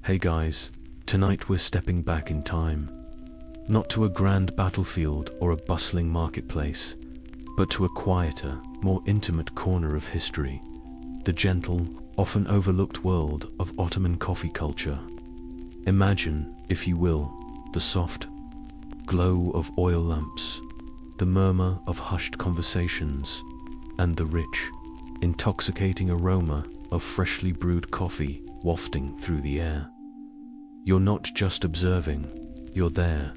Hey guys, tonight we're stepping back in time. Not to a grand battlefield or a bustling marketplace, but to a quieter, more intimate corner of history. The gentle, often overlooked world of Ottoman coffee culture. Imagine, if you will, the soft glow of oil lamps, the murmur of hushed conversations, and the rich, intoxicating aroma of freshly brewed coffee wafting through the air. You're not just observing, you're there,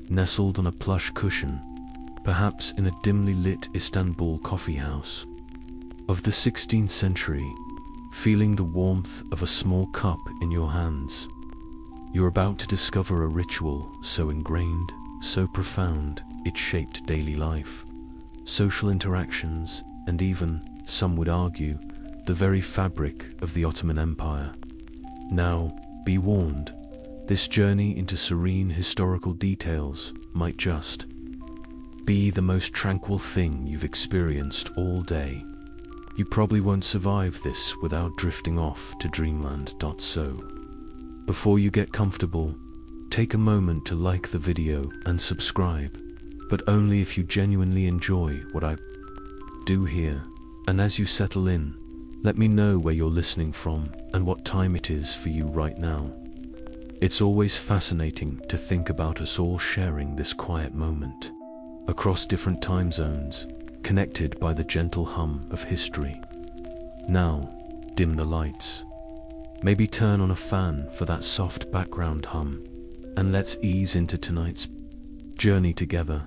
nestled on a plush cushion, perhaps in a dimly lit Istanbul coffeehouse of the 16th century, feeling the warmth of a small cup in your hands. You're about to discover a ritual so ingrained, so profound, it shaped daily life, social interactions, and even, some would argue, the very fabric of the Ottoman Empire. Now, be warned, this journey into serene historical details might just be the most tranquil thing you've experienced all day. You probably won't survive this without drifting off to dreamland. So, before you get comfortable, take a moment to like the video and subscribe, but only if you genuinely enjoy what I do here. And as you settle in, let me know where you're listening from and what time it is for you right now. It's always fascinating to think about us all sharing this quiet moment across different time zones, connected by the gentle hum of history. Now, dim the lights. Maybe turn on a fan for that soft background hum, and let's ease into tonight's journey together.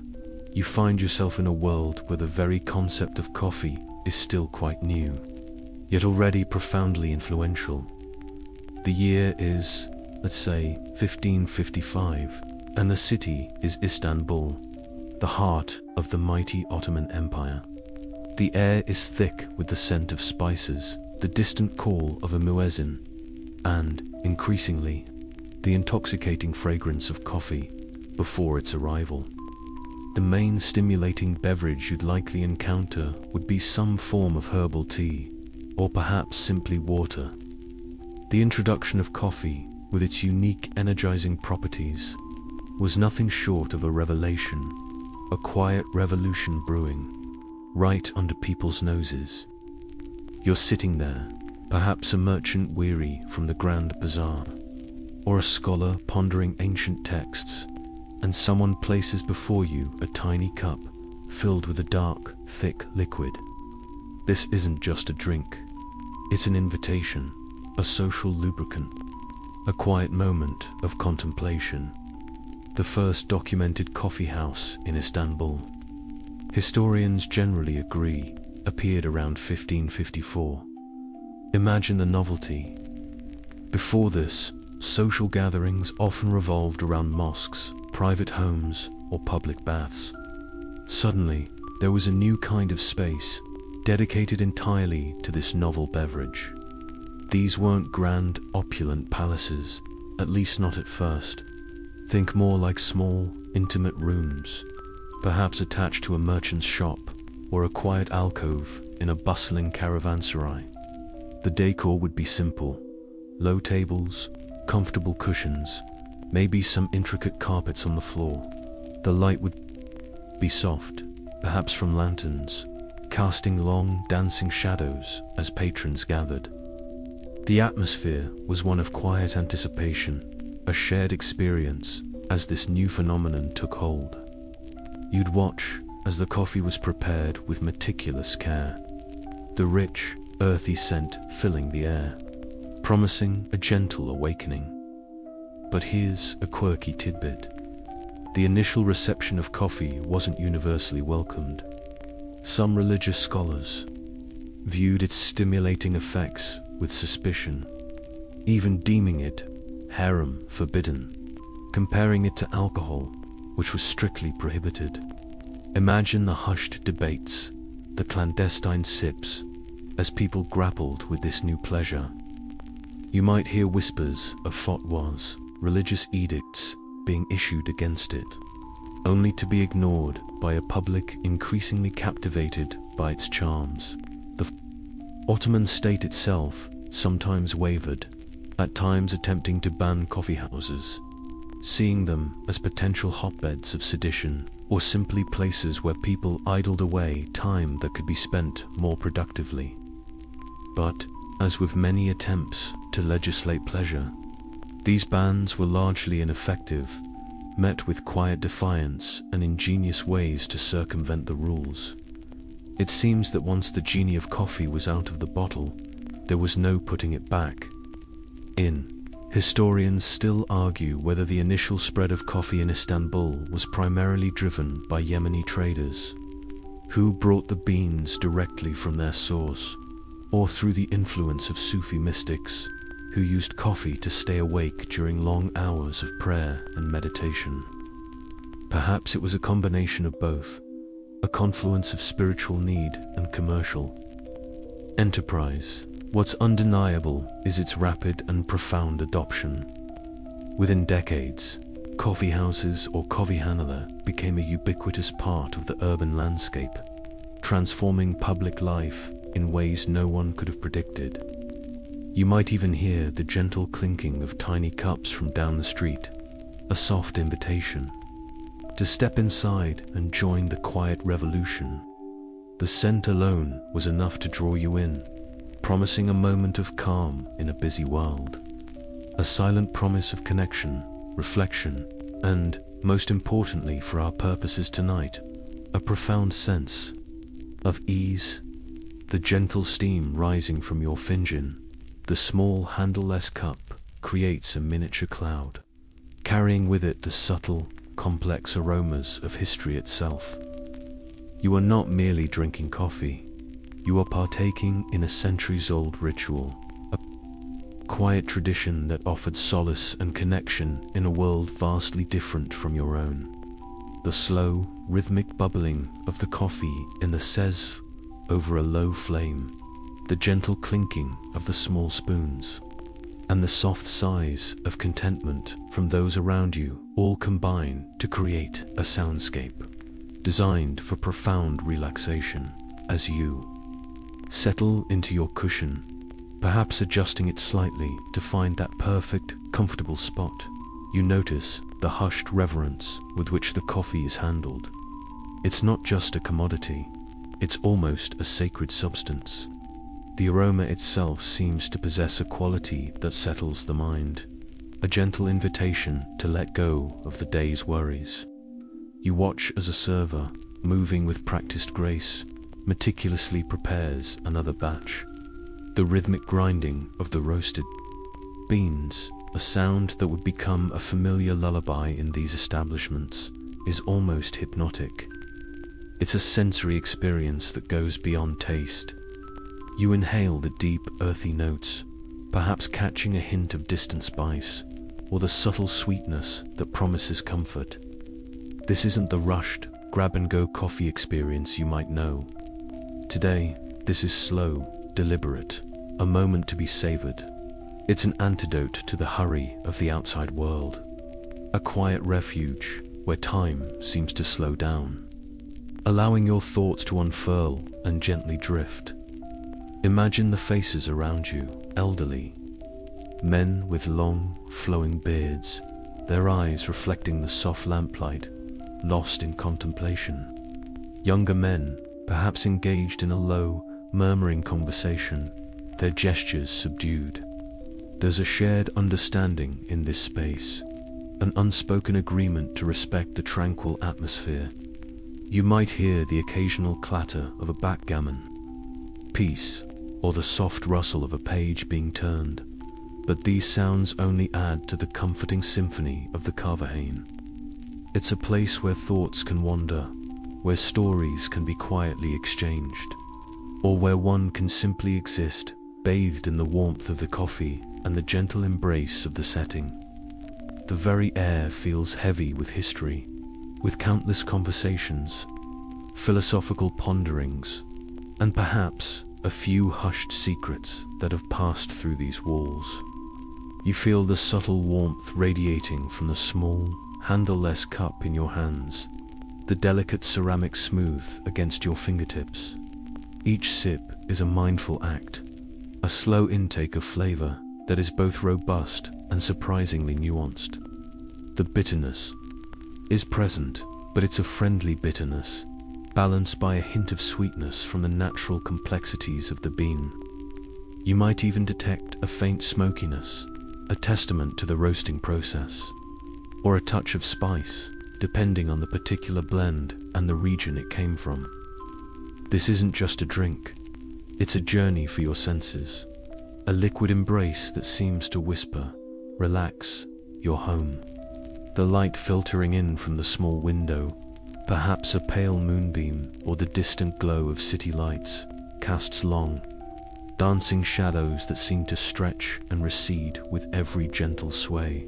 You find yourself in a world where the very concept of coffee is still quite new, yet already profoundly influential. The year is, let's say, 1555, and the city is Istanbul, the heart of the mighty Ottoman Empire. The air is thick with the scent of spices, the distant call of a muezzin, and, increasingly, the intoxicating fragrance of coffee before its arrival. The main stimulating beverage you'd likely encounter would be some form of herbal tea, or perhaps simply water. The introduction of coffee, with its unique energizing properties, was nothing short of a revelation, a quiet revolution brewing, right under people's noses. You're sitting there, perhaps a merchant weary from the grand bazaar, or a scholar pondering ancient texts, and someone places before you a tiny cup filled with a dark, thick liquid. This isn't just a drink, it's an invitation, a social lubricant, a quiet moment of contemplation. The first documented coffee house in Istanbul, historians generally agree, appeared around 1554. Imagine the novelty. Before this, social gatherings often revolved around mosques, private homes, or public baths. Suddenly, there was a new kind of space, dedicated entirely to this novel beverage. These weren't grand, opulent palaces, at least not at first. Think more like small, intimate rooms, perhaps attached to a merchant's shop, or a quiet alcove in a bustling caravanserai. The decor would be simple: low tables, comfortable cushions, maybe some intricate carpets on the floor. The light would be soft, perhaps from lanterns, casting long, dancing shadows as patrons gathered. The atmosphere was one of quiet anticipation, a shared experience as this new phenomenon took hold. You'd watch as the coffee was prepared with meticulous care, the rich, earthy scent filling the air, promising a gentle awakening. But here's a quirky tidbit. The initial reception of coffee wasn't universally welcomed. Some religious scholars viewed its stimulating effects with suspicion, even deeming it haram forbidden, comparing it to alcohol, which was strictly prohibited. Imagine the hushed debates, the clandestine sips, as people grappled with this new pleasure. You might hear whispers of fatwas, religious edicts, being issued against it, only to be ignored by a public increasingly captivated by its charms. The Ottoman state itself sometimes wavered, at times attempting to ban coffeehouses, seeing them as potential hotbeds of sedition or simply places where people idled away time that could be spent more productively. But, as with many attempts to legislate pleasure, these bans were largely ineffective, met with quiet defiance and ingenious ways to circumvent the rules. It seems that once the genie of coffee was out of the bottle, there was no putting it back in. Historians still argue whether the initial spread of coffee in Istanbul was primarily driven by Yemeni traders, who brought the beans directly from their source, or through the influence of Sufi mystics, who used coffee to stay awake during long hours of prayer and meditation. Perhaps it was a combination of both, a confluence of spiritual need and commercial enterprise. What's undeniable is its rapid and profound adoption. Within decades, coffeehouses or coffeehanala became a ubiquitous part of the urban landscape, transforming public life in ways no one could have predicted. You might even hear the gentle clinking of tiny cups from down the street, a soft invitation to step inside and join the quiet revolution. The scent alone was enough to draw you in, promising a moment of calm in a busy world. A silent promise of connection, reflection, and, most importantly for our purposes tonight, a profound sense of ease. The gentle steam rising from your finjan, the small handleless cup, creates a miniature cloud, carrying with it the subtle, complex aromas of history itself. You are not merely drinking coffee, you are partaking in a centuries-old ritual, a quiet tradition that offered solace and connection in a world vastly different from your own. The slow, rhythmic bubbling of the coffee in the cezves over a low flame, the gentle clinking of the small spoons, and the soft sighs of contentment from those around you all combine to create a soundscape designed for profound relaxation. As you settle into your cushion, perhaps adjusting it slightly to find that perfect, comfortable spot, you notice the hushed reverence with which the coffee is handled. It's not just a commodity, it's almost a sacred substance. The aroma itself seems to possess a quality that settles the mind, a gentle invitation to let go of the day's worries. You watch as a server, moving with practiced grace, meticulously prepares another batch. The rhythmic grinding of the roasted beans, a sound that would become a familiar lullaby in these establishments, is almost hypnotic. It's a sensory experience that goes beyond taste. You inhale the deep, earthy notes, perhaps catching a hint of distant spice, or the subtle sweetness that promises comfort. This isn't the rushed, grab-and-go coffee experience you might know. Today, this is slow, deliberate, a moment to be savored. It's an antidote to the hurry of the outside world, a quiet refuge where time seems to slow down, allowing your thoughts to unfurl and gently drift. Imagine the faces around you, elderly, men with long, flowing beards, their eyes reflecting the soft lamplight, lost in contemplation. Younger men, perhaps engaged in a low, murmuring conversation, their gestures subdued. There's a shared understanding in this space, an unspoken agreement to respect the tranquil atmosphere. You might hear the occasional clatter of a backgammon piece, or the soft rustle of a page being turned, but these sounds only add to the comforting symphony of the Carvajal. It's a place where thoughts can wander, where stories can be quietly exchanged, or where one can simply exist, bathed in the warmth of the coffee and the gentle embrace of the setting. The very air feels heavy with history, with countless conversations, philosophical ponderings, and perhaps a few hushed secrets that have passed through these walls. You feel the subtle warmth radiating from the small, handleless cup in your hands, the delicate ceramic smooth against your fingertips. Each sip is a mindful act, a slow intake of flavor, that is both robust and surprisingly nuanced. The bitterness is present, but it's a friendly bitterness, balanced by a hint of sweetness from the natural complexities of the bean. You might even detect a faint smokiness, a testament to the roasting process, or a touch of spice, depending on the particular blend and the region it came from. This isn't just a drink, it's a journey for your senses, a liquid embrace that seems to whisper, "Relax, you're home." The light filtering in from the small window, perhaps a pale moonbeam or the distant glow of city lights, casts long, dancing shadows that seem to stretch and recede with every gentle sway.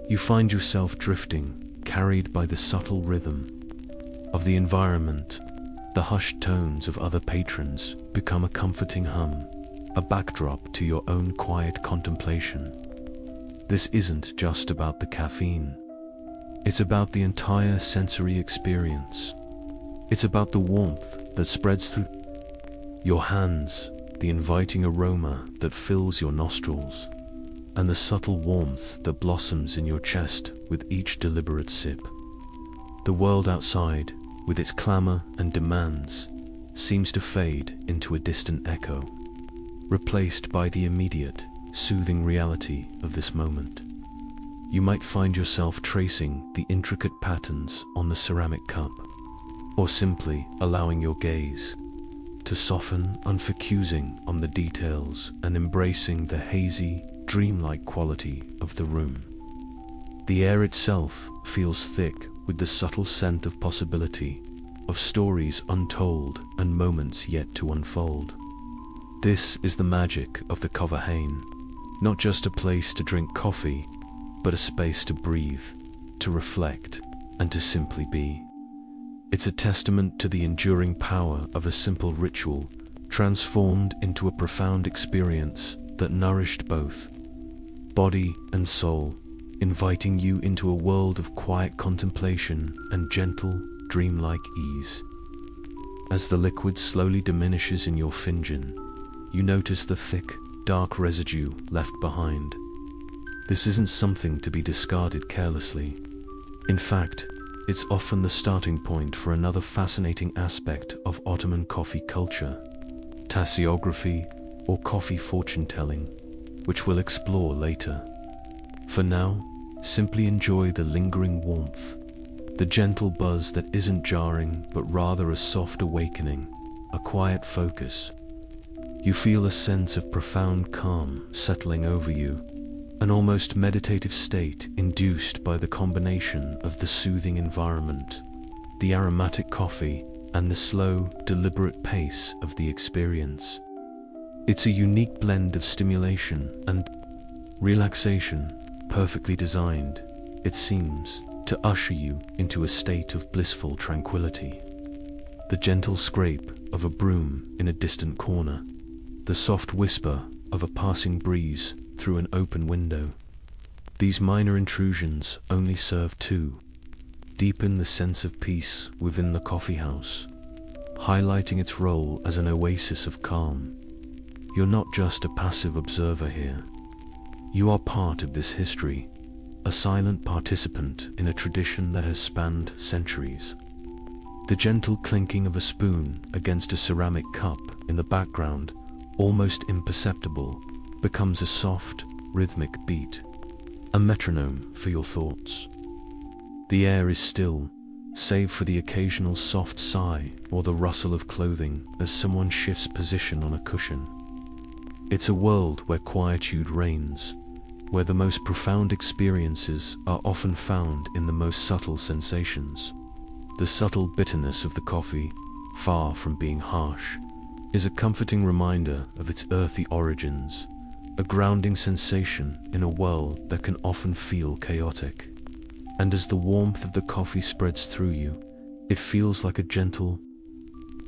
You find yourself drifting, carried by the subtle rhythm of the environment. The hushed tones of other patrons become a comforting hum, a backdrop to your own quiet contemplation. This isn't just about the caffeine. It's about the entire sensory experience. It's about the warmth that spreads through your hands, the inviting aroma that fills your nostrils, and the subtle warmth that blossoms in your chest with each deliberate sip. The world outside, with its clamor and demands, seems to fade into a distant echo, replaced by the immediate, soothing reality of this moment. You might find yourself tracing the intricate patterns on the ceramic cup, or simply allowing your gaze to soften, unfocusing on the details and embracing the hazy, dreamlike quality of the room. The air itself feels thick with the subtle scent of possibility, of stories untold and moments yet to unfold. This is the magic of the coffeehouse, not just a place to drink coffee, but a space to breathe, to reflect, and to simply be. It's a testament to the enduring power of a simple ritual, transformed into a profound experience that nourished both body and soul, inviting you into a world of quiet contemplation and gentle, dreamlike ease. As the liquid slowly diminishes in your finjan, you notice the thick, dark residue left behind. This isn't something to be discarded carelessly. In fact, it's often the starting point for another fascinating aspect of Ottoman coffee culture, tasseography, or coffee fortune-telling, which we'll explore later. For now, simply enjoy the lingering warmth, the gentle buzz that isn't jarring but rather a soft awakening, a quiet focus. You feel a sense of profound calm settling over you, an almost meditative state induced by the combination of the soothing environment, the aromatic coffee, and the slow, deliberate pace of the experience. It's a unique blend of stimulation and relaxation, perfectly designed, it seems, to usher you into a state of blissful tranquility. The gentle scrape of a broom in a distant corner, the soft whisper of a passing breeze through an open window. These minor intrusions only serve to deepen the sense of peace within the coffeehouse, highlighting its role as an oasis of calm. You're not just a passive observer here. You are part of this history, a silent participant in a tradition that has spanned centuries. The gentle clinking of a spoon against a ceramic cup in the background, almost imperceptible, becomes a soft, rhythmic beat, a metronome for your thoughts. The air is still, save for the occasional soft sigh or the rustle of clothing as someone shifts position on a cushion. It's a world where quietude reigns, where the most profound experiences are often found in the most subtle sensations. The subtle bitterness of the coffee, far from being harsh, is a comforting reminder of its earthy origins, a grounding sensation in a world that can often feel chaotic. And as the warmth of the coffee spreads through you, it feels like a gentle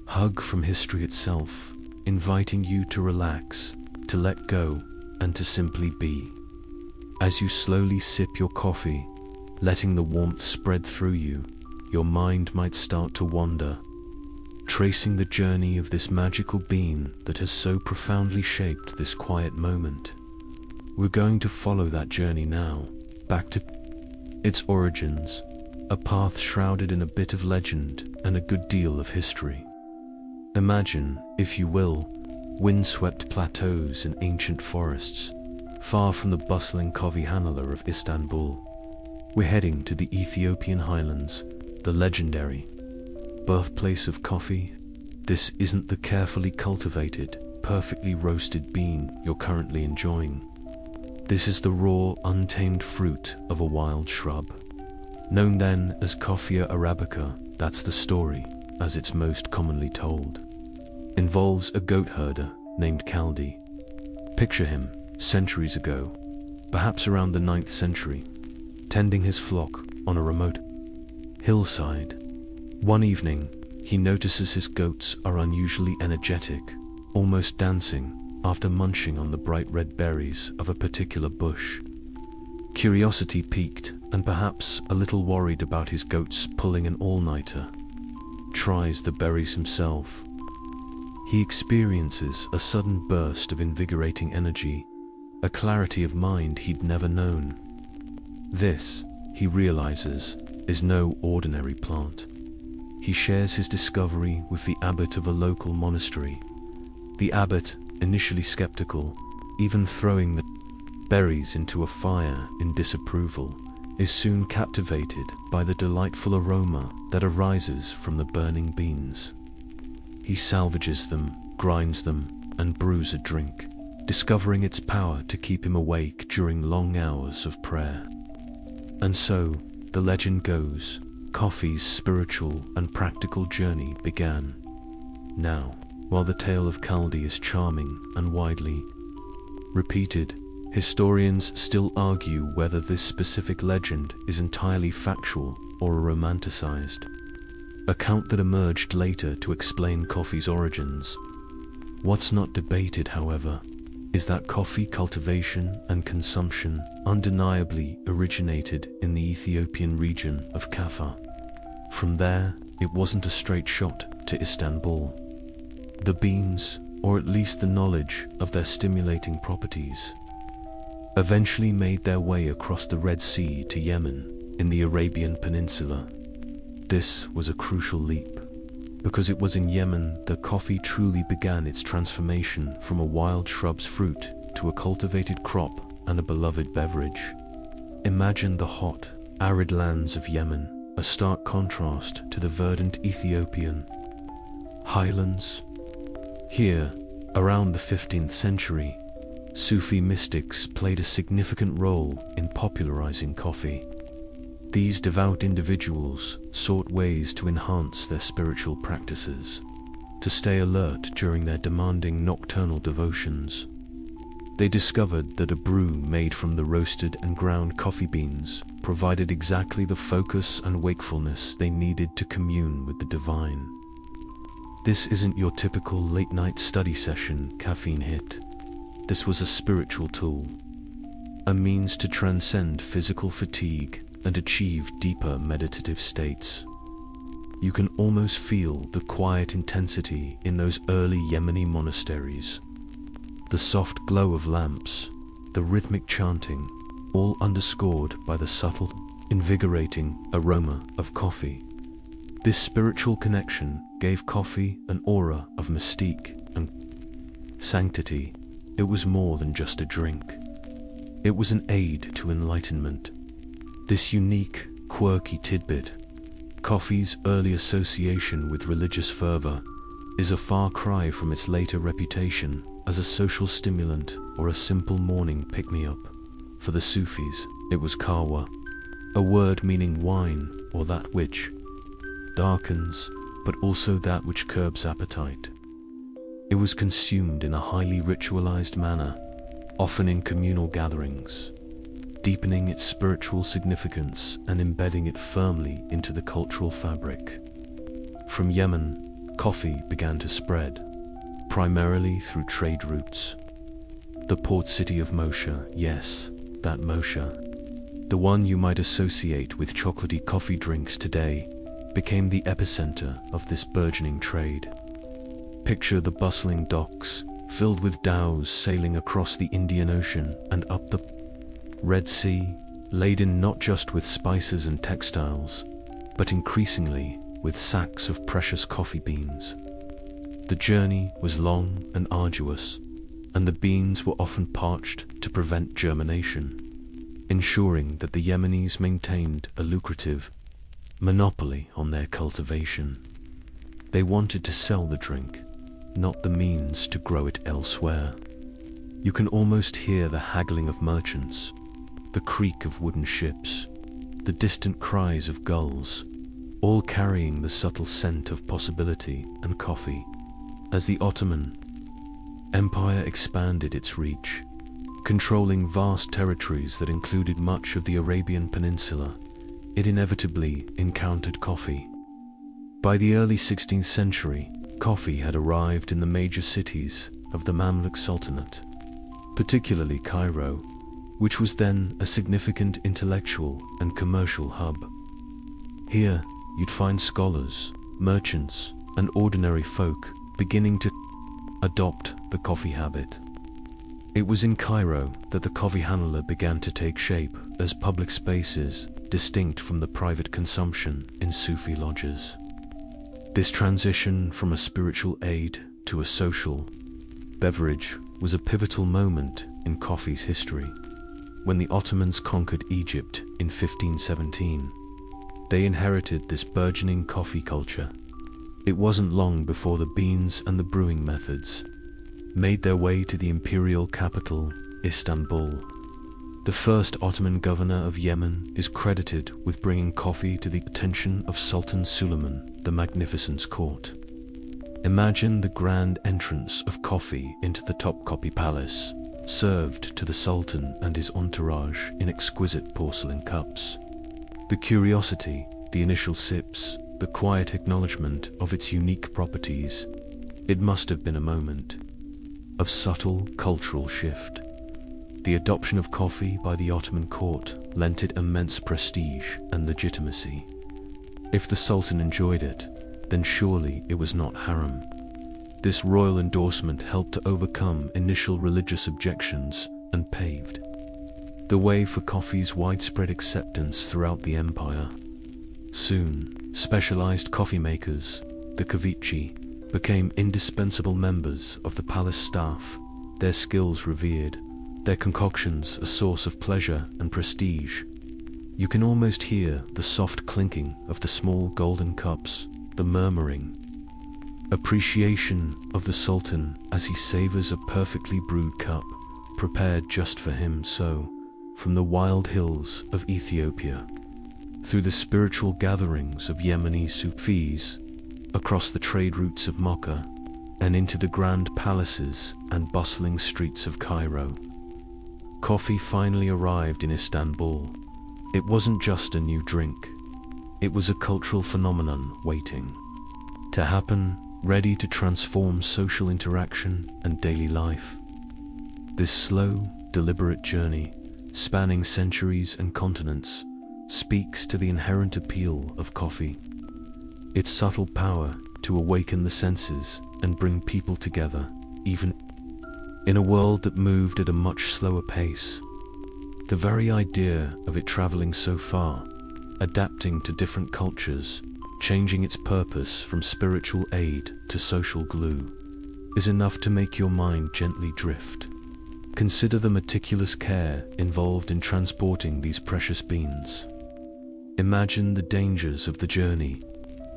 hug from history itself, inviting you to relax, to let go, and to simply be. As you slowly sip your coffee, letting the warmth spread through you, your mind might start to wander, tracing the journey of this magical bean that has so profoundly shaped this quiet moment. We're going to follow that journey now, back to its origins, a path shrouded in a bit of legend and a good deal of history. Imagine, if you will, windswept plateaus and ancient forests, far from the bustling coffeehouses of Istanbul. We're heading to the Ethiopian highlands, the legendary birthplace of coffee. This isn't the carefully cultivated, perfectly roasted bean you're currently enjoying. This is the raw, untamed fruit of a wild shrub. Known then as Coffea arabica, that's the story, as it's most commonly told. Involves a goat herder named Kaldi. Picture him, centuries ago, perhaps around the 9th century, tending his flock on a remote hillside. One evening, he notices his goats are unusually energetic, almost dancing, after munching on the bright red berries of a particular bush. Curiosity piqued, and perhaps a little worried about his goats pulling an all-nighter, tries the berries himself. He experiences a sudden burst of invigorating energy, a clarity of mind he'd never known. This, he realizes, is no ordinary plant. He shares his discovery with the abbot of a local monastery. The abbot, initially skeptical, even throwing the berries into a fire in disapproval, is soon captivated by the delightful aroma that arises from the burning beans. He salvages them, grinds them, and brews a drink, discovering its power to keep him awake during long hours of prayer. And so, the legend goes, coffee's spiritual and practical journey began. Now, while the tale of Kaldi is charming and widely repeated, historians still argue whether this specific legend is entirely factual or a romanticized account that emerged later to explain coffee's origins. What's not debated, however, is that coffee cultivation and consumption undeniably originated in the Ethiopian region of Kaffa. From there, it wasn't a straight shot to Istanbul. The beans, or at least the knowledge of their stimulating properties, eventually made their way across the Red Sea to Yemen in the Arabian Peninsula. This was a crucial leap, because it was in Yemen that coffee truly began its transformation from a wild shrub's fruit to a cultivated crop and a beloved beverage. Imagine the hot, arid lands of Yemen, a stark contrast to the verdant Ethiopian highlands. Here, around the 15th century, Sufi mystics played a significant role in popularizing coffee. These devout individuals sought ways to enhance their spiritual practices, to stay alert during their demanding nocturnal devotions. They discovered that a brew made from the roasted and ground coffee beans provided exactly the focus and wakefulness they needed to commune with the divine. This isn't your typical late-night study session caffeine hit. This was a spiritual tool, a means to transcend physical fatigue and achieve deeper meditative states. You can almost feel the quiet intensity in those early Yemeni monasteries. The soft glow of lamps, the rhythmic chanting, all underscored by the subtle, invigorating aroma of coffee. This spiritual connection gave coffee an aura of mystique and sanctity. It was more than just a drink. It was an aid to enlightenment. This unique, quirky tidbit, coffee's early association with religious fervor, is a far cry from its later reputation as a social stimulant or a simple morning pick-me-up. For the Sufis, it was kahwa, a word meaning wine or that which darkens, but also that which curbs appetite. It was consumed in a highly ritualized manner, often in communal gatherings, deepening its spiritual significance and embedding it firmly into the cultural fabric. From Yemen, coffee began to spread, primarily through trade routes. The port city of Mosha, yes, that Mosha, the one you might associate with chocolatey coffee drinks today, became the epicenter of this burgeoning trade. Picture the bustling docks, filled with dhows sailing across the Indian Ocean and up the Red Sea, laden not just with spices and textiles, but increasingly with sacks of precious coffee beans. The journey was long and arduous, and the beans were often parched to prevent germination, ensuring that the Yemenis maintained a lucrative monopoly on their cultivation. They wanted to sell the drink, not the means to grow it elsewhere. You can almost hear the haggling of merchants, the creak of wooden ships, the distant cries of gulls, all carrying the subtle scent of possibility and coffee. As the Ottoman Empire expanded its reach, controlling vast territories that included much of the Arabian Peninsula, it inevitably encountered coffee. By the early 16th century, coffee had arrived in the major cities of the Mamluk Sultanate, particularly Cairo, which was then a significant intellectual and commercial hub. Here, you'd find scholars, merchants, and ordinary folk beginning to adopt the coffee habit. It was in Cairo that the coffeehanala began to take shape as public spaces distinct from the private consumption in Sufi lodges. This transition from a spiritual aid to a social beverage was a pivotal moment in coffee's history. When the Ottomans conquered Egypt in 1517, they inherited this burgeoning coffee culture. It wasn't long before the beans and the brewing methods made their way to the imperial capital, Istanbul. The first Ottoman governor of Yemen is credited with bringing coffee to the attention of Sultan Suleiman the Magnificent's court. Imagine the grand entrance of coffee into the Topkapi Palace, served to the Sultan and his entourage in exquisite porcelain cups. The curiosity, the initial sips, the quiet acknowledgement of its unique properties. It must have been a moment of subtle cultural shift. The adoption of coffee by the Ottoman court lent it immense prestige and legitimacy. If the Sultan enjoyed it, then surely it was not haram. This royal endorsement helped to overcome initial religious objections and paved the way for coffee's widespread acceptance throughout the empire. Soon, specialized coffee makers, the ceviche, became indispensable members of the palace staff, their skills revered, their concoctions a source of pleasure and prestige. You can almost hear the soft clinking of the small golden cups, the murmuring appreciation of the Sultan as he savors a perfectly brewed cup, prepared just for him. So, from the wild hills of Ethiopia, through the spiritual gatherings of Yemeni Sufis, across the trade routes of Mocha, and into the grand palaces and bustling streets of Cairo, coffee finally arrived in Istanbul. It wasn't just a new drink. It was a cultural phenomenon waiting to happen, ready to transform social interaction and daily life. This slow, deliberate journey, spanning centuries and continents, speaks to the inherent appeal of coffee. Its subtle power to awaken the senses and bring people together, even in a world that moved at a much slower pace. The very idea of it traveling so far, adapting to different cultures, changing its purpose from spiritual aid to social glue, is enough to make your mind gently drift. Consider the meticulous care involved in transporting these precious beans. Imagine the dangers of the journey: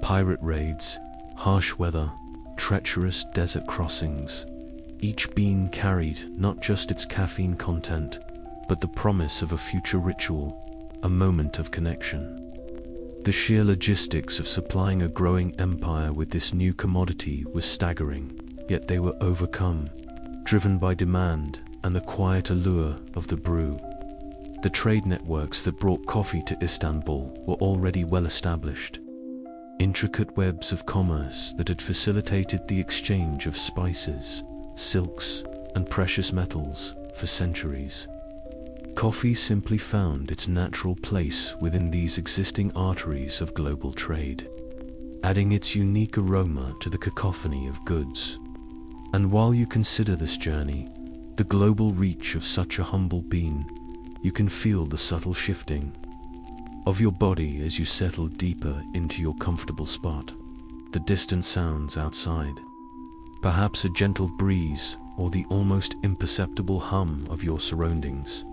pirate raids, harsh weather, treacherous desert crossings. Each bean carried not just its caffeine content, but the promise of a future ritual, a moment of connection. The sheer logistics of supplying a growing empire with this new commodity was staggering, yet they were overcome, driven by demand and the quiet allure of the brew. The trade networks that brought coffee to Istanbul were already well established. Intricate webs of commerce that had facilitated the exchange of spices, silks, and precious metals for centuries. Coffee simply found its natural place within these existing arteries of global trade, adding its unique aroma to the cacophony of goods. And while you consider this journey, the global reach of such a humble being, you can feel the subtle shifting of your body as you settle deeper into your comfortable spot. The distant sounds outside, perhaps a gentle breeze or the almost imperceptible hum of your surroundings,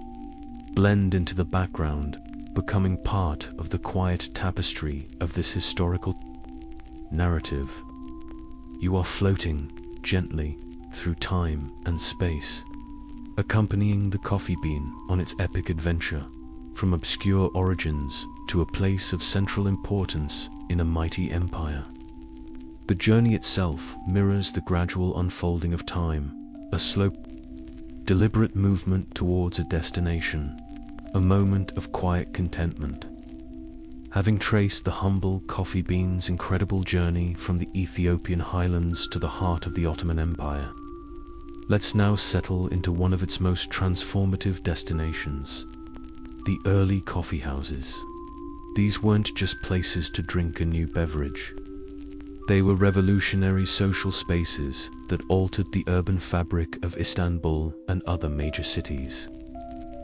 blend into the background, becoming part of the quiet tapestry of this historical narrative. You are floating gently through time and space, accompanying the coffee bean on its epic adventure, from obscure origins to a place of central importance in a mighty empire. The journey itself mirrors the gradual unfolding of time, a slow, deliberate movement towards a destination, a moment of quiet contentment. Having traced the humble coffee bean's incredible journey from the Ethiopian highlands to the heart of the Ottoman Empire, let's now settle into one of its most transformative destinations, the early coffee houses. These weren't just places to drink a new beverage. They were revolutionary social spaces that altered the urban fabric of Istanbul and other major cities.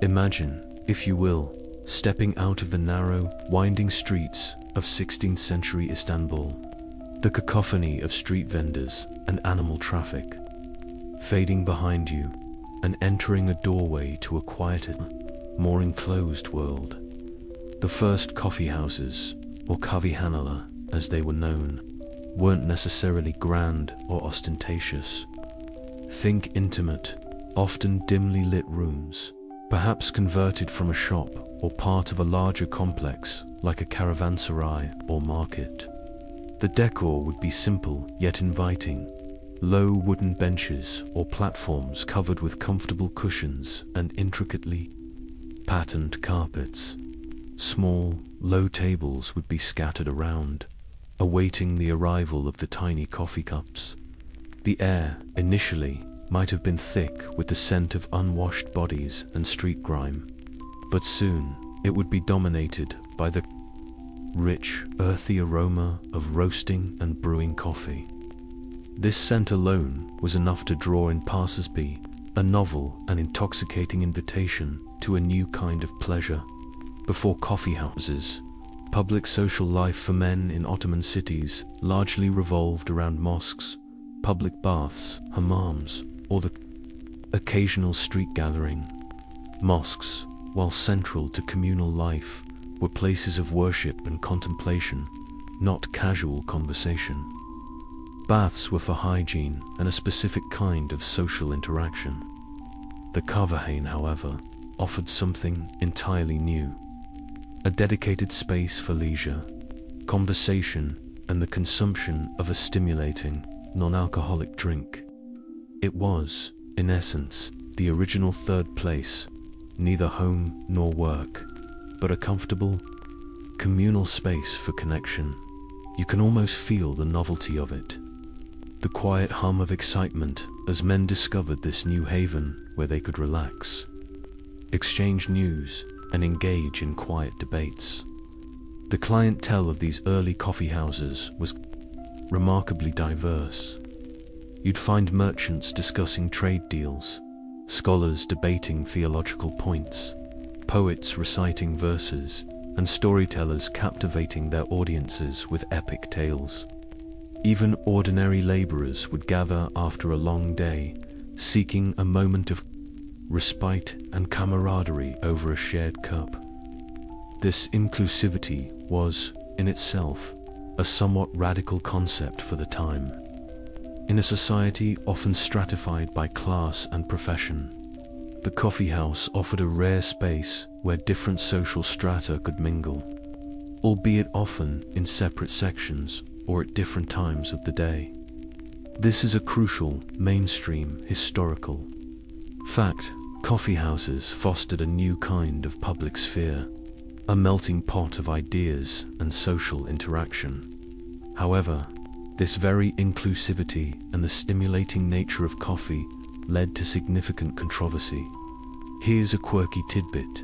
Imagine, if you will, stepping out of the narrow, winding streets of 16th century Istanbul, the cacophony of street vendors and animal traffic fading behind you, and entering a doorway to a quieter, more enclosed world. The first coffee houses, or kahvehaneler as they were known, weren't necessarily grand or ostentatious. Think intimate, often dimly lit rooms, perhaps converted from a shop or part of a larger complex like a caravanserai or market. The decor would be simple yet inviting, low wooden benches or platforms covered with comfortable cushions and intricately patterned carpets. Small, low tables would be scattered around, awaiting the arrival of the tiny coffee cups. The air, initially, might have been thick with the scent of unwashed bodies and street grime, but soon it would be dominated by the rich, earthy aroma of roasting and brewing coffee. This scent alone was enough to draw in passers-by, a novel and intoxicating invitation to a new kind of pleasure. Before coffee houses, public social life for men in Ottoman cities largely revolved around mosques, public baths, hammams, or the occasional street gathering. Mosques, while central to communal life, were places of worship and contemplation, not casual conversation. Baths were for hygiene and a specific kind of social interaction. The kahvehane, however, offered something entirely new. A dedicated space for leisure, conversation, and the consumption of a stimulating, non-alcoholic drink. It was, in essence, the original third place, neither home nor work, but a comfortable, communal space for connection. You can almost feel the novelty of it. The quiet hum of excitement as men discovered this new haven where they could relax, exchange news, and engage in quiet debates. The clientele of these early coffee houses was remarkably diverse. You'd find merchants discussing trade deals, scholars debating theological points, poets reciting verses, and storytellers captivating their audiences with epic tales. Even ordinary laborers would gather after a long day, seeking a moment of respite and camaraderie over a shared cup. This inclusivity was, in itself, a somewhat radical concept for the time. In a society often stratified by class and profession, the coffee house offered a rare space where different social strata could mingle, albeit often in separate sections or at different times of the day. This is a crucial, mainstream, historical fact. Coffee houses fostered a new kind of public sphere, a melting pot of ideas and social interaction. However, this very inclusivity and the stimulating nature of coffee led to significant controversy. Here's a quirky tidbit.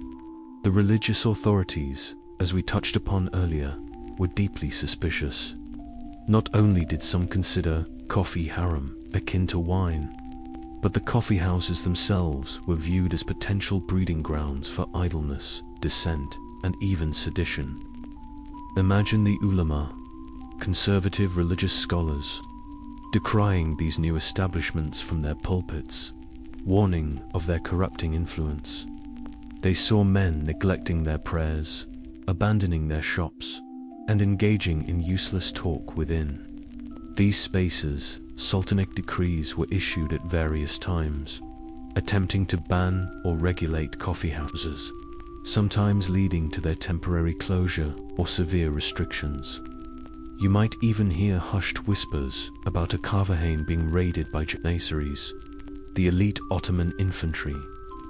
The religious authorities, as we touched upon earlier, were deeply suspicious. Not only did some consider coffee harem, akin to wine. But the coffee houses themselves were viewed as potential breeding grounds for idleness, dissent, and even sedition. Imagine the ulama, conservative religious scholars, decrying these new establishments from their pulpits, warning of their corrupting influence. They saw men neglecting their prayers, abandoning their shops, and engaging in useless talk within. These spaces, sultanic decrees were issued at various times, attempting to ban or regulate coffeehouses, sometimes leading to their temporary closure or severe restrictions. You might even hear hushed whispers about a coffeehouse being raided by janissaries, the elite Ottoman infantry,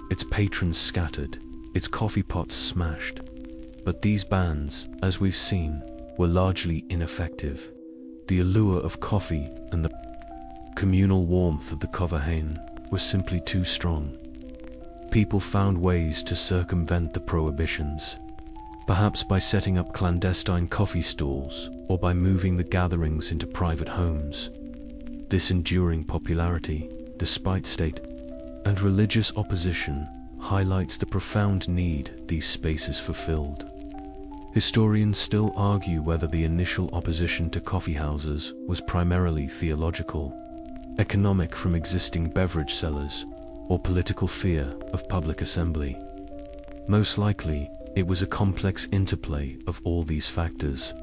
its patrons scattered, its coffee pots smashed. But these bans, as we've seen, were largely ineffective. The allure of coffee and the communal warmth of the coffeehouse was simply too strong. People found ways to circumvent the prohibitions, perhaps by setting up clandestine coffee stalls or by moving the gatherings into private homes. This enduring popularity, despite state and religious opposition, highlights the profound need these spaces fulfilled. Historians still argue whether the initial opposition to coffeehouses was primarily theological, economic from existing beverage sellers, or political fear of public assembly. Most likely, it was a complex interplay of all these factors,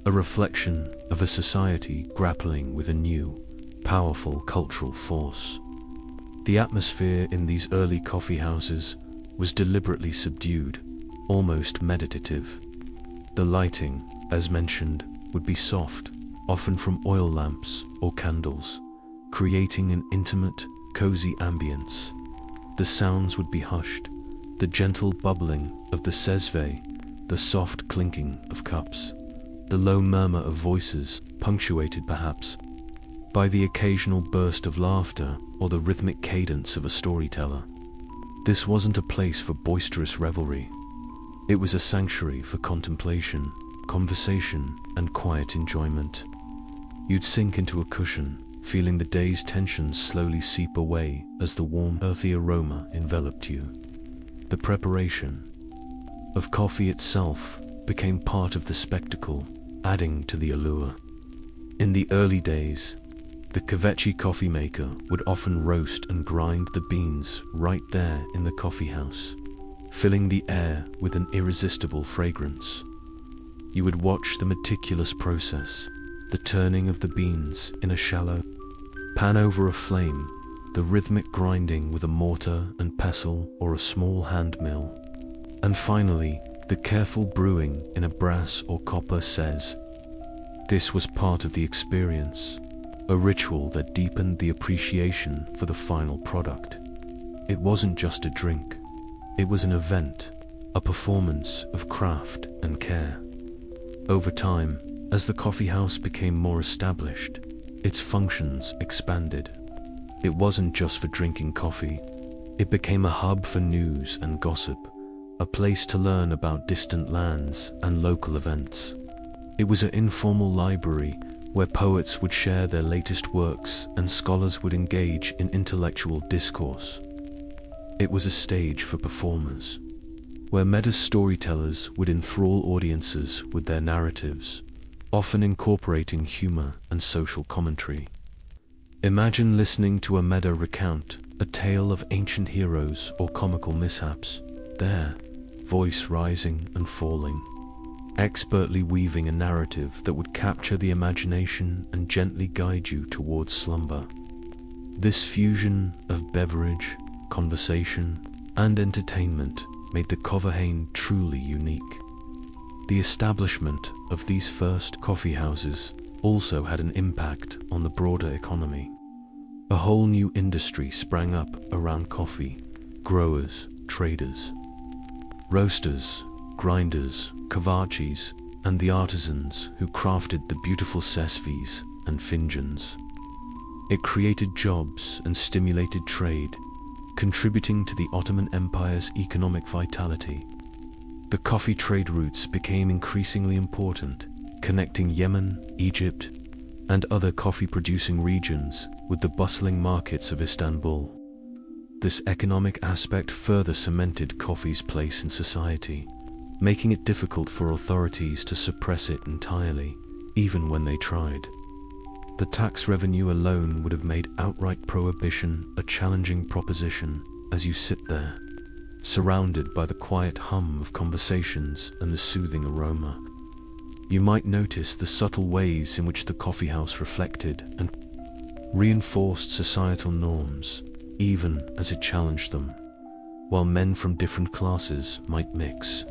a reflection of a society grappling with a new, powerful cultural force. The atmosphere in these early coffeehouses was deliberately subdued, almost meditative. The lighting, as mentioned, would be soft, often from oil lamps or candles, creating an intimate, cozy ambience. The sounds would be hushed, the gentle bubbling of the cezves, the soft clinking of cups, the low murmur of voices, punctuated perhaps by the occasional burst of laughter or the rhythmic cadence of a storyteller. This wasn't a place for boisterous revelry. It was a sanctuary for contemplation, conversation, and quiet enjoyment. You'd sink into a cushion, feeling the day's tensions slowly seep away as the warm, earthy aroma enveloped you. The preparation of coffee itself became part of the spectacle, adding to the allure. In the early days, the kvetchi coffee maker would often roast and grind the beans right there in the coffee house, filling the air with an irresistible fragrance. You would watch the meticulous process, the turning of the beans in a shallow pan over a flame, the rhythmic grinding with a mortar and pestle or a small hand mill, and finally, the careful brewing in a brass or copper cezves. This was part of the experience, a ritual that deepened the appreciation for the final product. It wasn't just a drink, it was an event, a performance of craft and care. Over time, as the coffeehouse became more established, its functions expanded. It wasn't just for drinking coffee, it became a hub for news and gossip, a place to learn about distant lands and local events. It was an informal library where poets would share their latest works and scholars would engage in intellectual discourse. It was a stage for performers, where meta-storytellers would enthrall audiences with their narratives, often incorporating humor and social commentary. Imagine listening to a meta recount a tale of ancient heroes or comical mishaps, their voice rising and falling, expertly weaving a narrative that would capture the imagination and gently guide you towards slumber. This fusion of beverage, conversation, and entertainment made the coffeehouse truly unique. The establishment of these first coffee houses also had an impact on the broader economy. A whole new industry sprang up around coffee: growers, traders, roasters, grinders, kvetchis, and the artisans who crafted the beautiful cezves and finjans. It created jobs and stimulated trade, contributing to the Ottoman Empire's economic vitality. The coffee trade routes became increasingly important, connecting Yemen, Egypt, and other coffee-producing regions with the bustling markets of Istanbul. This economic aspect further cemented coffee's place in society, making it difficult for authorities to suppress it entirely, even when they tried. The tax revenue alone would have made outright prohibition a challenging proposition as you sit there, surrounded by the quiet hum of conversations and the soothing aroma. You might notice the subtle ways in which the coffeehouse reflected and reinforced societal norms, even as it challenged them. While men from different classes might mix,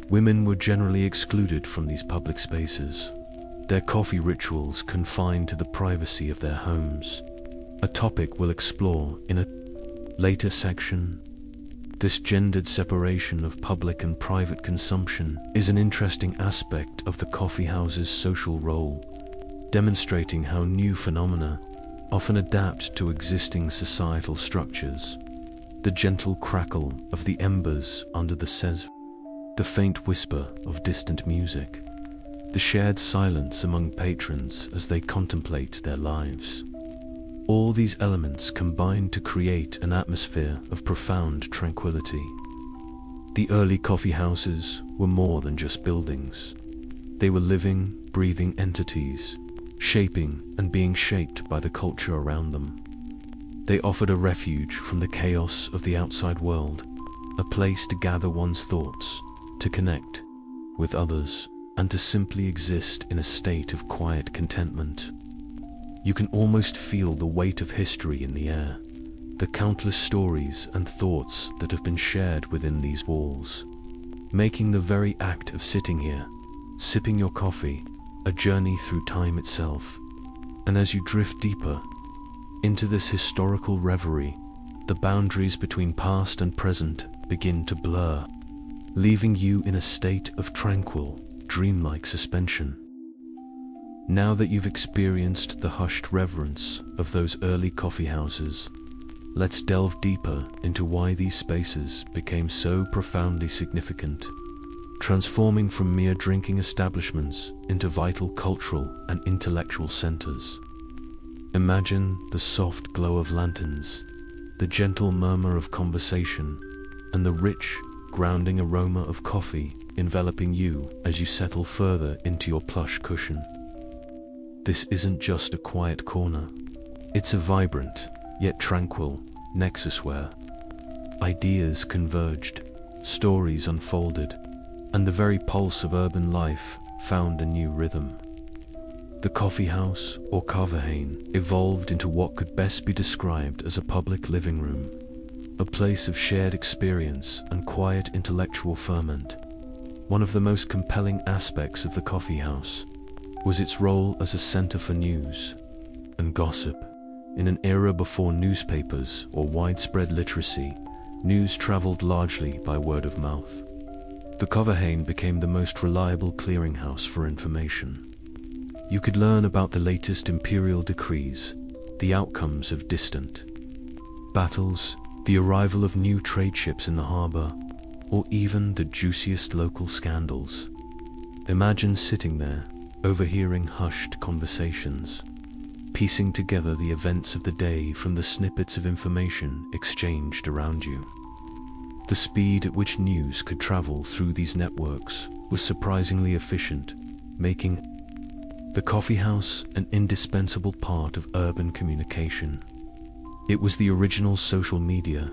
women were generally excluded from these public spaces, their coffee rituals confined to the privacy of their homes, a topic we'll explore in a later section. This gendered separation of public and private consumption is an interesting aspect of the coffeehouse's social role, demonstrating how new phenomena often adapt to existing societal structures. The gentle crackle of the embers under the cezves, the faint whisper of distant music, the shared silence among patrons as they contemplate their lives. All these elements combine to create an atmosphere of profound tranquility. The early coffeehouses were more than just buildings. They were living, breathing entities, shaping and being shaped by the culture around them. They offered a refuge from the chaos of the outside world, a place to gather one's thoughts, to connect with others, and to simply exist in a state of quiet contentment. You can almost feel the weight of history in the air, the countless stories and thoughts that have been shared within these walls, making the very act of sitting here, sipping your coffee, a journey through time itself. And as you drift deeper into this historical reverie, the boundaries between past and present begin to blur, leaving you in a state of tranquil, dreamlike suspension. Now that you've experienced the hushed reverence of those early coffeehouses, let's delve deeper into why these spaces became so profoundly significant, transforming from mere drinking establishments into vital cultural and intellectual centers. Imagine the soft glow of lanterns, the gentle murmur of conversation, and the rich, grounding aroma of coffee enveloping you as you settle further into your plush cushion. This isn't just a quiet corner. It's a vibrant, yet tranquil, nexus where ideas converged, stories unfolded, and the very pulse of urban life found a new rhythm. The coffeehouse, or coffeehane, evolved into what could best be described as a public living room, a place of shared experience and quiet intellectual ferment. One of the most compelling aspects of the coffeehouse was its role as a center for news and gossip. In an era before newspapers or widespread literacy, news traveled largely by word of mouth. The coffeehane became the most reliable clearinghouse for information. You could learn about the latest imperial decrees, the outcomes of distant battles, the arrival of new trade ships in the harbor, or even the juiciest local scandals. Imagine sitting there, overhearing hushed conversations, piecing together the events of the day from the snippets of information exchanged around you. The speed at which news could travel through these networks was surprisingly efficient, making the coffeehouse an indispensable part of urban communication. It was the original social media,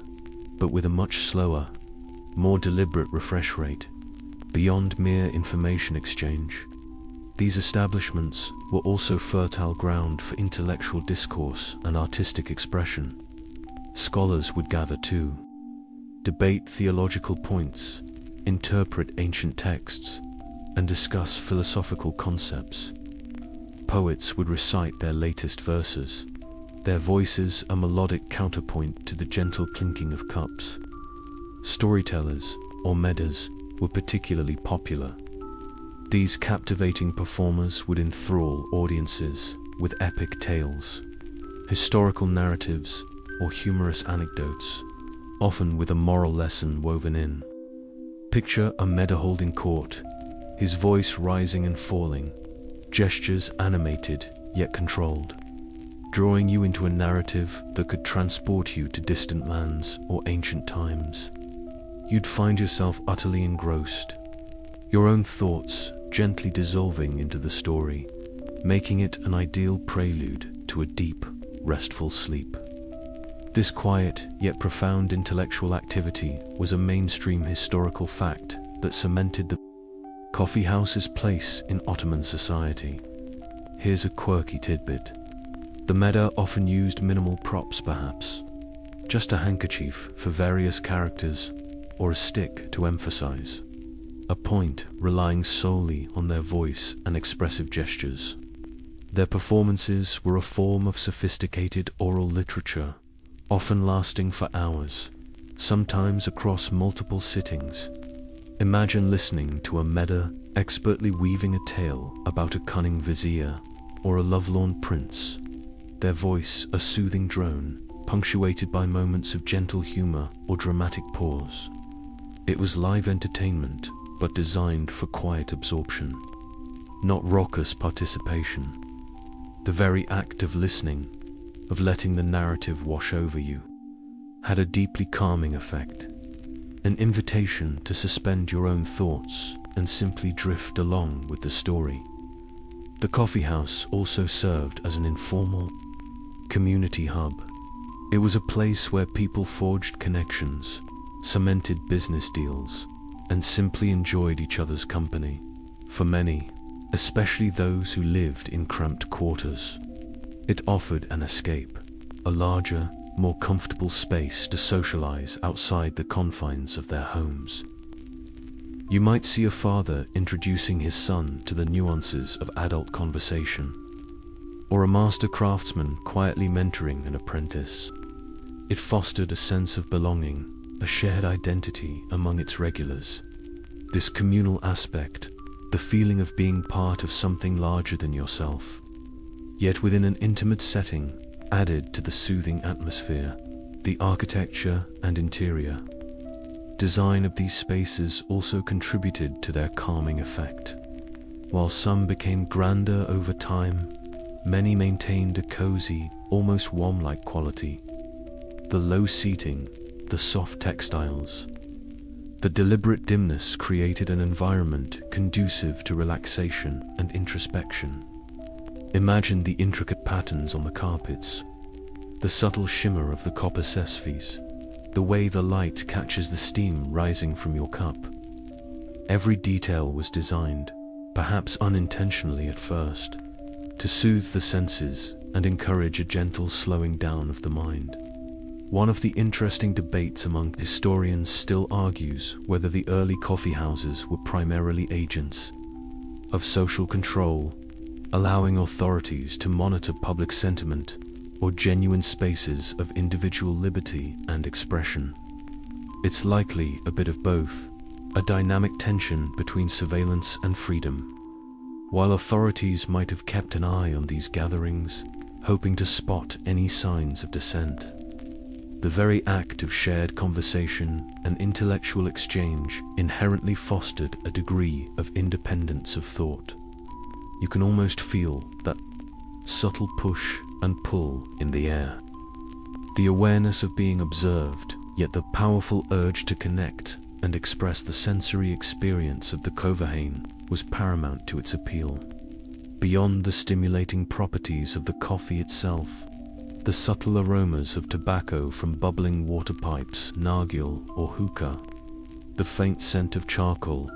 but with a much slower, more deliberate refresh rate, beyond mere information exchange. These establishments were also fertile ground for intellectual discourse and artistic expression. Scholars would gather too, debate theological points, interpret ancient texts, and discuss philosophical concepts. Poets would recite their latest verses, their voices a melodic counterpoint to the gentle clinking of cups. Storytellers, or medders, were particularly popular. These captivating performers would enthrall audiences with epic tales, historical narratives, or humorous anecdotes, often with a moral lesson woven in. Picture a medder holding court, his voice rising and falling, gestures animated yet controlled, drawing you into a narrative that could transport you to distant lands or ancient times. You'd find yourself utterly engrossed, your own thoughts gently dissolving into the story, making it an ideal prelude to a deep, restful sleep. This quiet yet profound intellectual activity was a mainstream historical fact that cemented the coffeehouse's place in Ottoman society. Here's a quirky tidbit. The Meda often used minimal props perhaps, just a handkerchief for various characters or a stick to emphasize a point, relying solely on their voice and expressive gestures. Their performances were a form of sophisticated oral literature, often lasting for hours, sometimes across multiple sittings. Imagine listening to a Meda expertly weaving a tale about a cunning vizier or a lovelorn prince, their voice a soothing drone, punctuated by moments of gentle humor or dramatic pause. It was live entertainment, but designed for quiet absorption, not raucous participation. The very act of listening, of letting the narrative wash over you, had a deeply calming effect, an invitation to suspend your own thoughts and simply drift along with the story. The coffeehouse also served as an informal community hub. It was a place where people forged connections, cemented business deals, and simply enjoyed each other's company. For many, especially those who lived in cramped quarters, it offered an escape, a larger, more comfortable space to socialize outside the confines of their homes. You might see a father introducing his son to the nuances of adult conversation, or a master craftsman quietly mentoring an apprentice. It fostered a sense of belonging, a shared identity among its regulars. This communal aspect, the feeling of being part of something larger than yourself, yet within an intimate setting, added to the soothing atmosphere. The architecture and interior design of these spaces also contributed to their calming effect. While some became grander over time, many maintained a cozy, almost warm-like quality. The low seating, the soft textiles, the deliberate dimness created an environment conducive to relaxation and introspection. Imagine the intricate patterns on the carpets, the subtle shimmer of the copper cezves, the way the light catches the steam rising from your cup. Every detail was designed, perhaps unintentionally at first, to soothe the senses and encourage a gentle slowing down of the mind. One of the interesting debates among historians still argues whether the early coffeehouses were primarily agents of social control, allowing authorities to monitor public sentiment, or genuine spaces of individual liberty and expression. It's likely a bit of both, a dynamic tension between surveillance and freedom. While authorities might have kept an eye on these gatherings, hoping to spot any signs of dissent, the very act of shared conversation and intellectual exchange inherently fostered a degree of independence of thought. You can almost feel that subtle push and pull in the air. The awareness of being observed, yet the powerful urge to connect and express the sensory experience of the Coffeehaus was paramount to its appeal. Beyond the stimulating properties of the coffee itself, the subtle aromas of tobacco from bubbling water pipes, nargil or hookah, the faint scent of charcoal,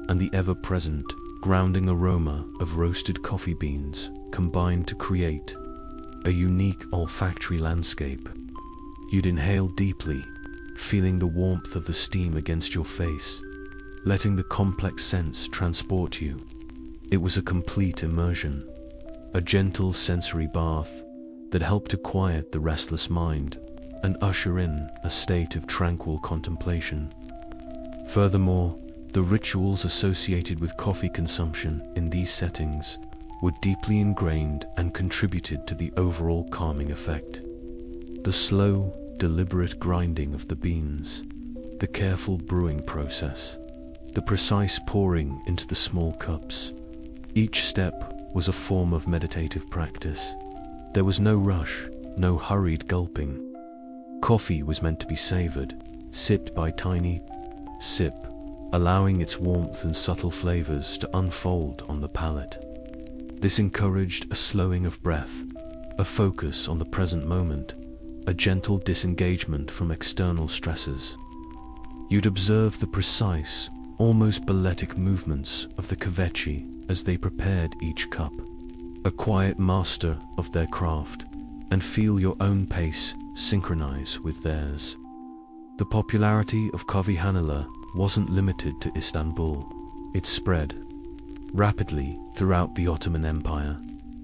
and the ever-present, grounding aroma of roasted coffee beans combined to create a unique olfactory landscape. You'd inhale deeply, feeling the warmth of the steam against your face, letting the complex scents transport you. It was a complete immersion, a gentle sensory bath that helped to quiet the restless mind and usher in a state of tranquil contemplation. Furthermore, the rituals associated with coffee consumption in these settings were deeply ingrained and contributed to the overall calming effect. The slow, deliberate grinding of the beans, the careful brewing process, the precise pouring into the small cups, each step was a form of meditative practice. There was no rush, no hurried gulping. Coffee was meant to be savored, sipped by tiny sip, allowing its warmth and subtle flavors to unfold on the palate. This encouraged a slowing of breath, a focus on the present moment, a gentle disengagement from external stresses. You'd observe the precise, almost balletic movements of the kvechi as they prepared each cup, a quiet master of their craft, and feel your own pace synchronize with theirs. The popularity of coffeehouses wasn't limited to Istanbul. It spread rapidly throughout the Ottoman Empire,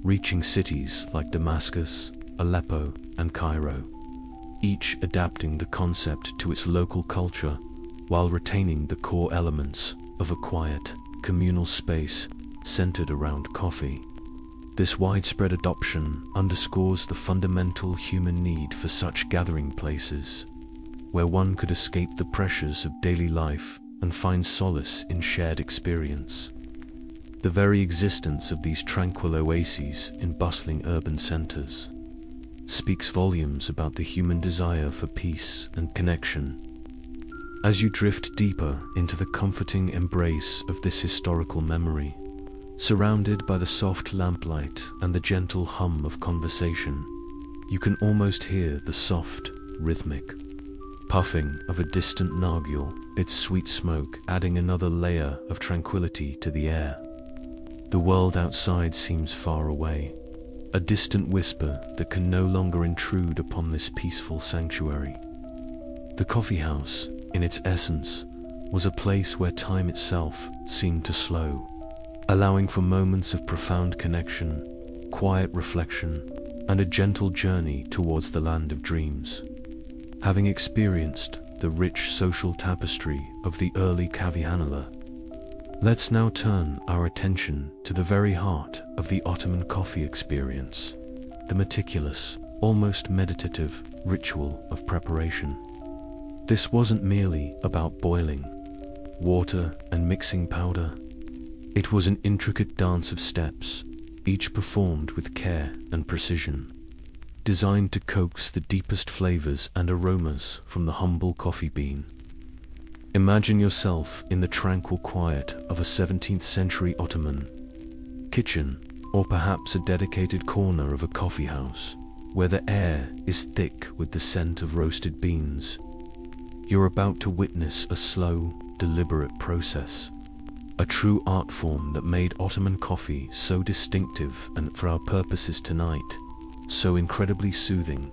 reaching cities like Damascus, Aleppo, and Cairo, each adapting the concept to its local culture while retaining the core elements of a quiet, communal space centered around coffee. This widespread adoption underscores the fundamental human need for such gathering places, where one could escape the pressures of daily life and find solace in shared experience. The very existence of these tranquil oases in bustling urban centers speaks volumes about the human desire for peace and connection. As you drift deeper into the comforting embrace of this historical memory, surrounded by the soft lamplight and the gentle hum of conversation, you can almost hear the soft, rhythmic puffing of a distant nargile, its sweet smoke adding another layer of tranquility to the air. The world outside seems far away, a distant whisper that can no longer intrude upon this peaceful sanctuary. The coffee house, in its essence, was a place where time itself seemed to slow, allowing for moments of profound connection, quiet reflection, and a gentle journey towards the land of dreams. Having experienced the rich social tapestry of the early coffeehouses, let's now turn our attention to the very heart of the Ottoman coffee experience, the meticulous, almost meditative ritual of preparation. This wasn't merely about boiling water and mixing powder. It was an intricate dance of steps, each performed with care and precision, designed to coax the deepest flavors and aromas from the humble coffee bean. Imagine yourself in the tranquil quiet of a 17th century Ottoman kitchen, or perhaps a dedicated corner of a coffee house, where the air is thick with the scent of roasted beans. You're about to witness a slow, deliberate process, a true art form that made Ottoman coffee so distinctive and, for our purposes tonight, so incredibly soothing.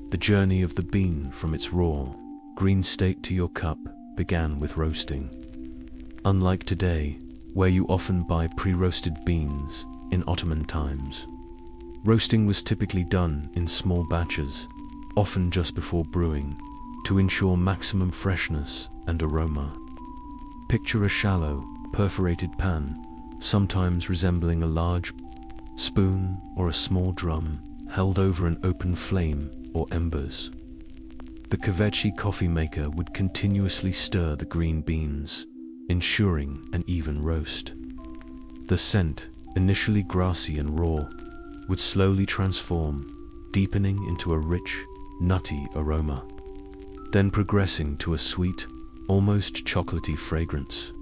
The journey of the bean from its raw, green state to your cup began with roasting. Unlike today, where you often buy pre-roasted beans, in Ottoman times, roasting was typically done in small batches, often just before brewing, to ensure maximum freshness and aroma. Picture a shallow, perforated pan, sometimes resembling a large spoon or a small drum, held over an open flame or embers. The kvechi coffee maker would continuously stir the green beans, ensuring an even roast. The scent, initially grassy and raw, would slowly transform, deepening into a rich, nutty aroma, then progressing to a sweet, almost chocolatey fragrance,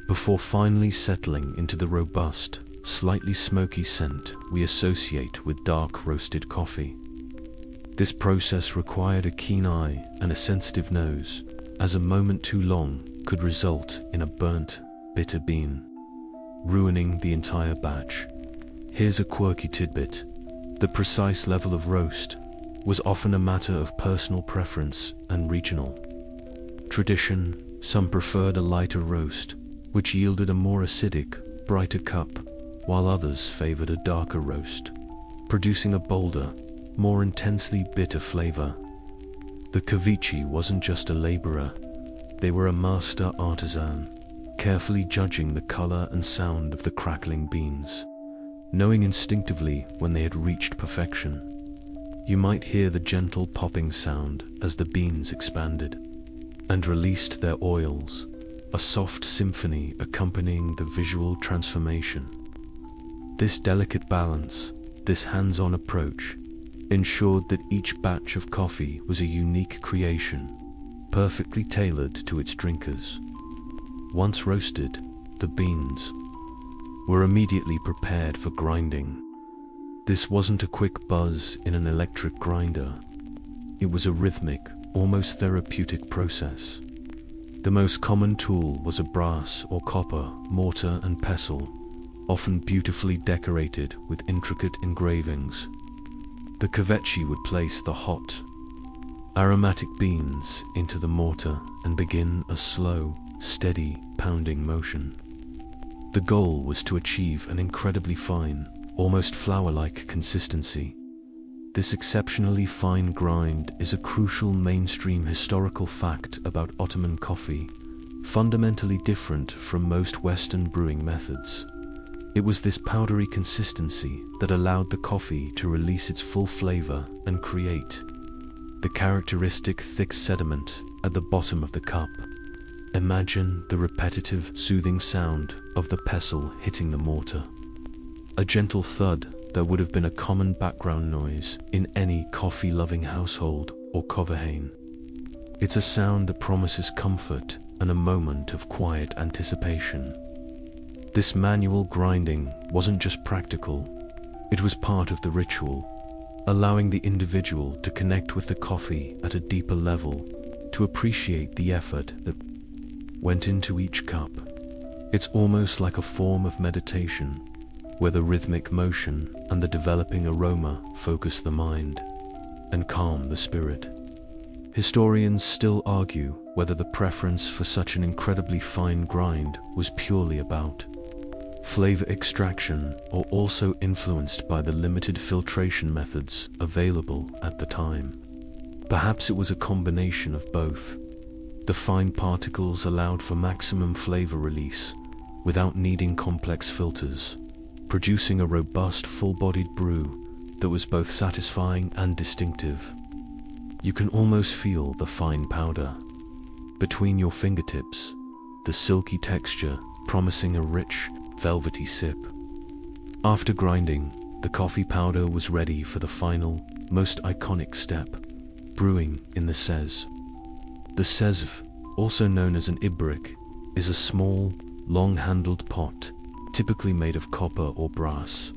before finally settling into the robust, slightly smoky scent we associate with dark roasted coffee. This process required a keen eye and a sensitive nose, as a moment too long could result in a burnt, bitter bean, ruining the entire batch. Here's a quirky tidbit: the precise level of roast was often a matter of personal preference and regional tradition. Some preferred a lighter roast, which yielded a more acidic, brighter cup, while others favored a darker roast, producing a bolder, more intensely bitter flavor. The kvechi wasn't just a laborer, they were a master artisan, carefully judging the color and sound of the crackling beans, knowing instinctively when they had reached perfection. You might hear the gentle popping sound as the beans expanded and released their oils, a soft symphony accompanying the visual transformation. This delicate balance, this hands-on approach, ensured that each batch of coffee was a unique creation, perfectly tailored to its drinkers. Once roasted, the beans were immediately prepared for grinding. This wasn't a quick buzz in an electric grinder. It was a rhythmic, almost therapeutic process. The most common tool was a brass or copper mortar and pestle, often beautifully decorated with intricate engravings. The kvetchi would place the hot, aromatic beans into the mortar and begin a slow, steady pounding motion. The goal was to achieve an incredibly fine, almost flour-like consistency. This exceptionally fine grind is a crucial mainstream historical fact about Ottoman coffee, fundamentally different from most Western brewing methods. It was this powdery consistency that allowed the coffee to release its full flavor and create the characteristic thick sediment at the bottom of the cup. Imagine the repetitive, soothing sound of the pestle hitting the mortar. A gentle thud that would have been a common background noise in any coffee-loving household or coffeehouses. It's a sound that promises comfort and a moment of quiet anticipation. This manual grinding wasn't just practical, it was part of the ritual, allowing the individual to connect with the coffee at a deeper level, to appreciate the effort that went into each cup. It's almost like a form of meditation, where the rhythmic motion and the developing aroma focus the mind and calm the spirit. Historians still argue whether the preference for such an incredibly fine grind was purely about flavor extraction or also influenced by the limited filtration methods available at the time. Perhaps it was a combination of both. The fine particles allowed for maximum flavor release without needing complex filters, producing a robust, full-bodied brew that was both satisfying and distinctive. You can almost feel the fine powder between your fingertips, the silky texture promising a rich, velvety sip. After grinding, the coffee powder was ready for the final, most iconic step, brewing in the cezves. The cezve, also known as an ibrik, is a small, long-handled pot, typically made of copper or brass,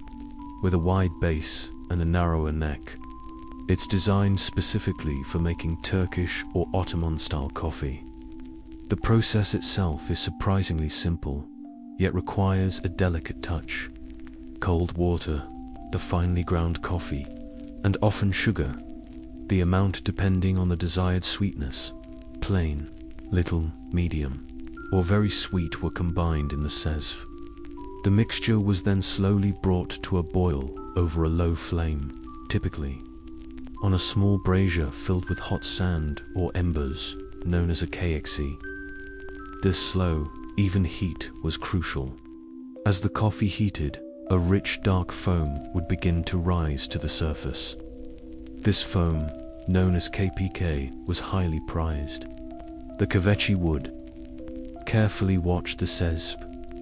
with a wide base and a narrower neck. It's designed specifically for making Turkish or Ottoman-style coffee. The process itself is surprisingly simple, yet requires a delicate touch. Cold water, the finely ground coffee, and often sugar, the amount depending on the desired sweetness, plain, little, medium, or very sweet, were combined in the cezve. The mixture was then slowly brought to a boil over a low flame, typically on a small brazier filled with hot sand or embers, known as a keixi. This slow, even heat was crucial. As the coffee heated, a rich dark foam would begin to rise to the surface. This foam, known as kpk, was highly prized. The kvetchi would carefully watch the cezve.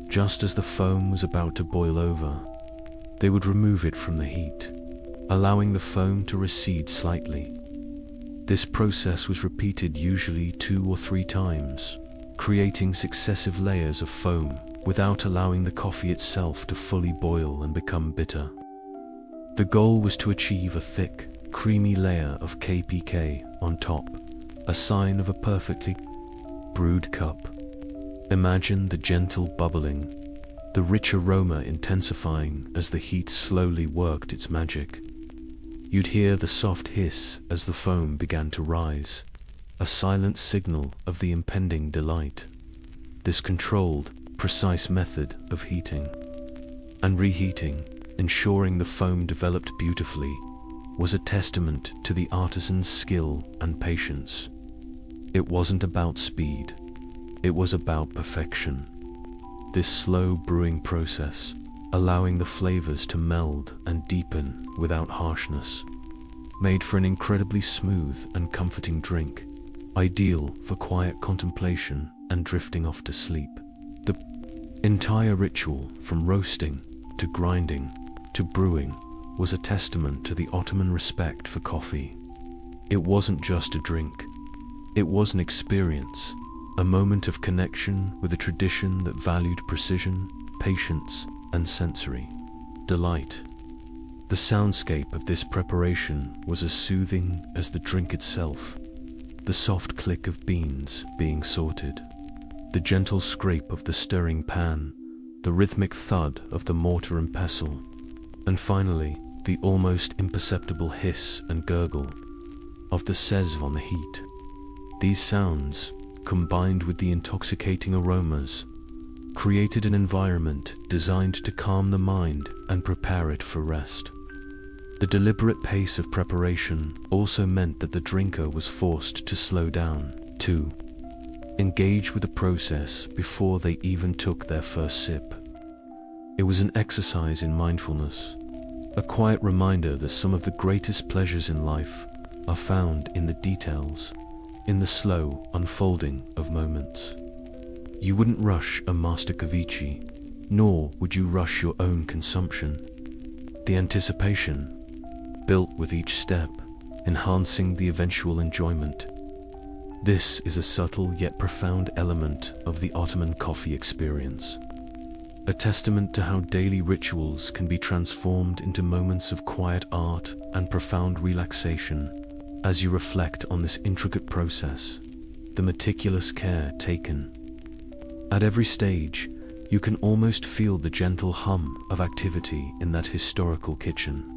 Just as the foam was about to boil over, they would remove it from the heat, allowing the foam to recede slightly. This process was repeated usually 2 or 3 times, creating successive layers of foam without allowing the coffee itself to fully boil and become bitter. The goal was to achieve a thick, creamy layer of kpk on top, a sign of a perfectly brewed cup. Imagine the gentle bubbling, the rich aroma intensifying as the heat slowly worked its magic. You'd hear the soft hiss as the foam began to rise, a silent signal of the impending delight. This controlled, precise method of heating and reheating, ensuring the foam developed beautifully, was a testament to the artisan's skill and patience. It wasn't about speed, it was about perfection. This slow brewing process, allowing the flavors to meld and deepen without harshness, made for an incredibly smooth and comforting drink, ideal for quiet contemplation and drifting off to sleep. The entire ritual, from roasting to grinding, to brewing, was a testament to the Ottoman respect for coffee. It wasn't just a drink. It was an experience, a moment of connection with a tradition that valued precision, patience, and sensory delight. The soundscape of this preparation was as soothing as the drink itself. The soft click of beans being sorted, the gentle scrape of the stirring pan, the rhythmic thud of the mortar and pestle, and finally, the almost imperceptible hiss and gurgle of the cezves on the heat. These sounds, combined with the intoxicating aromas, created an environment designed to calm the mind and prepare it for rest. The deliberate pace of preparation also meant that the drinker was forced to slow down, to engage with the process before they even took their first sip. It was an exercise in mindfulness, a quiet reminder that some of the greatest pleasures in life are found in the details, in the slow unfolding of moments. You wouldn't rush a master ceviche, nor would you rush your own consumption. The anticipation, built with each step, enhancing the eventual enjoyment. This is a subtle yet profound element of the Ottoman coffee experience, a testament to how daily rituals can be transformed into moments of quiet art and profound relaxation as you reflect on this intricate process, the meticulous care taken. At every stage, you can almost feel the gentle hum of activity in that historical kitchen.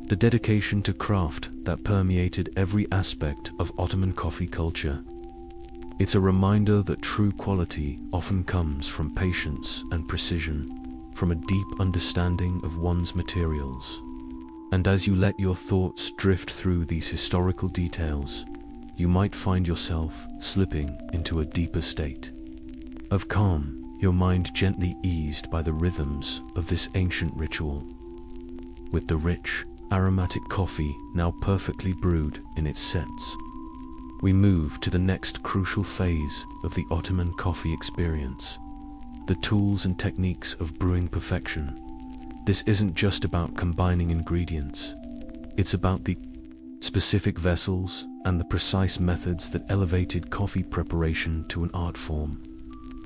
The dedication to craft that permeated every aspect of Ottoman coffee culture. It's a reminder that true quality often comes from patience and precision, from a deep understanding of one's materials. And as you let your thoughts drift through these historical details, you might find yourself slipping into a deeper state of calm, your mind gently eased by the rhythms of this ancient ritual. With the rich, aromatic coffee now perfectly brewed in its sets, we move to the next crucial phase of the Ottoman coffee experience, the tools and techniques of brewing perfection. This isn't just about combining ingredients, it's about the specific vessels and the precise methods that elevated coffee preparation to an art form.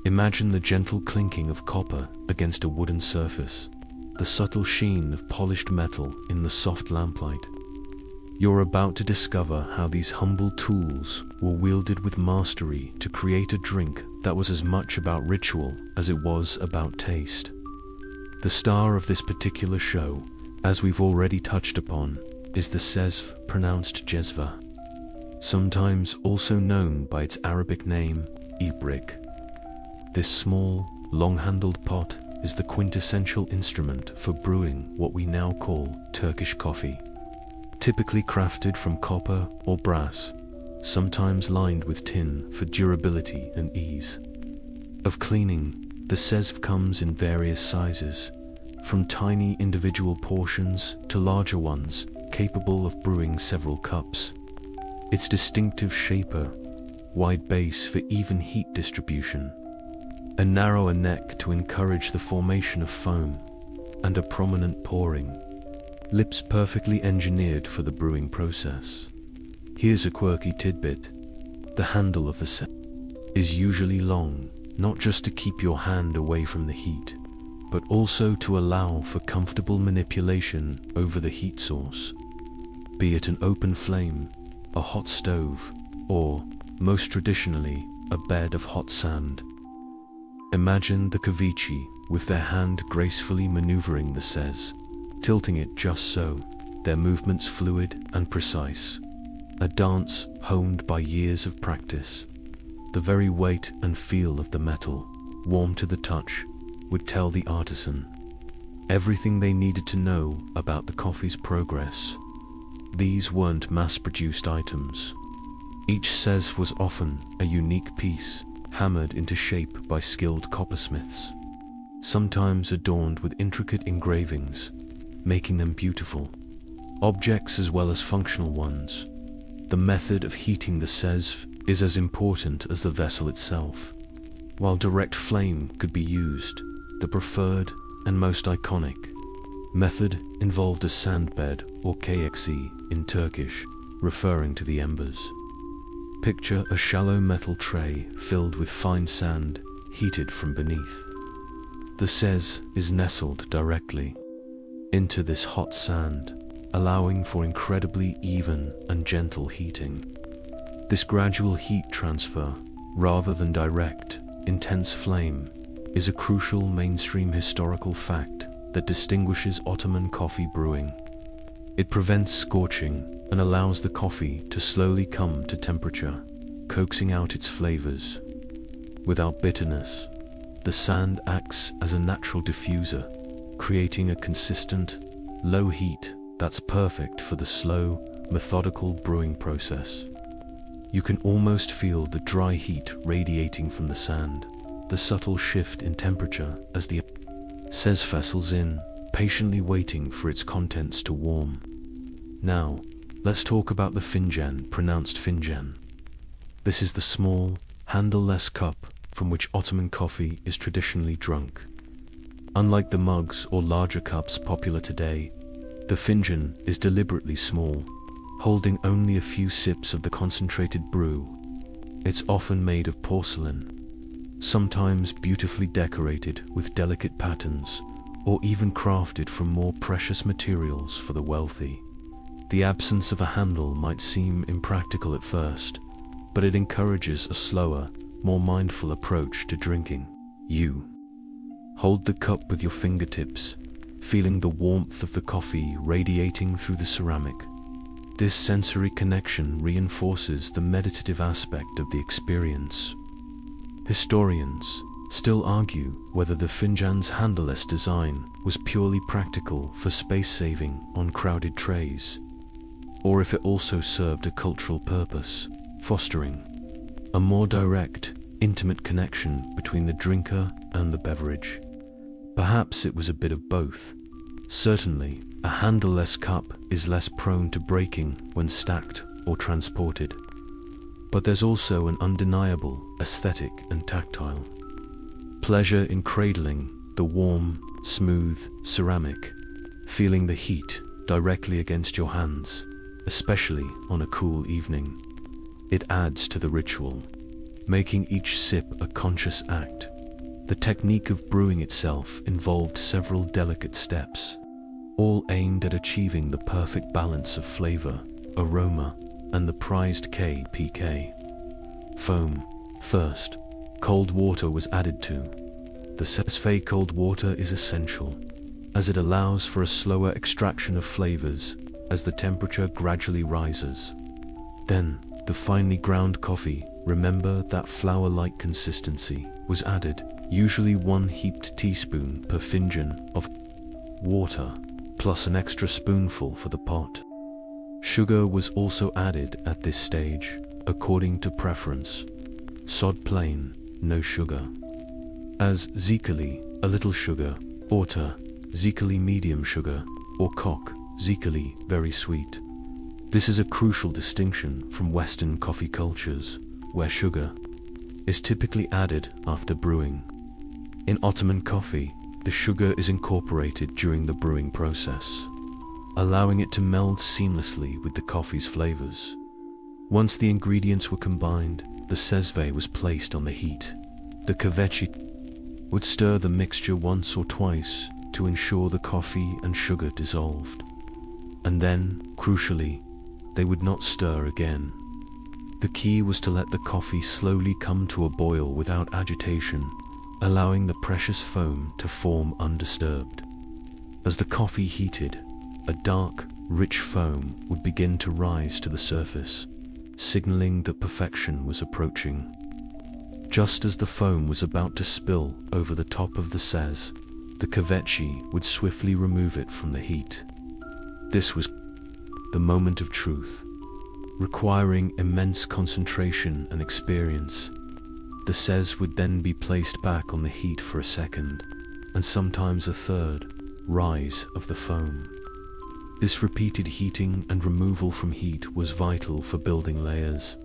Imagine the gentle clinking of copper against a wooden surface, the subtle sheen of polished metal in the soft lamplight. You're about to discover how these humble tools were wielded with mastery to create a drink that was as much about ritual as it was about taste. The star of this particular show, as we've already touched upon, is the cezve, pronounced jezva, sometimes also known by its Arabic name, ibrik. This small, long-handled pot is the quintessential instrument for brewing what we now call Turkish coffee. Typically crafted from copper or brass, sometimes lined with tin for durability and ease of cleaning, the cezve comes in various sizes, from tiny individual portions to larger ones capable of brewing several cups. Its distinctive shaper, wide base for even heat distribution, a narrower neck to encourage the formation of foam, and a prominent pouring lips perfectly engineered for the brewing process. Here's a quirky tidbit. The handle of the cezve is usually long, not just to keep your hand away from the heat, but also to allow for comfortable manipulation over the heat source, be it an open flame, a hot stove, or, most traditionally, a bed of hot sand. Imagine the ceviche with their hand gracefully maneuvering the cezve, tilting it just so, their movements fluid and precise. A dance honed by years of practice. The very weight and feel of the metal, warm to the touch, would tell the artisan everything they needed to know about the coffee's progress. These weren't mass-produced items. Each cezve was often a unique piece, hammered into shape by skilled coppersmiths, sometimes adorned with intricate engravings, making them beautiful objects as well as functional ones. The method of heating the cezve is as important as the vessel itself. While direct flame could be used, the preferred, and most iconic method involved a sand bed, or kxi in Turkish, referring to the embers. Picture a shallow metal tray filled with fine sand, heated from beneath. The cezves is nestled directly into this hot sand, allowing for incredibly even and gentle heating. This gradual heat transfer, rather than direct, intense flame, is a crucial mainstream historical fact that distinguishes Ottoman coffee brewing. It prevents scorching and allows the coffee to slowly come to temperature, coaxing out its flavors. Without bitterness, the sand acts as a natural diffuser, creating a consistent, low heat that's perfect for the slow, methodical brewing process. You can almost feel the dry heat radiating from the sand, the subtle shift in temperature as the cezves vessels in, patiently waiting for its contents to warm. Now, let's talk about the finjan, pronounced finjan. This is the small, handle-less cup from which Ottoman coffee is traditionally drunk. Unlike the mugs or larger cups popular today, the finjan is deliberately small, holding only a few sips of the concentrated brew. It's often made of porcelain, sometimes beautifully decorated with delicate patterns, or even crafted from more precious materials for the wealthy. The absence of a handle might seem impractical at first, but it encourages a slower, more mindful approach to drinking. You hold the cup with your fingertips, feeling the warmth of the coffee radiating through the ceramic. This sensory connection reinforces the meditative aspect of the experience. Historians still argue whether the finjan's handleless design was purely practical for space saving on crowded trays, or if it also served a cultural purpose, fostering a more direct, intimate connection between the drinker and the beverage. Perhaps it was a bit of both. Certainly, a handleless cup is less prone to breaking when stacked or transported. But there's also an undeniable aesthetic and tactile pleasure in cradling the warm, smooth ceramic, feeling the heat directly against your hands, especially on a cool evening. It adds to the ritual, making each sip a conscious act. The technique of brewing itself involved several delicate steps, all aimed at achieving the perfect balance of flavor, aroma, and the prized kpk. Foam. First, cold water was added to. The cezves cold water is essential, as it allows for a slower extraction of flavors as the temperature gradually rises. Then, the finely ground coffee, remember that flour-like consistency, was added, usually 1 heaped teaspoon per finjan of water, plus an extra spoonful for the pot. Sugar was also added at this stage, according to preference. Sod plain, no sugar. As zikali, a little sugar, orta, zikali medium sugar, or kok, zikali, very sweet. This is a crucial distinction from Western coffee cultures, where sugar is typically added after brewing. In Ottoman coffee, the sugar is incorporated during the brewing process, allowing it to meld seamlessly with the coffee's flavors. Once the ingredients were combined, the cezves was placed on the heat. The kvechi would stir the mixture once or twice to ensure the coffee and sugar dissolved. And then, crucially, they would not stir again. The key was to let the coffee slowly come to a boil without agitation, allowing the precious foam to form undisturbed. As the coffee heated, a dark, rich foam would begin to rise to the surface, signaling that perfection was approaching. Just as the foam was about to spill over the top of the cezves, the kvechi would swiftly remove it from the heat. This was the moment of truth, requiring immense concentration and experience. The cezves would then be placed back on the heat for a second, and sometimes a third, rise of the foam. This repeated heating and removal from heat was vital for building layers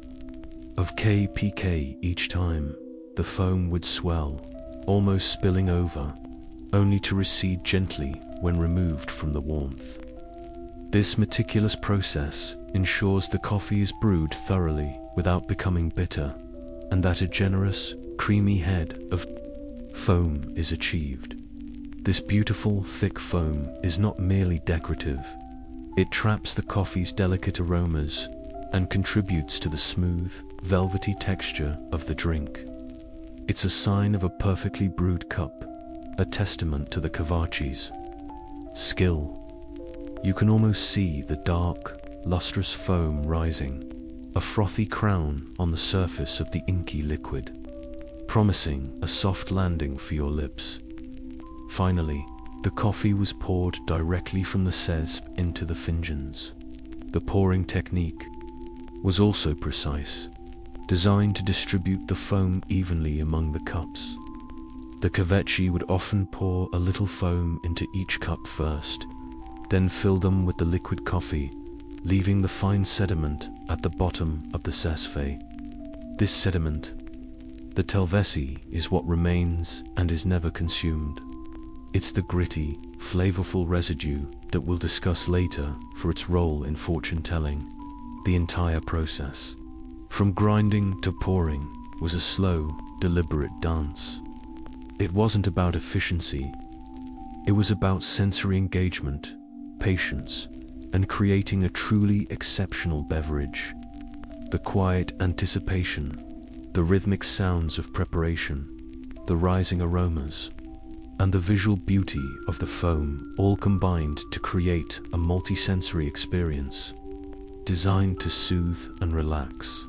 of kpk each time. The foam would swell, almost spilling over, only to recede gently when removed from the warmth. This meticulous process ensures the coffee is brewed thoroughly without becoming bitter, and that a generous, creamy head of foam is achieved. This beautiful, thick foam is not merely decorative. It traps the coffee's delicate aromas and contributes to the smooth, velvety texture of the drink. It's a sign of a perfectly brewed cup, a testament to the Kavachi's skill. You can almost see the dark, lustrous foam rising, a frothy crown on the surface of the inky liquid, promising a soft landing for your lips. Finally, the coffee was poured directly from the cezves into the finjans. The pouring technique was also precise, designed to distribute the foam evenly among the cups. The kavachi would often pour a little foam into each cup first, then fill them with the liquid coffee, leaving the fine sediment at the bottom of the cezve. This sediment, the telvesi, is what remains and is never consumed. It's the gritty, flavorful residue that we'll discuss later for its role in fortune-telling. The entire process, from grinding to pouring, was a slow, deliberate dance. It wasn't about efficiency. It was about sensory engagement, patience, and creating a truly exceptional beverage. The quiet anticipation, the rhythmic sounds of preparation, the rising aromas, and the visual beauty of the foam all combined to create a multi-sensory experience designed to soothe and relax.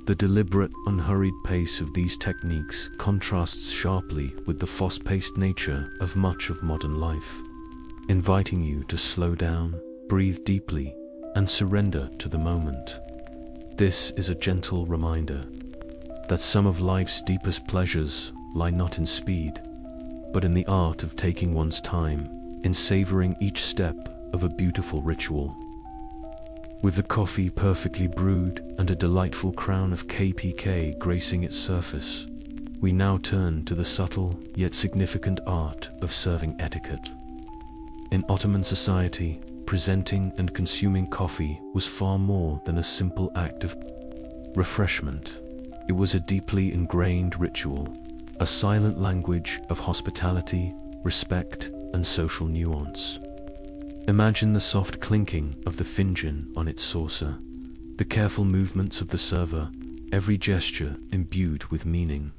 The deliberate, unhurried pace of these techniques contrasts sharply with the fast-paced nature of much of modern life, inviting you to slow down, breathe deeply, and surrender to the moment. This is a gentle reminder that some of life's deepest pleasures lie not in speed, but in the art of taking one's time, in savoring each step of a beautiful ritual. With the coffee perfectly brewed and a delightful crown of KPK gracing its surface, we now turn to the subtle yet significant art of serving etiquette. In Ottoman society, presenting and consuming coffee was far more than a simple act of refreshment. It was a deeply ingrained ritual, a silent language of hospitality, respect, and social nuance. Imagine the soft clinking of the finjan on its saucer, the careful movements of the server, every gesture imbued with meaning.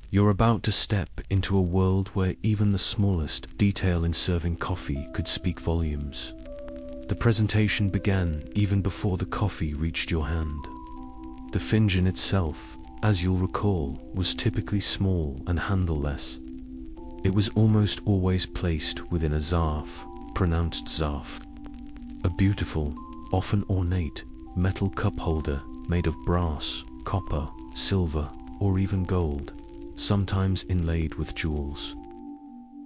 You're about to step into a world where even the smallest detail in serving coffee could speak volumes. The presentation began even before the coffee reached your hand. The finjan itself, as you'll recall, was typically small and handleless. It was almost always placed within a zarf, pronounced zarf, a beautiful, often ornate, metal cup holder made of brass, copper, silver, or even gold, sometimes inlaid with jewels.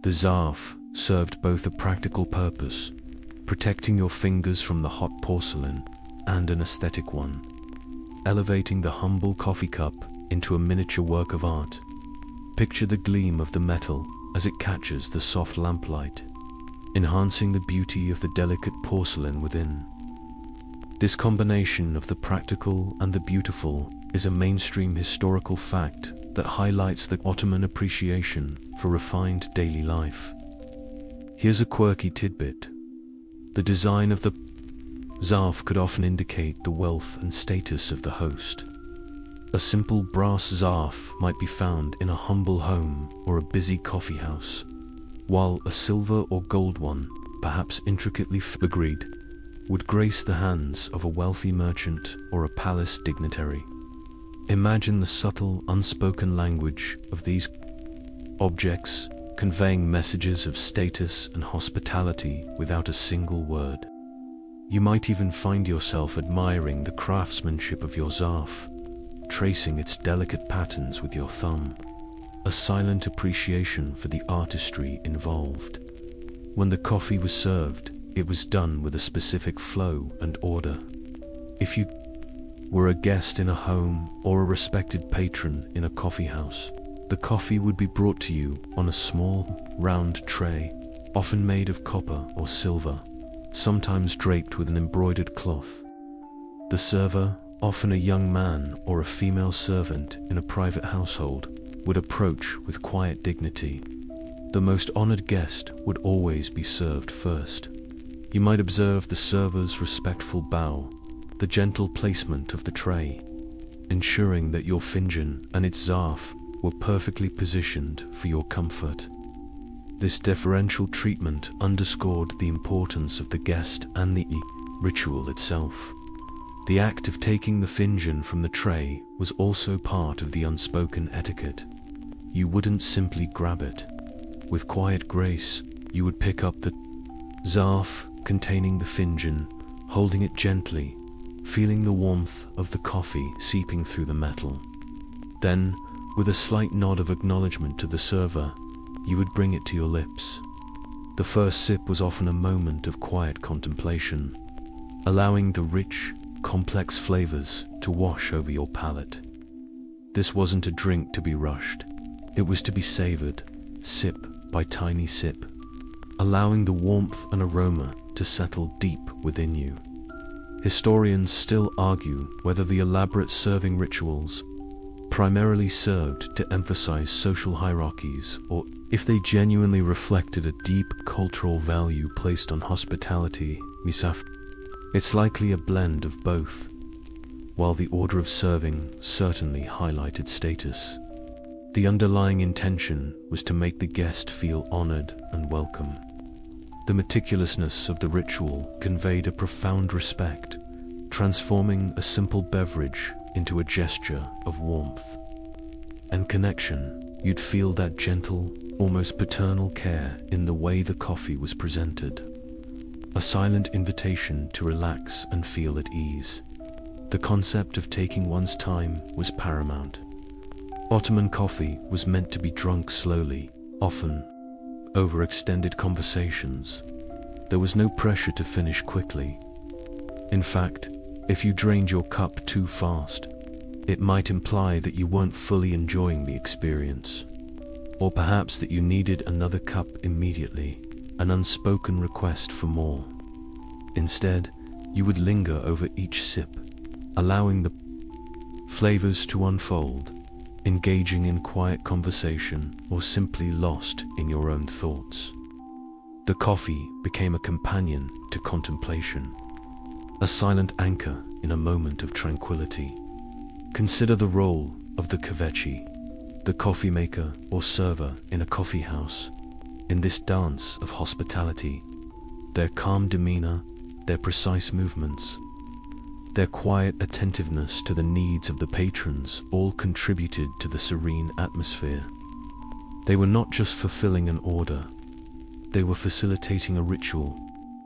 The zarf served both a practical purpose, protecting your fingers from the hot porcelain, and an aesthetic one, elevating the humble coffee cup into a miniature work of art. Picture the gleam of the metal as it catches the soft lamplight, enhancing the beauty of the delicate porcelain within. This combination of the practical and the beautiful is a mainstream historical fact that highlights the Ottoman appreciation for refined daily life. Here's a quirky tidbit. The design of the zarf could often indicate the wealth and status of the host. A simple brass zarf might be found in a humble home or a busy coffee house, while a silver or gold one, perhaps intricately filigreed, would grace the hands of a wealthy merchant or a palace dignitary. Imagine the subtle, unspoken language of these objects, conveying messages of status and hospitality without a single word. You might even find yourself admiring the craftsmanship of your zarf, tracing its delicate patterns with your thumb, a silent appreciation for the artistry involved. When the coffee was served, it was done with a specific flow and order. If you were a guest in a home or a respected patron in a coffee house, The coffee would be brought to you on a small, round tray, often made of copper or silver, sometimes draped with an embroidered cloth. The server, often a young man or a female servant in a private household, would approach with quiet dignity. The most honored guest would always be served first. You might observe the server's respectful bow, the gentle placement of the tray, ensuring that your finjan and its zarf were perfectly positioned for your comfort. This deferential treatment underscored the importance of the guest and the ritual itself. The act of taking the finjan from the tray was also part of the unspoken etiquette. You wouldn't simply grab it. With quiet grace, you would pick up the zarf containing the finjan, holding it gently, feeling the warmth of the coffee seeping through the metal. Then, with a slight nod of acknowledgement to the server, you would bring it to your lips. The first sip was often a moment of quiet contemplation, allowing the rich, complex flavors to wash over your palate. This wasn't a drink to be rushed. It was to be savored, sip by tiny sip, allowing the warmth and aroma to settle deep within you. Historians still argue whether the elaborate serving rituals primarily served to emphasize social hierarchies or if they genuinely reflected a deep cultural value placed on hospitality. It's likely a blend of both. While the order of serving certainly highlighted status, the underlying intention was to make the guest feel honored and welcome. The meticulousness of the ritual conveyed a profound respect, transforming a simple beverage into a gesture of warmth and connection. You'd feel that gentle, almost paternal care in the way the coffee was presented, a silent invitation to relax and feel at ease. The concept of taking one's time was paramount. Ottoman coffee was meant to be drunk slowly, often over extended conversations. There was no pressure to finish quickly. In fact, if you drained your cup too fast, it might imply that you weren't fully enjoying the experience, or perhaps that you needed another cup immediately, an unspoken request for more. Instead, you would linger over each sip, allowing the flavors to unfold, engaging in quiet conversation or simply lost in your own thoughts. The coffee became a companion to contemplation, a silent anchor in a moment of tranquility. Consider the role of the kvechi, the coffee maker or server in a coffee house, in this dance of hospitality. Their calm demeanor, their precise movements, their quiet attentiveness to the needs of the patrons all contributed to the serene atmosphere. They were not just fulfilling an order, they were facilitating a ritual,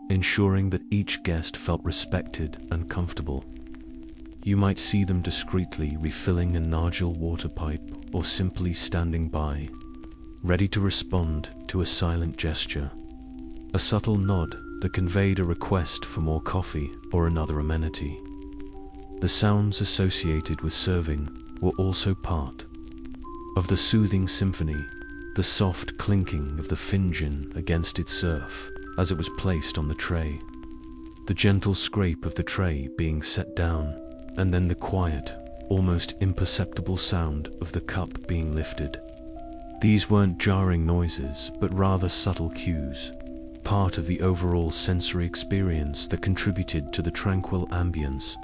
ensuring that each guest felt respected and comfortable. You might see them discreetly refilling a Nargile water pipe or simply standing by, ready to respond to a silent gesture, a subtle nod that conveyed a request for more coffee or another amenity. The sounds associated with serving were also part of the soothing symphony, the soft clinking of the finjan against its surf as it was placed on the tray, the gentle scrape of the tray being set down, and then the quiet, almost imperceptible sound of the cup being lifted. These weren't jarring noises, but rather subtle cues, part of the overall sensory experience that contributed to the tranquil ambience.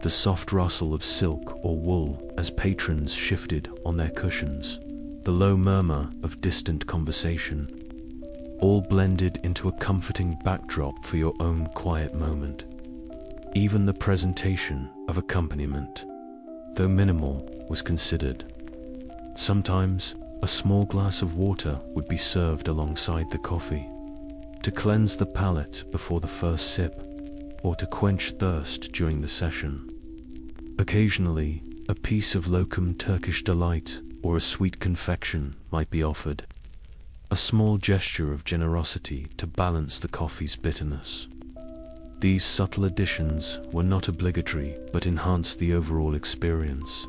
The soft rustle of silk or wool as patrons shifted on their cushions, the low murmur of distant conversation, all blended into a comforting backdrop for your own quiet moment. Even the presentation of accompaniment, though minimal, was considered. Sometimes, a small glass of water would be served alongside the coffee, to cleanse the palate before the first sip, or to quench thirst during the session. Occasionally, a piece of lokum Turkish delight or a sweet confection might be offered, a small gesture of generosity to balance the coffee's bitterness. These subtle additions were not obligatory but enhanced the overall experience.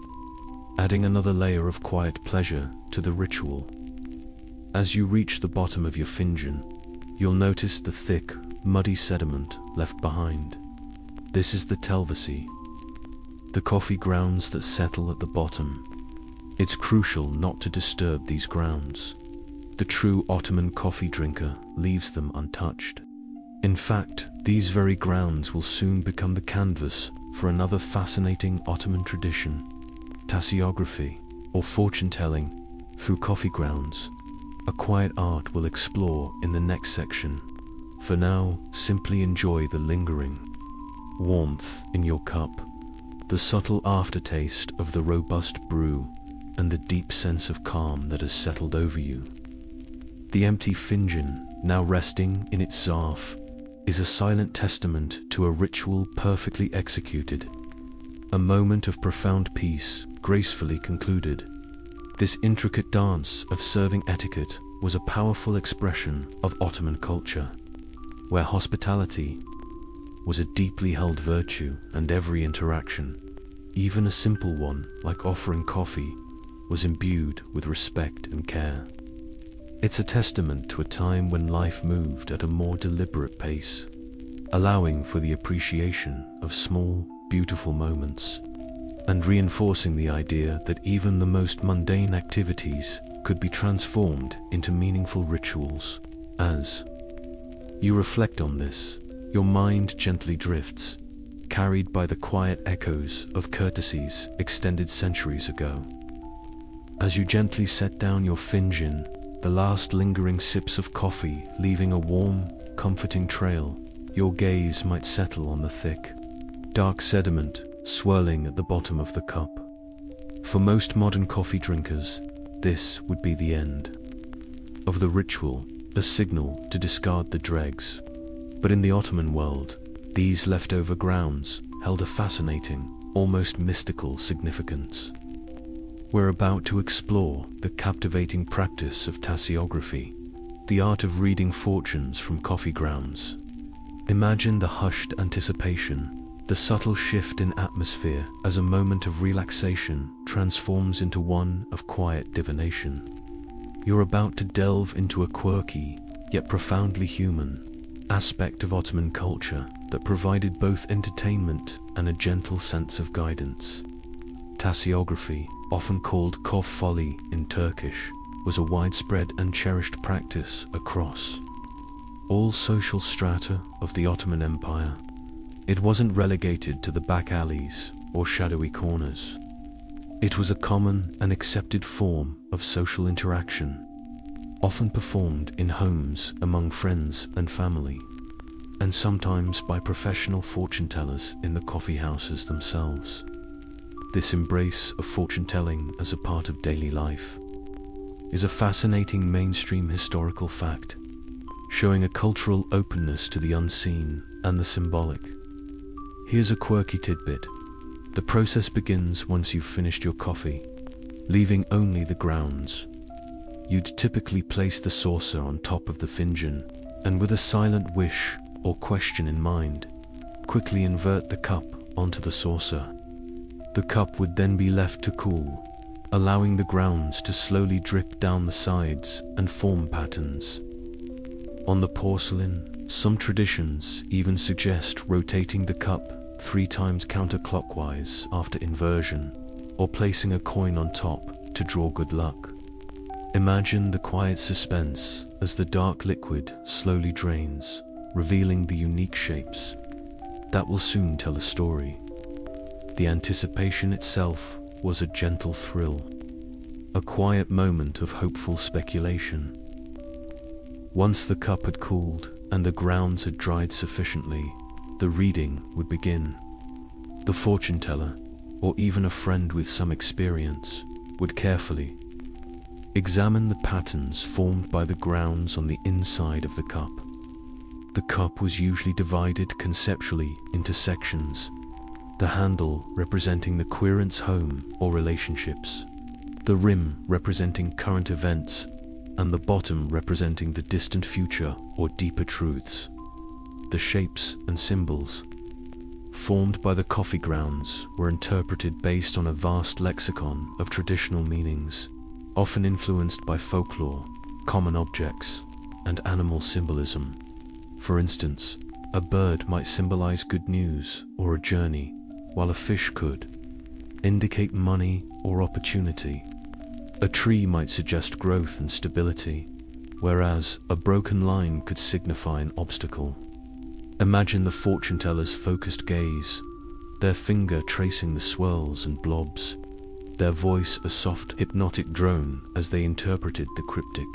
adding another layer of quiet pleasure to the ritual. As you reach the bottom of your finjan, you'll notice the thick, muddy sediment left behind. This is the telvesi, the coffee grounds that settle at the bottom. It's crucial not to disturb these grounds. The true Ottoman coffee drinker leaves them untouched. In fact, these very grounds will soon become the canvas for another fascinating Ottoman tradition, tasseography, or fortune-telling through coffee grounds, a quiet art we'll explore in the next section. For now, simply enjoy the lingering warmth in your cup, the subtle aftertaste of the robust brew, and the deep sense of calm that has settled over you. The empty finjan, now resting in its zarf, is a silent testament to a ritual perfectly executed, a moment of profound peace gracefully concluded. This intricate dance of serving etiquette was a powerful expression of Ottoman culture, where hospitality was a deeply held virtue, and every interaction, even a simple one like offering coffee, was imbued with respect and care. It's a testament to a time when life moved at a more deliberate pace, allowing for the appreciation of small, beautiful moments, and reinforcing the idea that even the most mundane activities could be transformed into meaningful rituals. As you reflect on this, your mind gently drifts, carried by the quiet echoes of courtesies extended centuries ago. As you gently set down your finjan, the last lingering sips of coffee leaving a warm, comforting trail, your gaze might settle on the thick, dark sediment swirling at the bottom of the cup. For most modern coffee drinkers, this would be the end of the ritual, a signal to discard the dregs. But in the Ottoman world, these leftover grounds held a fascinating, almost mystical significance. We're about to explore the captivating practice of tasseography, the art of reading fortunes from coffee grounds. Imagine the hushed anticipation, the subtle shift in atmosphere as a moment of relaxation transforms into one of quiet divination. You're about to delve into a quirky, yet profoundly human, aspect of Ottoman culture that provided both entertainment and a gentle sense of guidance. Tasseography, often called coffee in Turkish, was a widespread and cherished practice across all social strata of the Ottoman Empire. It wasn't relegated to the back alleys or shadowy corners. It was a common and accepted form of social interaction, often performed in homes among friends and family, and sometimes by professional fortune-tellers in the coffeehouses themselves. This embrace of fortune-telling as a part of daily life is a fascinating mainstream historical fact, showing a cultural openness to the unseen and the symbolic. Here's a quirky tidbit. The process begins once you've finished your coffee, leaving only the grounds. You'd typically place the saucer on top of the finjan, and with a silent wish or question in mind, quickly invert the cup onto the saucer. The cup would then be left to cool, allowing the grounds to slowly drip down the sides and form patterns. On the porcelain, some traditions even suggest rotating the cup 3 times counterclockwise after inversion, or placing a coin on top to draw good luck. Imagine the quiet suspense as the dark liquid slowly drains, revealing the unique shapes that will soon tell a story. The anticipation itself was a gentle thrill, a quiet moment of hopeful speculation. Once the cup had cooled and the grounds had dried sufficiently, the reading would begin. The fortune teller, or even a friend with some experience, would carefully examine the patterns formed by the grounds on the inside of the cup. The cup was usually divided conceptually into sections, the handle representing the querent's home or relationships, the rim representing current events, and the bottom representing the distant future or deeper truths. The shapes and symbols formed by the coffee grounds, were interpreted based on a vast lexicon of traditional meanings, often influenced by folklore, common objects, and animal symbolism. For instance, a bird might symbolize good news or a journey, while a fish could indicate money or opportunity. A tree might suggest growth and stability, whereas a broken line could signify an obstacle. Imagine the fortune teller's focused gaze, their finger tracing the swirls and blobs, their voice a soft, hypnotic drone as they interpreted the cryptic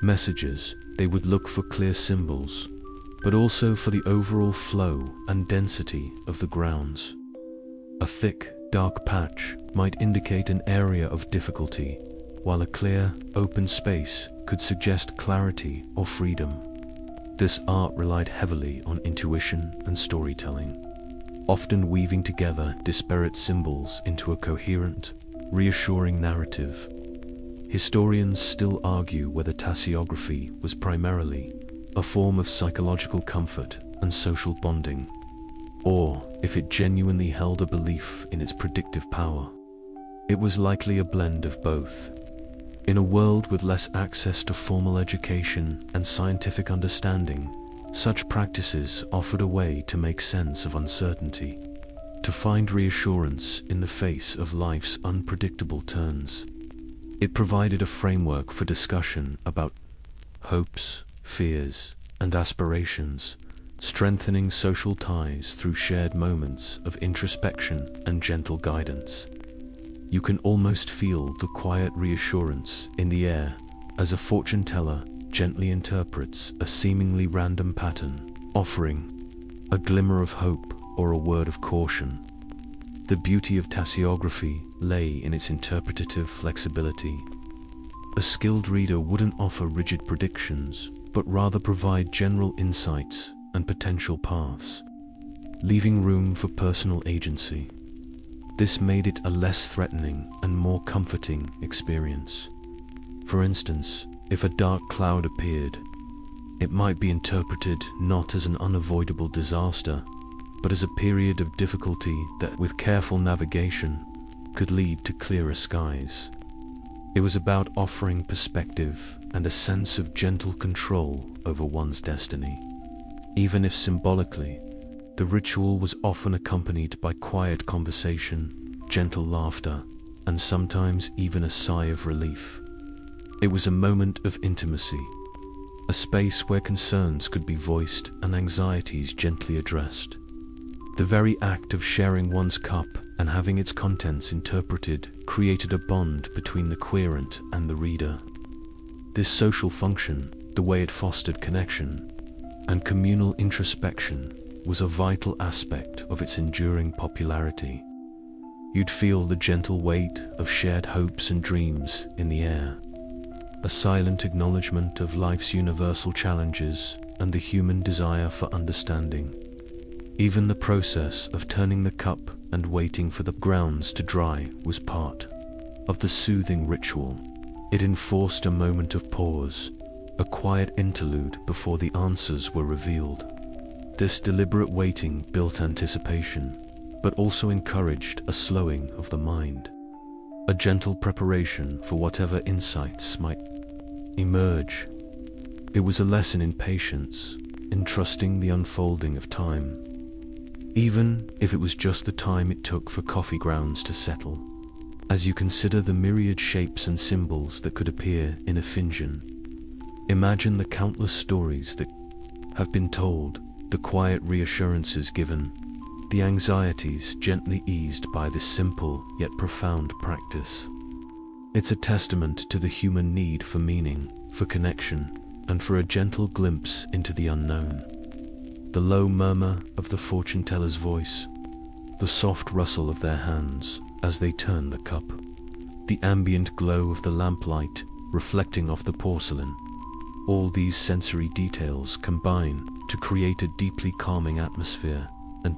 messages. They would look for clear symbols, but also for the overall flow and density of the grounds. A thick, dark patch might indicate an area of difficulty, while a clear, open space could suggest clarity or freedom. This art relied heavily on intuition and storytelling, often weaving together disparate symbols into a coherent, reassuring narrative. Historians still argue whether tasseography was primarily a form of psychological comfort and social bonding, or if it genuinely held a belief in its predictive power. It was likely a blend of both. In a world with less access to formal education and scientific understanding, such practices offered a way to make sense of uncertainty, to find reassurance in the face of life's unpredictable turns. It provided a framework for discussion about hopes, fears, and aspirations, strengthening social ties through shared moments of introspection and gentle guidance. You can almost feel the quiet reassurance in the air as a fortune teller gently interprets a seemingly random pattern, offering a glimmer of hope or a word of caution. The beauty of tasseography lay in its interpretative flexibility. A skilled reader wouldn't offer rigid predictions, but rather provide general insights and potential paths, leaving room for personal agency. This made it a less threatening and more comforting experience. For instance, if a dark cloud appeared, it might be interpreted not as an unavoidable disaster, but as a period of difficulty that, with careful navigation, could lead to clearer skies. It was about offering perspective and a sense of gentle control over one's destiny. Even if symbolically, the ritual was often accompanied by quiet conversation, gentle laughter, and sometimes even a sigh of relief. It was a moment of intimacy, a space where concerns could be voiced and anxieties gently addressed. The very act of sharing one's cup and having its contents interpreted created a bond between the querent and the reader. This social function, the way it fostered connection and communal introspection, was a vital aspect of its enduring popularity. You'd feel the gentle weight of shared hopes and dreams in the air, a silent acknowledgement of life's universal challenges and the human desire for understanding. Even the process of turning the cup and waiting for the grounds to dry was part of the soothing ritual. It enforced a moment of pause, a quiet interlude before the answers were revealed. This deliberate waiting built anticipation, but also encouraged a slowing of the mind, a gentle preparation for whatever insights might emerge. It was a lesson in patience, in trusting the unfolding of time, even if it was just the time it took for coffee grounds to settle. As you consider the myriad shapes and symbols that could appear in a finjan, imagine the countless stories that have been told, the quiet reassurances given, the anxieties gently eased by this simple yet profound practice. It's a testament to the human need for meaning, for connection, and for a gentle glimpse into the unknown. The low murmur of the fortune teller's voice, the soft rustle of their hands as they turn the cup, the ambient glow of the lamplight reflecting off the porcelain, all these sensory details combine to create a deeply calming atmosphere. And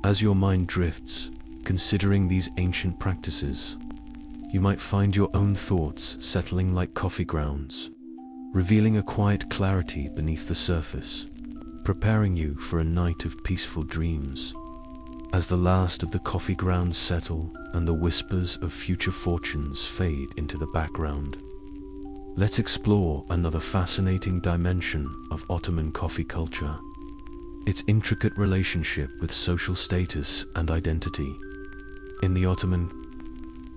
as your mind drifts, considering these ancient practices, you might find your own thoughts settling like coffee grounds, revealing a quiet clarity beneath the surface, preparing you for a night of peaceful dreams. As the last of the coffee grounds settle and the whispers of future fortunes fade into the background, let's explore another fascinating dimension of Ottoman coffee culture: its intricate relationship with social status and identity. In the Ottoman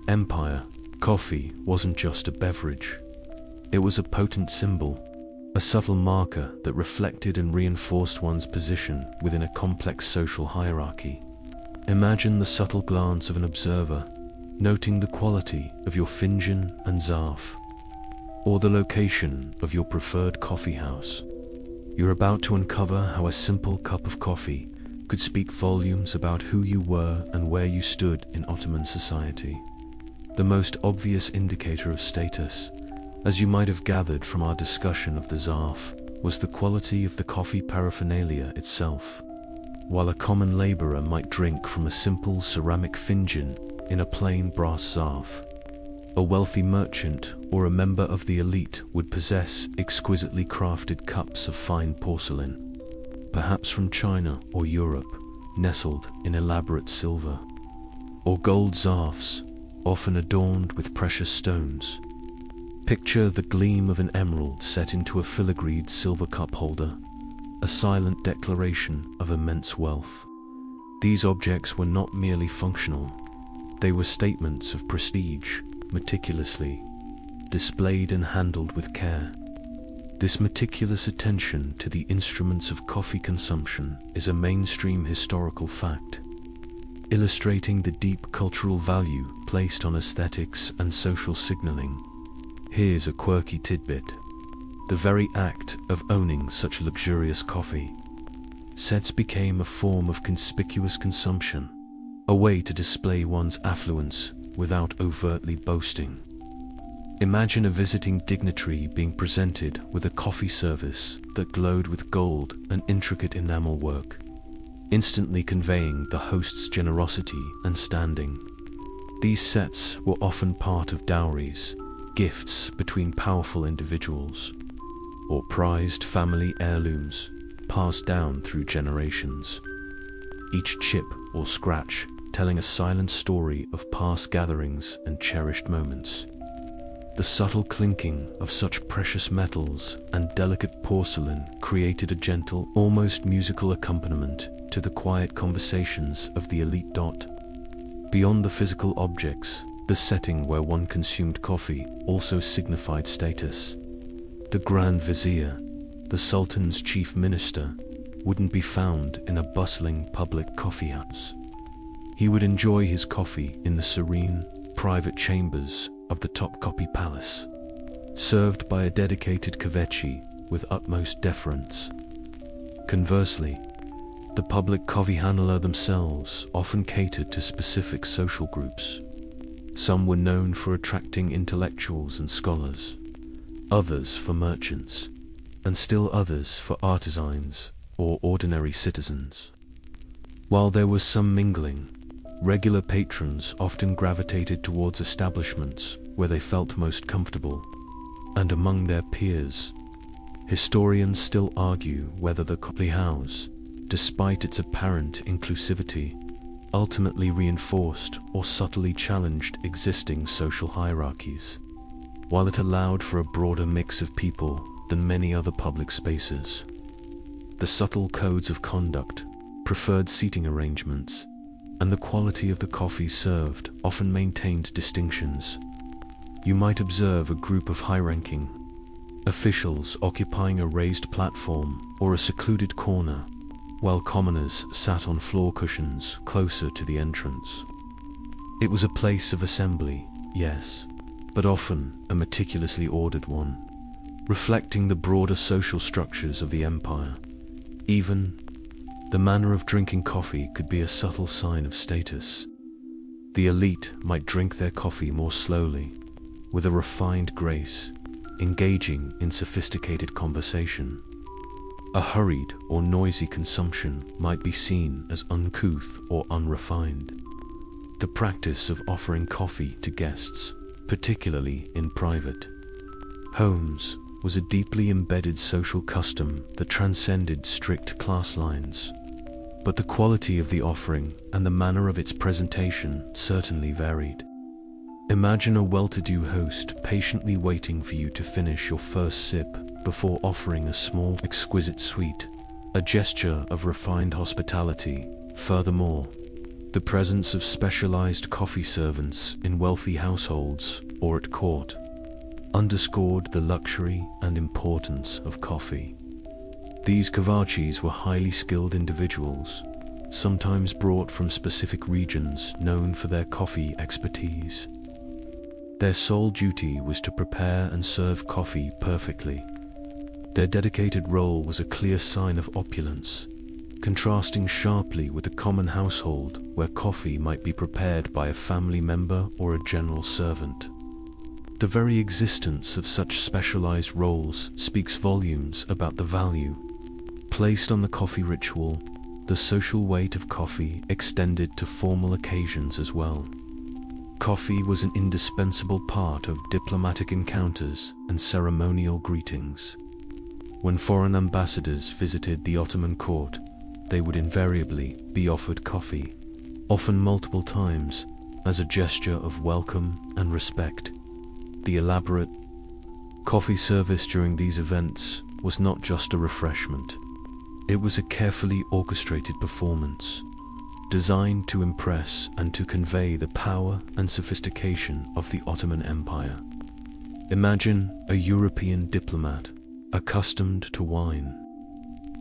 Empire, coffee wasn't just a beverage. It was a potent symbol, a subtle marker that reflected and reinforced one's position within a complex social hierarchy. Imagine the subtle glance of an observer, noting the quality of your finjan and zarf, or the location of your preferred coffee house. You're about to uncover how a simple cup of coffee could speak volumes about who you were and where you stood in Ottoman society. The most obvious indicator of status, as you might have gathered from our discussion of the zarf, was the quality of the coffee paraphernalia itself. While a common laborer might drink from a simple ceramic finjan in a plain brass zarf, a wealthy merchant or a member of the elite would possess exquisitely crafted cups of fine porcelain, perhaps from China or Europe, nestled in elaborate silver, or gold zarfs, often adorned with precious stones. Picture the gleam of an emerald set into a filigreed silver cup holder, a silent declaration of immense wealth. These objects were not merely functional, they were statements of prestige, meticulously displayed and handled with care. This meticulous attention to the instruments of coffee consumption is a mainstream historical fact, illustrating the deep cultural value placed on aesthetics and social signaling. Here's a quirky tidbit: the very act of owning such luxurious coffee sets became a form of conspicuous consumption, a way to display one's affluence without overtly boasting. Imagine a visiting dignitary being presented with a coffee service that glowed with gold and intricate enamel work, instantly conveying the host's generosity and standing. These sets were often part of dowries, gifts between powerful individuals, or prized family heirlooms passed down through generations. Each chip or scratch telling a silent story of past gatherings and cherished moments. The subtle clinking of such precious metals and delicate porcelain created a gentle, almost musical accompaniment to the quiet conversations of the elite. Beyond the physical objects, the setting where one consumed coffee also signified status. The Grand Vizier, the Sultan's chief minister, wouldn't be found in a bustling public coffeehouse. He would enjoy his coffee in the serene, private chambers of the Topkapi Palace, served by a dedicated kvetchi with utmost deference. Conversely, the public coffeehandler themselves often catered to specific social groups. Some were known for attracting intellectuals and scholars, others for merchants, and still others for artisans or ordinary citizens. While there was some mingling, regular patrons often gravitated towards establishments where they felt most comfortable and among their peers. Historians still argue whether the coffee house, despite its apparent inclusivity, ultimately reinforced or subtly challenged existing social hierarchies, while it allowed for a broader mix of people than many other public spaces. The subtle codes of conduct, preferred seating arrangements, and the quality of the coffee served often maintained distinctions. You might observe a group of high-ranking officials occupying a raised platform or a secluded corner, while commoners sat on floor cushions closer to the entrance. It was a place of assembly, yes, but often a meticulously ordered one, reflecting the broader social structures of the empire. Even the manner of drinking coffee could be a subtle sign of status. The elite might drink their coffee more slowly, with a refined grace, engaging in sophisticated conversation. A hurried or noisy consumption might be seen as uncouth or unrefined. The practice of offering coffee to guests, particularly in private homes, was a deeply embedded social custom that transcended strict class lines. but the quality of the offering and the manner of its presentation certainly varied. Imagine a well-to-do host patiently waiting for you to finish your first sip before offering a small, exquisite sweet, a gesture of refined hospitality. Furthermore, the presence of specialized coffee servants in wealthy households or at court underscored the luxury and importance of coffee. These kavachis were highly skilled individuals, sometimes brought from specific regions known for their coffee expertise. Their sole duty was to prepare and serve coffee perfectly. Their dedicated role was a clear sign of opulence, contrasting sharply with the common household where coffee might be prepared by a family member or a general servant. The very existence of such specialized roles speaks volumes about the value placed on the coffee ritual. The social weight of coffee extended to formal occasions as well. Coffee was an indispensable part of diplomatic encounters and ceremonial greetings. When foreign ambassadors visited the Ottoman court, they would invariably be offered coffee, often multiple times, as a gesture of welcome and respect. The elaborate coffee service during these events was not just a refreshment. It was a carefully orchestrated performance, designed to impress and to convey the power and sophistication of the Ottoman Empire. Imagine a European diplomat, accustomed to wine,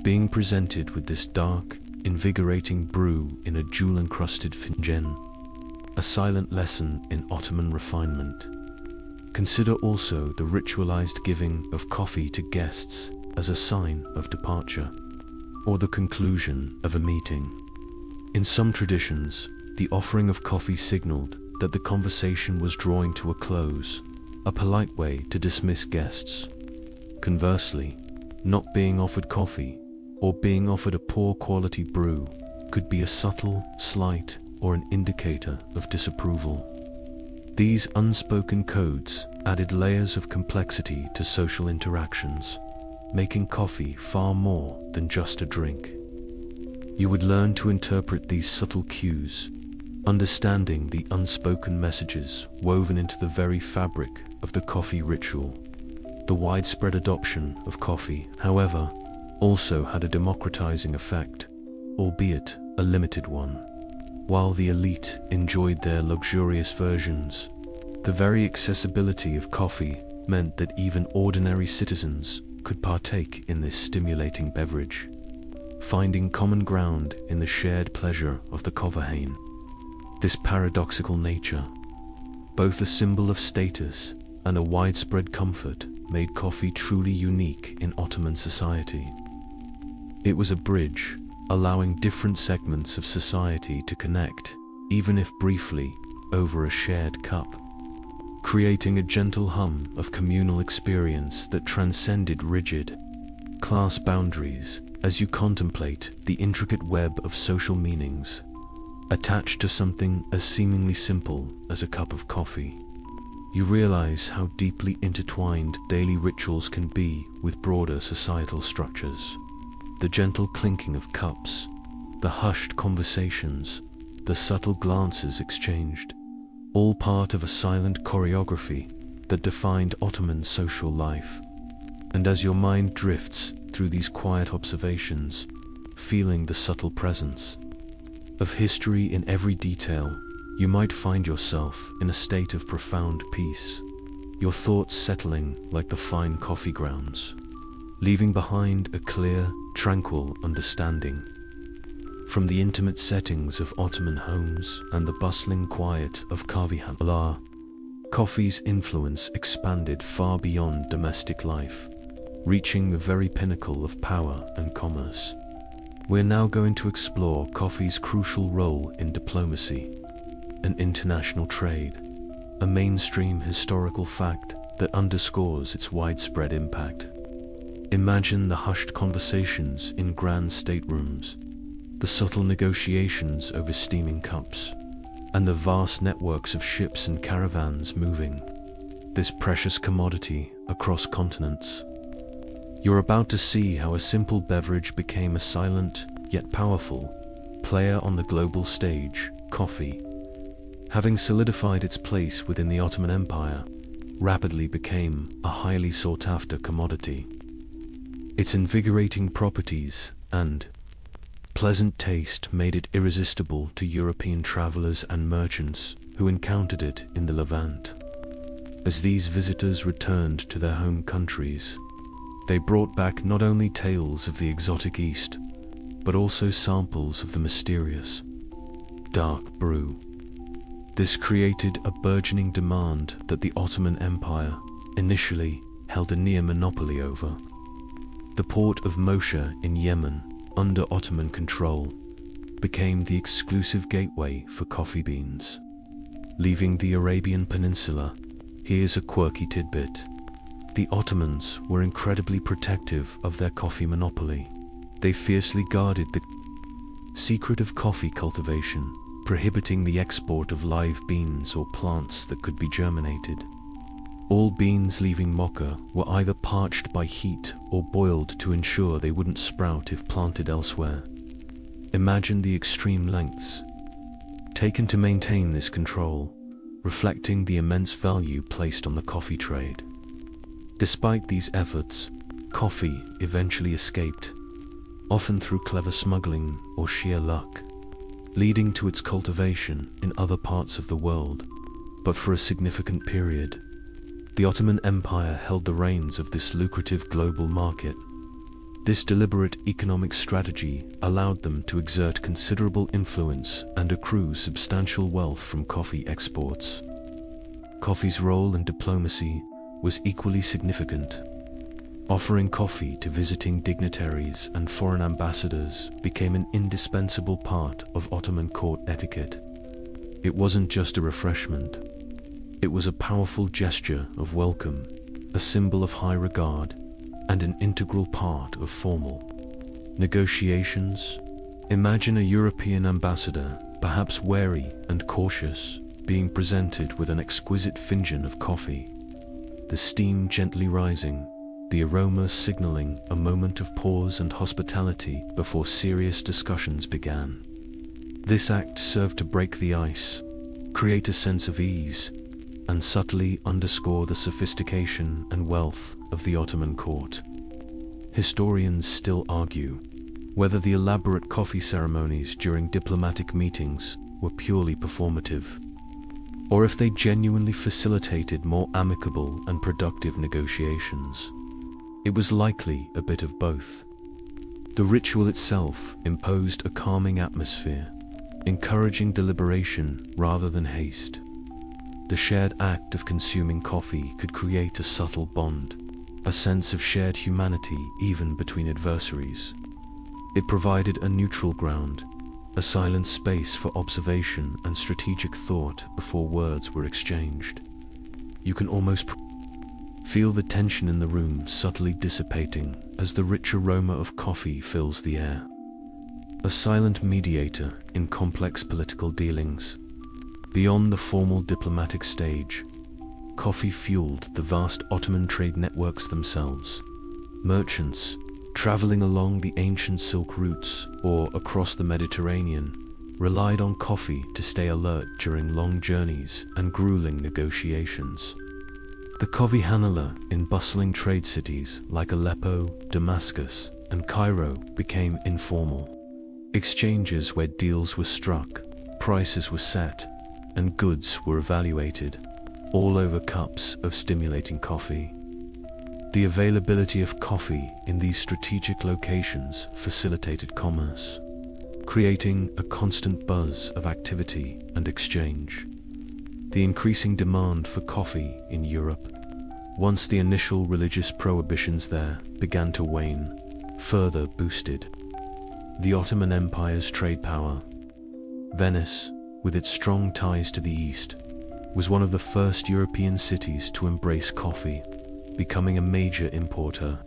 being presented with this dark, invigorating brew in a jewel-encrusted finjan, a silent lesson in Ottoman refinement. Consider also the ritualized giving of coffee to guests as a sign of departure, or the conclusion of a meeting. In some traditions, the offering of coffee signaled that the conversation was drawing to a close, a polite way to dismiss guests. Conversely, not being offered coffee, or being offered a poor quality brew, could be a subtle slight or an indicator of disapproval. These unspoken codes added layers of complexity to social interactions, making coffee far more than just a drink. You would learn to interpret these subtle cues, understanding the unspoken messages woven into the very fabric of the coffee ritual. The widespread adoption of coffee, however, also had a democratizing effect, albeit a limited one. While the elite enjoyed their luxurious versions, the very accessibility of coffee meant that even ordinary citizens could partake in this stimulating beverage, finding common ground in the shared pleasure of the koffeehane. This paradoxical nature, both a symbol of status and a widespread comfort, made coffee truly unique in Ottoman society. It was a bridge, allowing different segments of society to connect, even if briefly, over a shared cup, creating a gentle hum of communal experience that transcended rigid class boundaries. As you contemplate the intricate web of social meanings attached to something as seemingly simple as a cup of coffee, you realize how deeply intertwined daily rituals can be with broader societal structures. The gentle clinking of cups, the hushed conversations, the subtle glances exchanged, all part of a silent choreography that defined Ottoman social life. And as your mind drifts through these quiet observations, feeling the subtle presence of history in every detail, you might find yourself in a state of profound peace, your thoughts settling like the fine coffee grounds, leaving behind a clear, tranquil understanding. From the intimate settings of Ottoman homes and the bustling quiet of coffeehouses, coffee's influence expanded far beyond domestic life, reaching the very pinnacle of power and commerce. We're now going to explore coffee's crucial role in diplomacy and international trade, a mainstream historical fact that underscores its widespread impact. Imagine the hushed conversations in grand staterooms, the subtle negotiations over steaming cups, and the vast networks of ships and caravans moving this precious commodity across continents. You're about to see how a simple beverage became a silent, yet powerful, player on the global stage, coffee, having solidified its place within the Ottoman Empire, rapidly became a highly sought-after commodity. Its invigorating properties and pleasant taste made it irresistible to European travelers and merchants who encountered it in the Levant. As these visitors returned to their home countries, they brought back not only tales of the exotic East, but also samples of the mysterious dark brew. This created a burgeoning demand that the Ottoman Empire initially held a near monopoly over. The port of Mosul in Yemen, under Ottoman control, became the exclusive gateway for coffee beans. Leaving the Arabian Peninsula, here's a quirky tidbit. The Ottomans were incredibly protective of their coffee monopoly. They fiercely guarded the secret of coffee cultivation, prohibiting the export of live beans or plants that could be germinated. All beans leaving Mocha were either parched by heat or boiled to ensure they wouldn't sprout if planted elsewhere. Imagine the extreme lengths taken to maintain this control, reflecting the immense value placed on the coffee trade. Despite these efforts, coffee eventually escaped, often through clever smuggling or sheer luck, leading to its cultivation in other parts of the world. But for a significant period, the Ottoman Empire held the reins of this lucrative global market. This deliberate economic strategy allowed them to exert considerable influence and accrue substantial wealth from coffee exports. Coffee's role in diplomacy was equally significant. Offering coffee to visiting dignitaries and foreign ambassadors became an indispensable part of Ottoman court etiquette. It wasn't just a refreshment. It was a powerful gesture of welcome, a symbol of high regard, and an integral part of formal negotiations. Imagine a European ambassador, perhaps wary and cautious, being presented with an exquisite finjan of coffee, the steam gently rising, the aroma signaling a moment of pause and hospitality before serious discussions began. This act served to break the ice, create a sense of ease, and subtly underscore the sophistication and wealth of the Ottoman court. Historians still argue whether the elaborate coffee ceremonies during diplomatic meetings were purely performative, or if they genuinely facilitated more amicable and productive negotiations. It was likely a bit of both. The ritual itself imposed a calming atmosphere, encouraging deliberation rather than haste. The shared act of consuming coffee could create a subtle bond, a sense of shared humanity even between adversaries. It provided a neutral ground, a silent space for observation and strategic thought before words were exchanged. You can almost feel the tension in the room subtly dissipating as the rich aroma of coffee fills the air. A silent mediator in complex political dealings. Beyond the formal diplomatic stage, coffee fueled the vast Ottoman trade networks themselves. Merchants, traveling along the ancient Silk routes or across the Mediterranean, relied on coffee to stay alert during long journeys and grueling negotiations. The coffee handler in bustling trade cities like Aleppo, Damascus, and Cairo became informal. Exchanges where deals were struck, prices were set, and goods were evaluated, all over cups of stimulating coffee. The availability of coffee in these strategic locations facilitated commerce, creating a constant buzz of activity and exchange. The increasing demand for coffee in Europe, once the initial religious prohibitions there began to wane, further boosted the Ottoman Empire's trade power. Venice, with its strong ties to the East, was one of the first European cities to embrace coffee, becoming a major importer.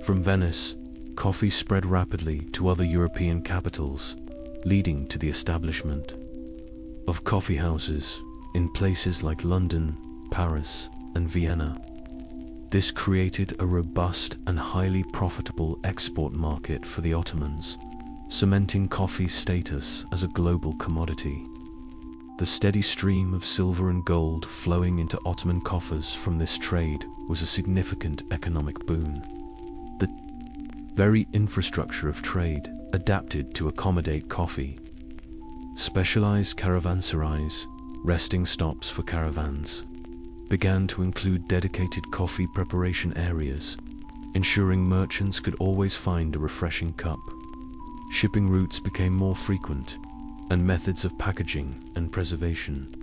From Venice, coffee spread rapidly to other European capitals, leading to the establishment of coffeehouses in places like London, Paris, and Vienna. This created a robust and highly profitable export market for the Ottomans, cementing coffee's status as a global commodity. The steady stream of silver and gold flowing into Ottoman coffers from this trade was a significant economic boon. The very infrastructure of trade adapted to accommodate coffee. Specialized caravanserais, resting stops for caravans, began to include dedicated coffee preparation areas, ensuring merchants could always find a refreshing cup. Shipping routes became more frequent, and methods of packaging and preservation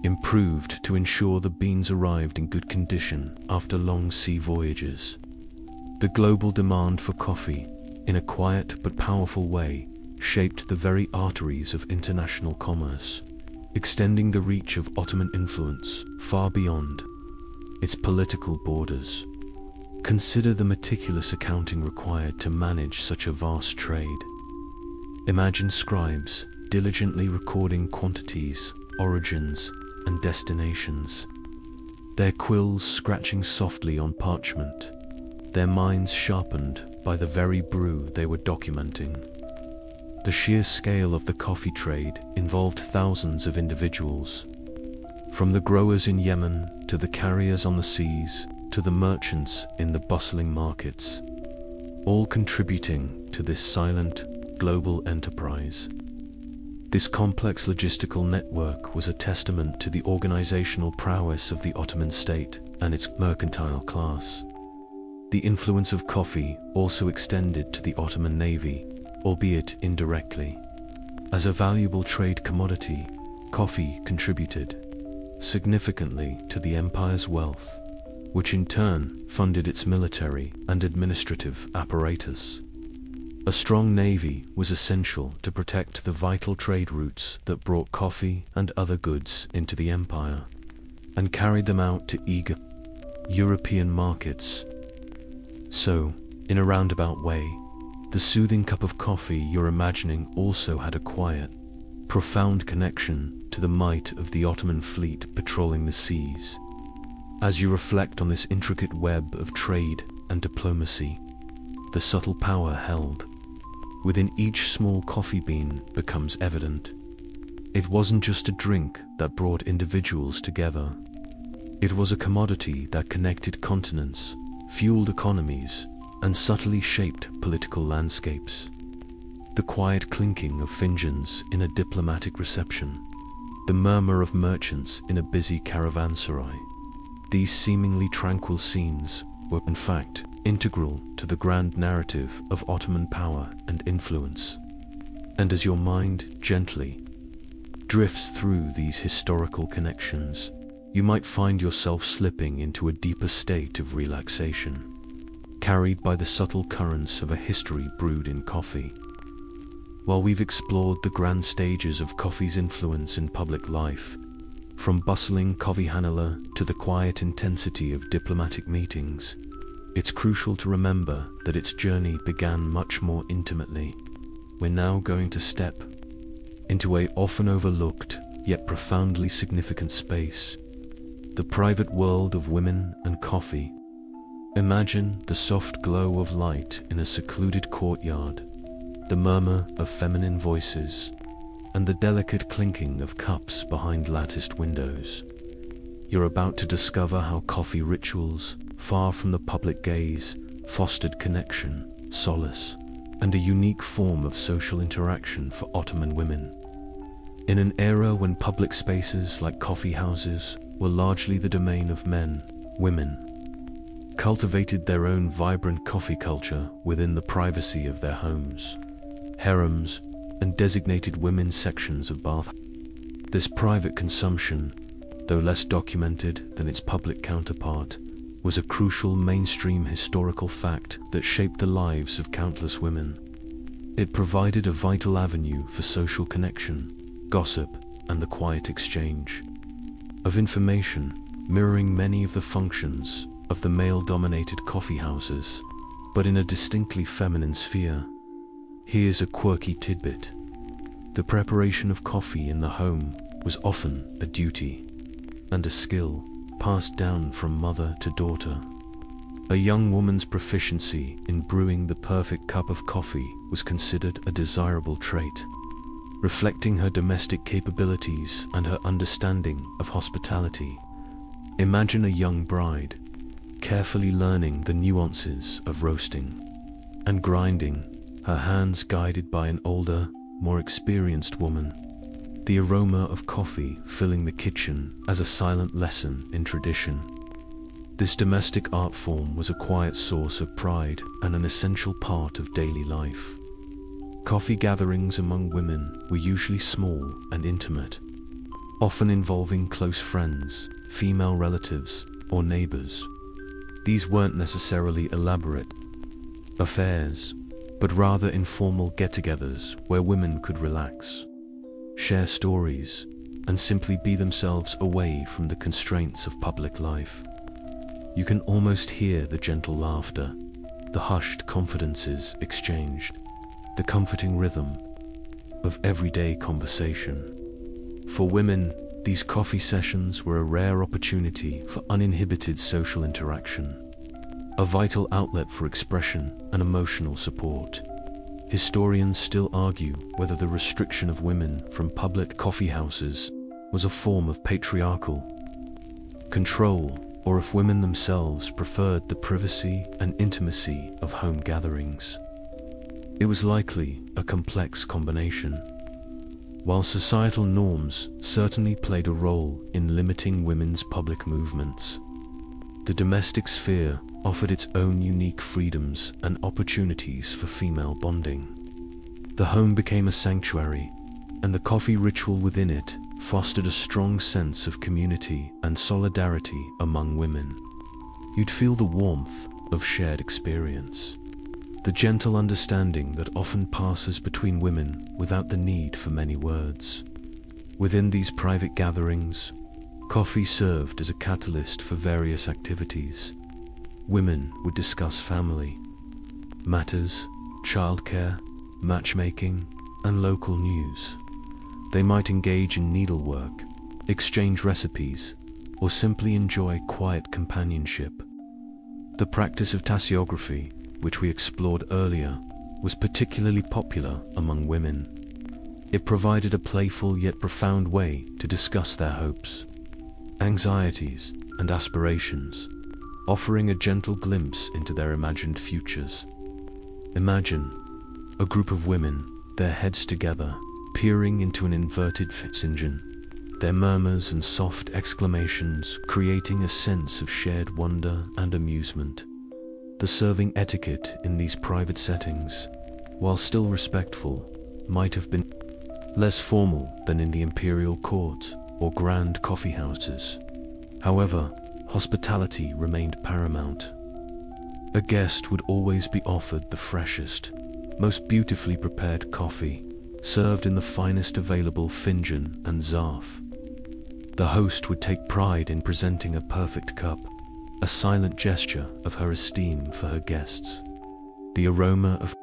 improved to ensure the beans arrived in good condition after long sea voyages. The global demand for coffee, in a quiet but powerful way, shaped the very arteries of international commerce, extending the reach of Ottoman influence far beyond its political borders. Consider the meticulous accounting required to manage such a vast trade. Imagine scribes diligently recording quantities, origins, and destinations, their quills scratching softly on parchment, their minds sharpened by the very brew they were documenting. The sheer scale of the coffee trade involved thousands of individuals, from the growers in Yemen to the carriers on the seas to the merchants in the bustling markets, all contributing to this silent, global enterprise. This complex logistical network was a testament to the organizational prowess of the Ottoman state and its mercantile class. The influence of coffee also extended to the Ottoman navy, albeit indirectly. As a valuable trade commodity, coffee contributed significantly to the empire's wealth, which in turn funded its military and administrative apparatus. A strong navy was essential to protect the vital trade routes that brought coffee and other goods into the empire, and carried them out to eager European markets. So, in a roundabout way, the soothing cup of coffee you're imagining also had a quiet, profound connection to the might of the Ottoman fleet patrolling the seas. As you reflect on this intricate web of trade and diplomacy, the subtle power held within each small coffee bean becomes evident. It wasn't just a drink that brought individuals together. It was a commodity that connected continents, fueled economies, and subtly shaped political landscapes. The quiet clinking of finjans in a diplomatic reception, the murmur of merchants in a busy caravanserai. These seemingly tranquil scenes were, in fact, integral to the grand narrative of Ottoman power and influence. And as your mind gently drifts through these historical connections, you might find yourself slipping into a deeper state of relaxation, carried by the subtle currents of a history brewed in coffee. While we've explored the grand stages of coffee's influence in public life, from bustling coffeehouses to the quiet intensity of diplomatic meetings, it's crucial to remember that its journey began much more intimately. We're now going to step into a often overlooked yet profoundly significant space, the private world of women and coffee. Imagine the soft glow of light in a secluded courtyard, the murmur of feminine voices, and the delicate clinking of cups behind latticed windows. You're about to discover how coffee rituals, far from the public gaze, fostered connection, solace, and a unique form of social interaction for Ottoman women. In an era when public spaces like coffee houses were largely the domain of men, women cultivated their own vibrant coffee culture within the privacy of their homes, harems, and designated women's sections of bath. This private consumption, though less documented than its public counterpart, was a crucial mainstream historical fact that shaped the lives of countless women. It provided a vital avenue for social connection, gossip, and the quiet exchange of information, mirroring many of the functions of the male-dominated coffee houses, but in a distinctly feminine sphere. Here's a quirky tidbit. The preparation of coffee in the home was often a duty and a skill passed down from mother to daughter. A young woman's proficiency in brewing the perfect cup of coffee was considered a desirable trait, reflecting her domestic capabilities and her understanding of hospitality. Imagine a young bride, carefully learning the nuances of roasting and grinding, her hands guided by an older, more experienced woman. The aroma of coffee filling the kitchen as a silent lesson in tradition. This domestic art form was a quiet source of pride and an essential part of daily life. Coffee gatherings among women were usually small and intimate, often involving close friends, female relatives, or neighbors. These weren't necessarily elaborate affairs, but rather informal get-togethers where women could relax, share stories, and simply be themselves away from the constraints of public life. You can almost hear the gentle laughter, the hushed confidences exchanged, the comforting rhythm of everyday conversation. For women, these coffee sessions were a rare opportunity for uninhibited social interaction, a vital outlet for expression and emotional support. Historians still argue whether the restriction of women from public coffeehouses was a form of patriarchal control, or if women themselves preferred the privacy and intimacy of home gatherings. It was likely a complex combination. While societal norms certainly played a role in limiting women's public movements, the domestic sphere offered its own unique freedoms and opportunities for female bonding. The home became a sanctuary, and the coffee ritual within it fostered a strong sense of community and solidarity among women. You'd feel the warmth of shared experience, the gentle understanding that often passes between women without the need for many words. Within these private gatherings, coffee served as a catalyst for various activities. Women would discuss family matters, childcare, matchmaking, and local news. They might engage in needlework, exchange recipes, or simply enjoy quiet companionship. The practice of tasseography, which we explored earlier, was particularly popular among women. It provided a playful yet profound way to discuss their hopes, anxieties, and aspirations, offering a gentle glimpse into their imagined futures. Imagine a group of women, their heads together, peering into an inverted finjan, their murmurs and soft exclamations creating a sense of shared wonder and amusement. The serving etiquette in these private settings, while still respectful, might have been less formal than in the imperial court or grand coffeehouses. However, hospitality remained paramount. A guest would always be offered the freshest, most beautifully prepared coffee, served in the finest available finjan and zarf. The host would take pride in presenting a perfect cup, a silent gesture of her esteem for her guests. The aroma of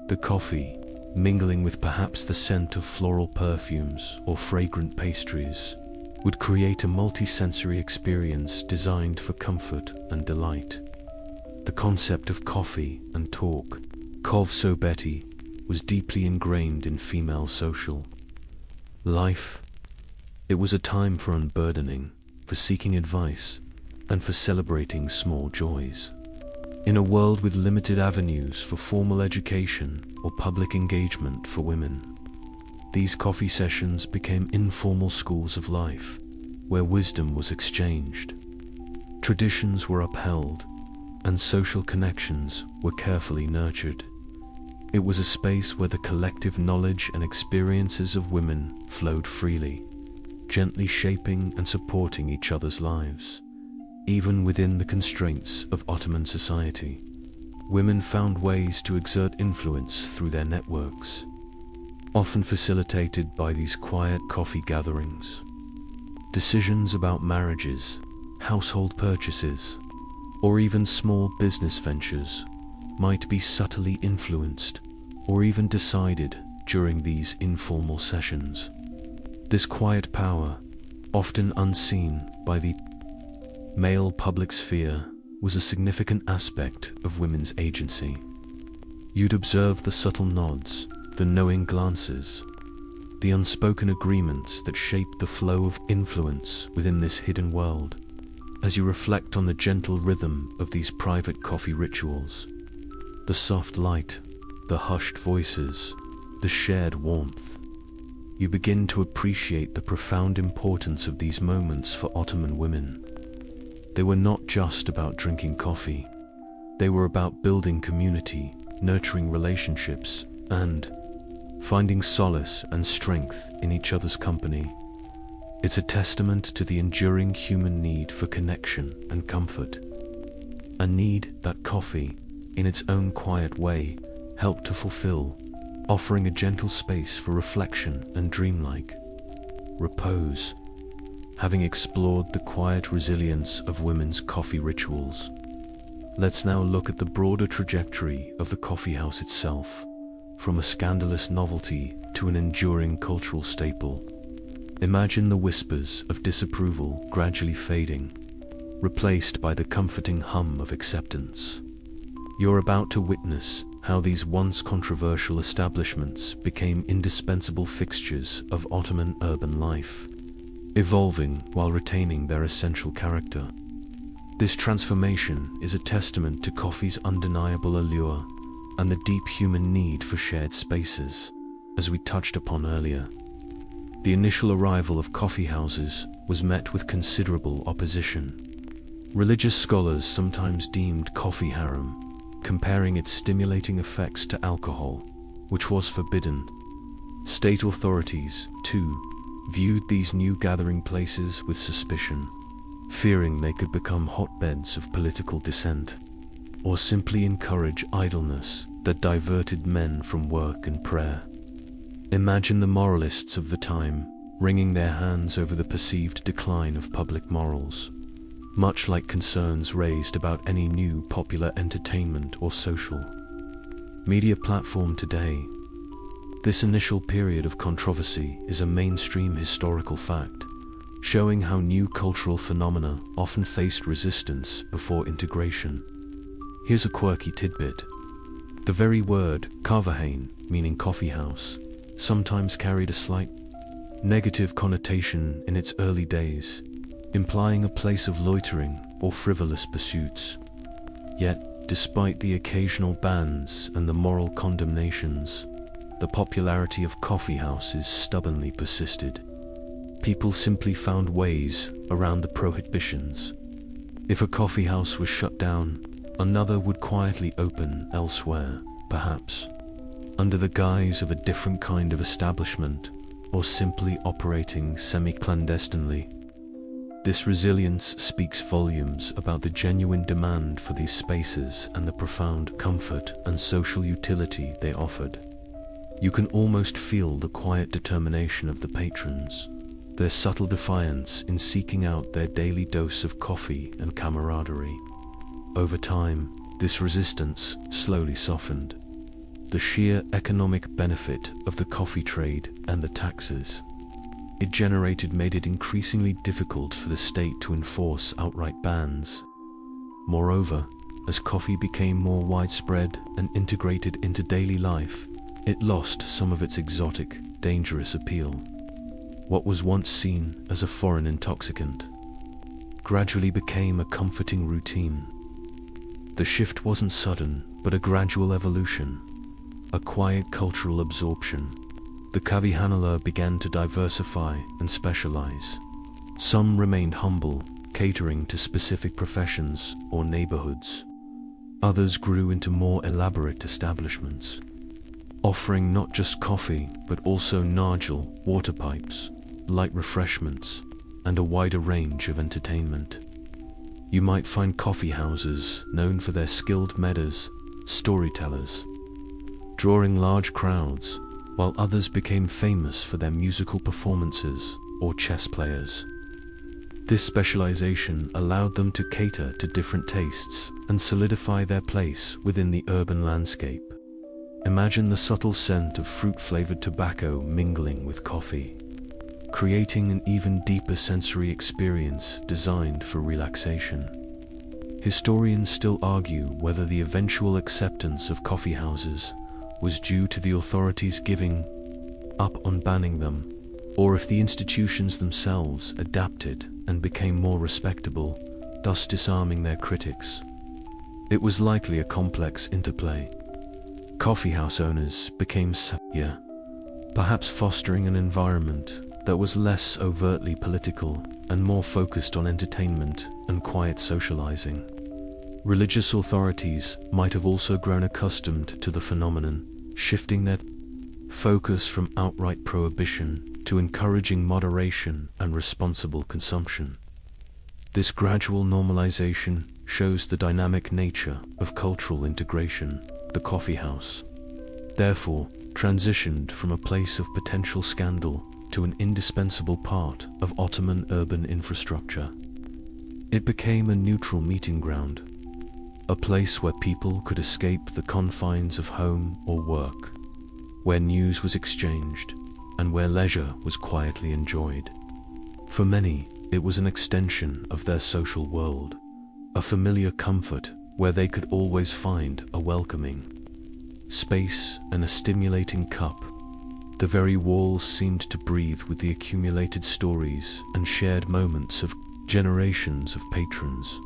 the coffee, mingling with perhaps the scent of floral perfumes or fragrant pastries, would create a multi-sensory experience designed for comfort and delight. The concept of coffee and talk, covsobeti, was deeply ingrained in female social life. It was a time for unburdening, for seeking advice, and for celebrating small joys. In a world with limited avenues for formal education or public engagement for women, these coffee sessions became informal schools of life, where wisdom was exchanged, traditions were upheld, and social connections were carefully nurtured. It was a space where the collective knowledge and experiences of women flowed freely, gently shaping and supporting each other's lives. Even within the constraints of Ottoman society, women found ways to exert influence through their networks, often facilitated by these quiet coffee gatherings. Decisions about marriages, household purchases, or even small business ventures might be subtly influenced or even decided during these informal sessions. This quiet power, often unseen by the male public sphere, was a significant aspect of women's agency. You'd observe the subtle nods, the knowing glances, the unspoken agreements that shaped the flow of influence within this hidden world. As you reflect on the gentle rhythm of these private coffee rituals, the soft light, the hushed voices, the shared warmth, you begin to appreciate the profound importance of these moments for Ottoman women. They were not just about drinking coffee. They were about building community, nurturing relationships, and finding solace and strength in each other's company. It's a testament to the enduring human need for connection and comfort. A need that coffee, in its own quiet way, helped to fulfill, offering a gentle space for reflection and dreamlike repose. Having explored the quiet resilience of women's coffee rituals, let's now look at the broader trajectory of the coffeehouse itself, from a scandalous novelty to an enduring cultural staple. Imagine the whispers of disapproval gradually fading, replaced by the comforting hum of acceptance. You're about to witness how these once controversial establishments became indispensable fixtures of Ottoman urban life, evolving while retaining their essential character. This transformation is a testament to coffee's undeniable allure and the deep human need for shared spaces, as we touched upon earlier. The initial arrival of coffeehouses was met with considerable opposition. Religious scholars sometimes deemed coffee haram, comparing its stimulating effects to alcohol, which was forbidden. State authorities, too, viewed these new gathering places with suspicion, fearing they could become hotbeds of political dissent, or simply encourage idleness that diverted men from work and prayer. Imagine the moralists of the time wringing their hands over the perceived decline of public morals, much like concerns raised about any new popular entertainment or social media platform today. This initial period of controversy is a mainstream historical fact, showing how new cultural phenomena often faced resistance before integration. Here's a quirky tidbit. The very word "kavahain," meaning coffeehouse, sometimes carried a slight negative connotation in its early days, implying a place of loitering or frivolous pursuits. Yet, despite the occasional bans and the moral condemnations, the popularity of coffeehouses stubbornly persisted. People simply found ways around the prohibitions. If a coffeehouse was shut down, another would quietly open elsewhere, perhaps under the guise of a different kind of establishment, or simply operating semi-clandestinely. This resilience speaks volumes about the genuine demand for these spaces and the profound comfort and social utility they offered. You can almost feel the quiet determination of the patrons, their subtle defiance in seeking out their daily dose of coffee and camaraderie. Over time, this resistance slowly softened. The sheer economic benefit of the coffee trade and the taxes it generated made it increasingly difficult for the state to enforce outright bans. Moreover, as coffee became more widespread and integrated into daily life, it lost some of its exotic, dangerous appeal. What was once seen as a foreign intoxicant gradually became a comforting routine. The shift wasn't sudden, but a gradual evolution, a quiet cultural absorption. The kahvehaneler began to diversify and specialize. Some remained humble, catering to specific professions or neighborhoods. Others grew into more elaborate establishments, offering not just coffee but also nargile, water pipes, light refreshments, and a wider range of entertainment. You might find coffee houses known for their skilled medders, storytellers, drawing large crowds, while others became famous for their musical performances or chess players. This specialization allowed them to cater to different tastes and solidify their place within the urban landscape. Imagine the subtle scent of fruit-flavored tobacco mingling with coffee, creating an even deeper sensory experience designed for relaxation. Historians still argue whether the eventual acceptance of coffeehouses was due to the authorities giving up on banning them, or if the institutions themselves adapted and became more respectable, thus disarming their critics. It was likely a complex interplay. Coffeehouse owners became savvier, perhaps fostering an environment that was less overtly political and more focused on entertainment and quiet socializing. Religious authorities might have also grown accustomed to the phenomenon, shifting their focus from outright prohibition to encouraging moderation and responsible consumption. This gradual normalization shows the dynamic nature of cultural integration. The coffeehouse, therefore, transitioned from a place of potential scandal to an indispensable part of Ottoman urban infrastructure. It became a neutral meeting ground, a place where people could escape the confines of home or work, where news was exchanged, and where leisure was quietly enjoyed. For many, it was an extension of their social world, a familiar comfort where they could always find a welcoming space and a stimulating cup. The very walls seemed to breathe with the accumulated stories and shared moments of generations of patrons.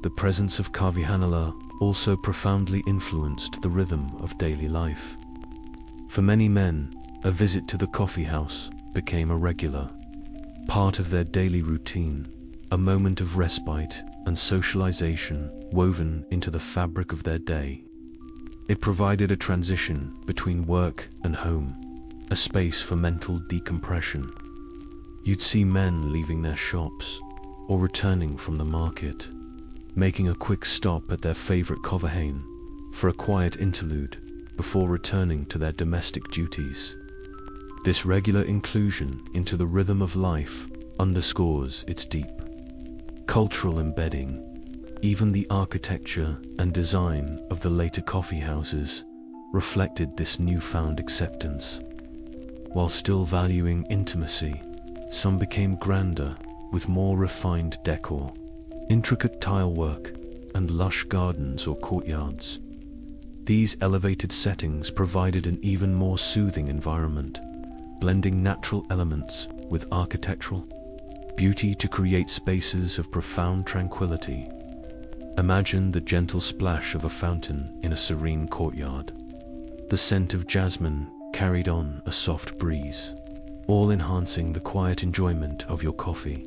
The presence of coffeehouses also profoundly influenced the rhythm of daily life. For many men, a visit to the coffeehouse became a regular part of their daily routine, a moment of respite and socialization woven into the fabric of their day. It provided a transition between work and home, a space for mental decompression. You'd see men leaving their shops or returning from the market, making a quick stop at their favorite coffeehane for a quiet interlude before returning to their domestic duties. This regular inclusion into the rhythm of life underscores its deep cultural embedding. Even the architecture and design of the later coffeehouses reflected this newfound acceptance. While still valuing intimacy, some became grander with more refined decor, intricate tilework, and lush gardens or courtyards. These elevated settings provided an even more soothing environment, blending natural elements with architectural beauty to create spaces of profound tranquility. Imagine the gentle splash of a fountain in a serene courtyard, the scent of jasmine carried on a soft breeze, all enhancing the quiet enjoyment of your coffee.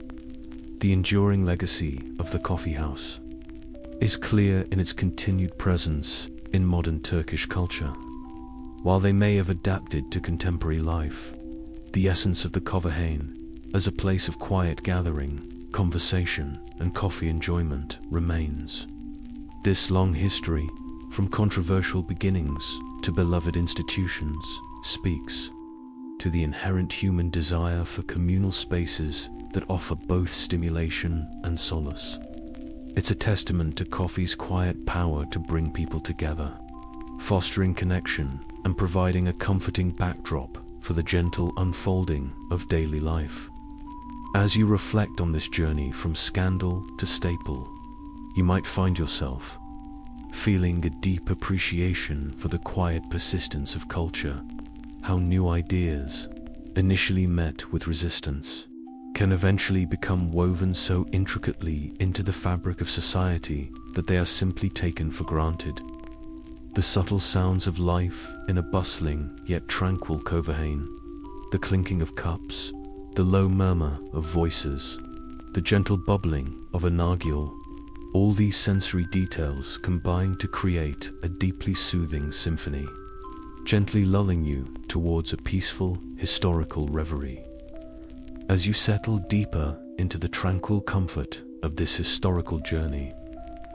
The enduring legacy of the coffeehouse is clear in its continued presence in modern Turkish culture. While they may have adapted to contemporary life, the essence of the coffeehane as a place of quiet gathering, conversation, and coffee enjoyment remains. This long history, from controversial beginnings to beloved institutions, speaks to the inherent human desire for communal spaces that offer both stimulation and solace. It's a testament to coffee's quiet power to bring people together, fostering connection and providing a comforting backdrop for the gentle unfolding of daily life. As you reflect on this journey from scandal to staple, you might find yourself feeling a deep appreciation for the quiet persistence of culture, how new ideas, initially met with resistance, can eventually become woven so intricately into the fabric of society that they are simply taken for granted. The subtle sounds of life in a bustling yet tranquil coffeehane, the clinking of cups, the low murmur of voices, the gentle bubbling of a nargile, all these sensory details combine to create a deeply soothing symphony, gently lulling you towards a peaceful, historical reverie. As you settle deeper into the tranquil comfort of this historical journey,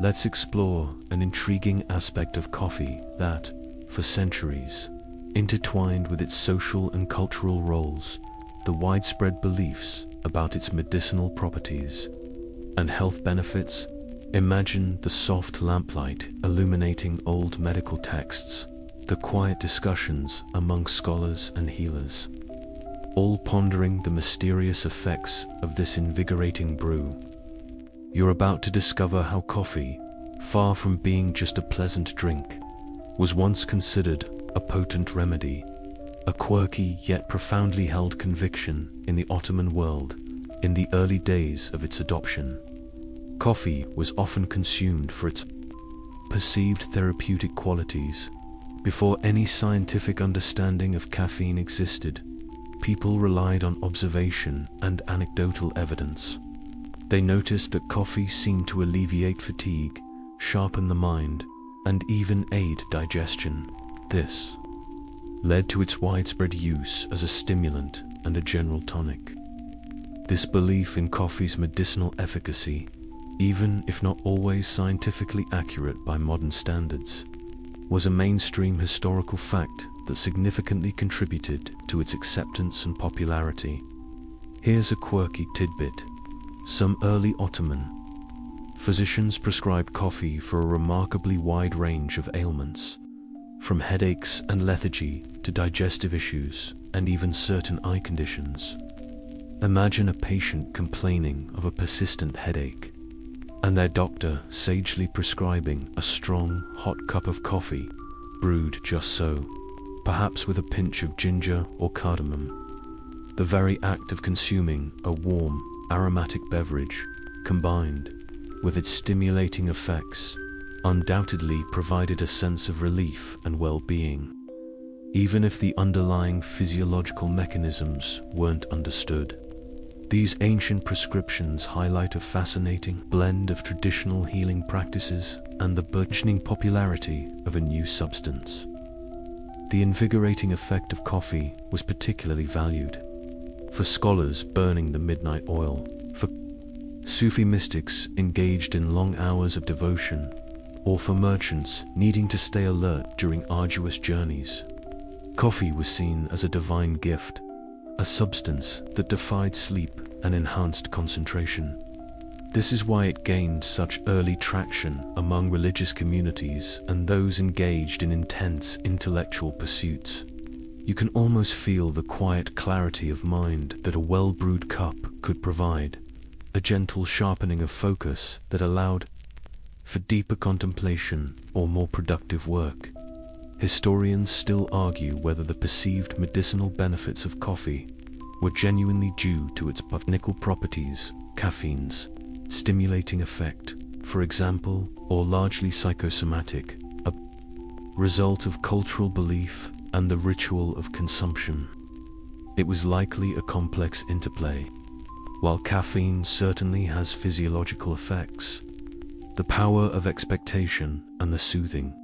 let's explore an intriguing aspect of coffee that, for centuries, intertwined with its social and cultural roles, the widespread beliefs about its medicinal properties and health benefits. Imagine the soft lamplight illuminating old medical texts, the quiet discussions among scholars and healers, all pondering the mysterious effects of this invigorating brew. You're about to discover how coffee, far from being just a pleasant drink, was once considered a potent remedy, a quirky yet profoundly held conviction in the Ottoman world in the early days of its adoption. Coffee was often consumed for its perceived therapeutic qualities. Before any scientific understanding of caffeine existed, people relied on observation and anecdotal evidence. They noticed that coffee seemed to alleviate fatigue, sharpen the mind, and even aid digestion. This led to its widespread use as a stimulant and a general tonic. This belief in coffee's medicinal efficacy, even if not always scientifically accurate by modern standards, was a mainstream historical fact that significantly contributed to its acceptance and popularity. Here's a quirky tidbit. Some early Ottoman physicians prescribed coffee for a remarkably wide range of ailments, from headaches and lethargy to digestive issues and even certain eye conditions. Imagine a patient complaining of a persistent headache, and their doctor sagely prescribing a strong, hot cup of coffee, brewed just so, perhaps with a pinch of ginger or cardamom. The very act of consuming a warm, aromatic beverage, combined with its stimulating effects, undoubtedly provided a sense of relief and well-being, even if the underlying physiological mechanisms weren't understood. These ancient prescriptions highlight a fascinating blend of traditional healing practices and the burgeoning popularity of a new substance. The invigorating effect of coffee was particularly valued. For scholars burning the midnight oil, for Sufi mystics engaged in long hours of devotion, or for merchants needing to stay alert during arduous journeys, coffee was seen as a divine gift, a substance that defied sleep and enhanced concentration. This is why it gained such early traction among religious communities and those engaged in intense intellectual pursuits. You can almost feel the quiet clarity of mind that a well-brewed cup could provide, a gentle sharpening of focus that allowed for deeper contemplation or more productive work. Historians still argue whether the perceived medicinal benefits of coffee were genuinely due to its botanical properties, caffeine's stimulating effect, for example, or largely psychosomatic, a result of cultural belief and the ritual of consumption. It was likely a complex interplay. While caffeine certainly has physiological effects, the power of expectation and the soothing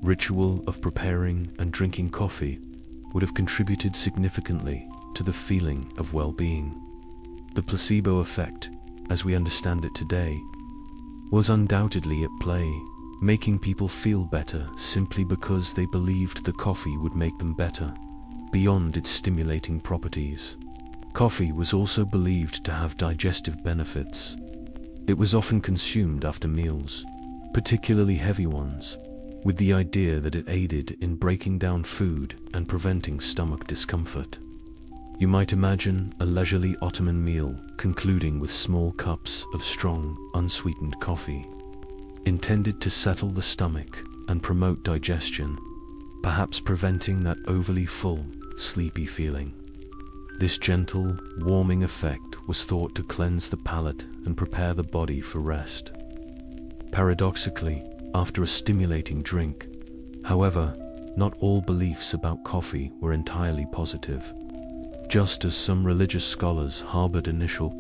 ritual of preparing and drinking coffee would have contributed significantly to the feeling of well-being. The placebo effect, as we understand it today, was undoubtedly at play, making people feel better simply because they believed the coffee would make them better, beyond its stimulating properties. Coffee was also believed to have digestive benefits. It was often consumed after meals, particularly heavy ones, with the idea that it aided in breaking down food and preventing stomach discomfort. You might imagine a leisurely Ottoman meal concluding with small cups of strong, unsweetened coffee, intended to settle the stomach and promote digestion, perhaps preventing that overly full, sleepy feeling. This gentle, warming effect was thought to cleanse the palate and prepare the body for rest. Paradoxically, after a stimulating drink, however, not all beliefs about coffee were entirely positive. Just as some religious scholars harbored initial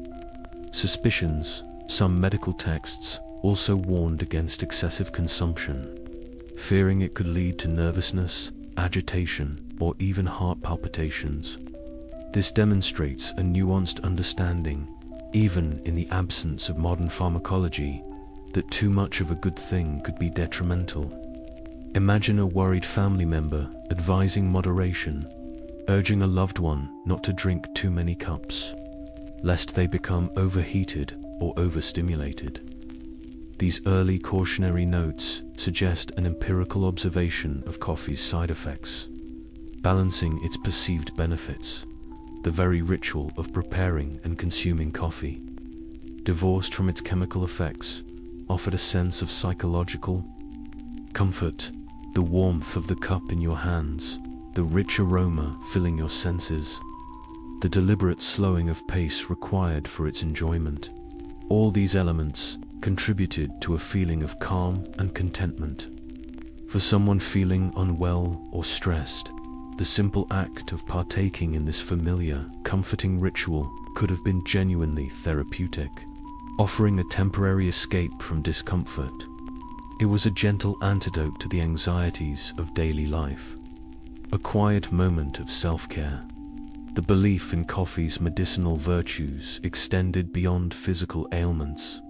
suspicions, some medical texts also warned against excessive consumption, fearing it could lead to nervousness, agitation, or even heart palpitations. This demonstrates a nuanced understanding, even in the absence of modern pharmacology, that too much of a good thing could be detrimental. Imagine a worried family member advising moderation, urging a loved one not to drink too many cups, lest they become overheated or overstimulated. These early cautionary notes suggest an empirical observation of coffee's side effects, balancing its perceived benefits, the very ritual of preparing and consuming coffee. divorced from its chemical effects, offered a sense of psychological comfort. The warmth of the cup in your hands, the rich aroma filling your senses, the deliberate slowing of pace required for its enjoyment. All these elements contributed to a feeling of calm and contentment. For someone feeling unwell or stressed, the simple act of partaking in this familiar, comforting ritual could have been genuinely therapeutic, offering a temporary escape from discomfort. It was a gentle antidote to the anxieties of daily life, a quiet moment of self-care. The belief in coffee's medicinal virtues extended beyond physical ailments.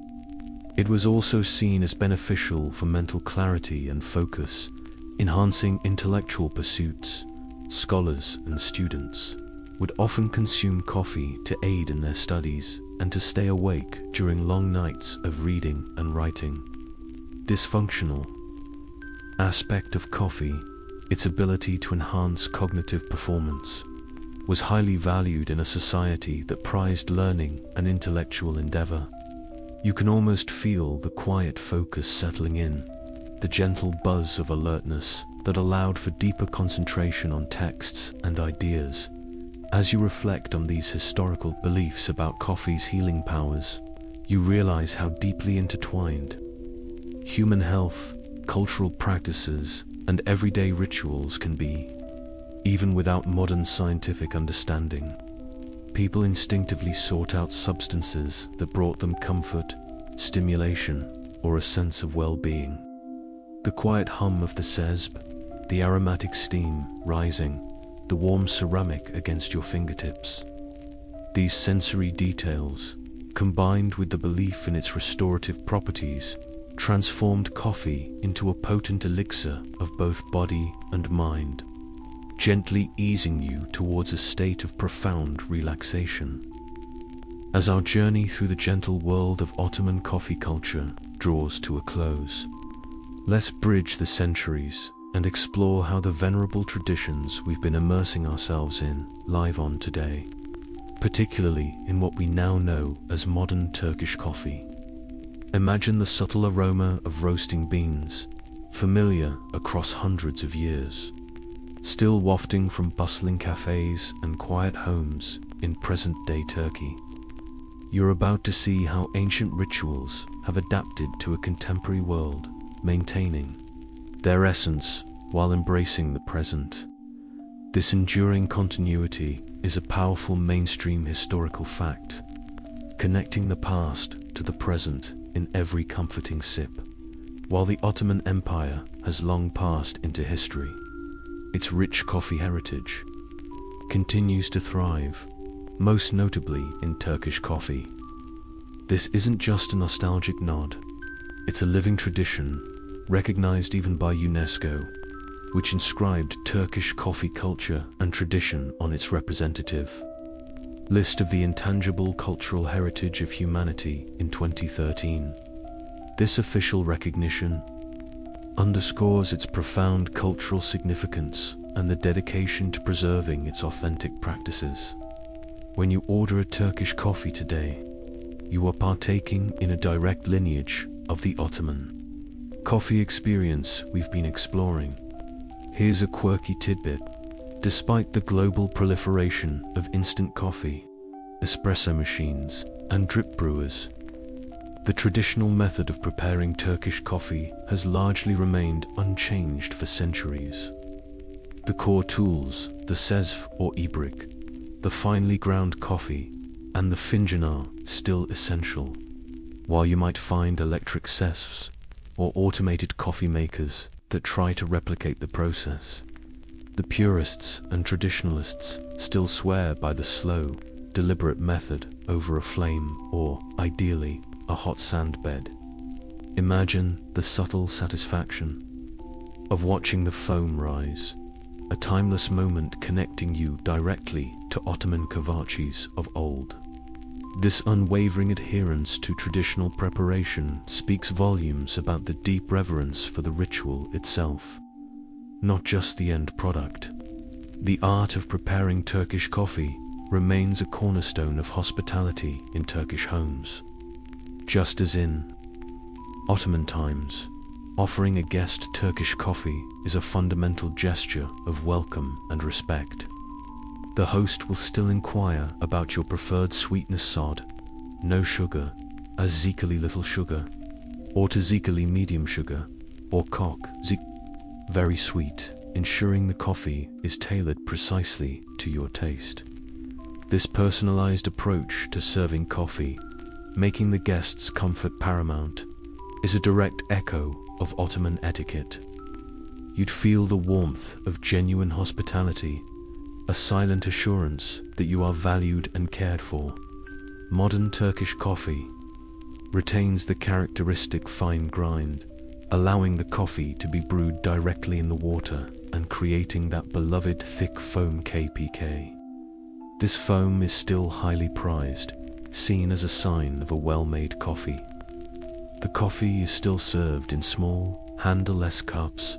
It was also seen as beneficial for mental clarity and focus, enhancing intellectual pursuits. Scholars and students would often consume coffee to aid in their studies and to stay awake during long nights of reading and writing. This functional aspect of coffee, its ability to enhance cognitive performance, was highly valued in a society that prized learning and intellectual endeavor. You can almost feel the quiet focus settling in, the gentle buzz of alertness that allowed for deeper concentration on texts and ideas. As you reflect on these historical beliefs about coffee's healing powers, you realize how deeply intertwined human health, cultural practices, and everyday rituals can be. Even without modern scientific understanding, people instinctively sought out substances that brought them comfort, stimulation, or a sense of well-being. The quiet hum of the cezves, the aromatic steam rising, the warm ceramic against your fingertips. These sensory details, combined with the belief in its restorative properties, transformed coffee into a potent elixir of both body and mind, gently easing you towards a state of profound relaxation. As our journey through the gentle world of Ottoman coffee culture draws to a close, let's bridge the centuries and explore how the venerable traditions we've been immersing ourselves in live on today, particularly in what we now know as modern Turkish coffee. Imagine the subtle aroma of roasting beans, familiar across hundreds of years, still wafting from bustling cafes and quiet homes in present-day Turkey. You're about to see how ancient rituals have adapted to a contemporary world, maintaining their essence while embracing the present. This enduring continuity is a powerful mainstream historical fact, connecting the past to the present in every comforting sip. While the Ottoman Empire has long passed into history, its rich coffee heritage continues to thrive, most notably in Turkish coffee. This isn't just a nostalgic nod, it's a living tradition, recognized even by UNESCO, which inscribed Turkish coffee culture and tradition on its representative list of the intangible cultural heritage of humanity in 2013. This official recognition underscores its profound cultural significance and the dedication to preserving its authentic practices. When you order a Turkish coffee today, you are partaking in a direct lineage of the Ottoman coffee experience we've been exploring. Here's a quirky tidbit. Despite the global proliferation of instant coffee, espresso machines, and drip brewers, the traditional method of preparing Turkish coffee has largely remained unchanged for centuries. The core tools, the cezve or ibrik, the finely ground coffee, and the finjan are still essential. While you might find electric cezves or automated coffee makers that try to replicate the process, the purists and traditionalists still swear by the slow, deliberate method over a flame or, ideally, a hot sand bed. Imagine the subtle satisfaction of watching the foam rise, a timeless moment connecting you directly to Ottoman kavaches of old. This unwavering adherence to traditional preparation speaks volumes about the deep reverence for the ritual itself, not just the end product. The art of preparing Turkish coffee remains a cornerstone of hospitality in Turkish homes. just as in Ottoman times, offering a guest Turkish coffee is a fundamental gesture of welcome and respect. The host will still inquire about your preferred sweetness sod, no sugar, azikali little sugar, or tazikali medium sugar, or very sweet, ensuring the coffee is tailored precisely to your taste. This personalized approach to serving coffee, making the guest's comfort paramount, is a direct echo of Ottoman etiquette. You'd feel the warmth of genuine hospitality, a silent assurance that you are valued and cared for. Modern Turkish coffee retains the characteristic fine grind, allowing the coffee to be brewed directly in the water and creating that beloved thick foam kpk. This foam is still highly prized, seen as a sign of a well-made coffee. The coffee is still served in small, handleless cups,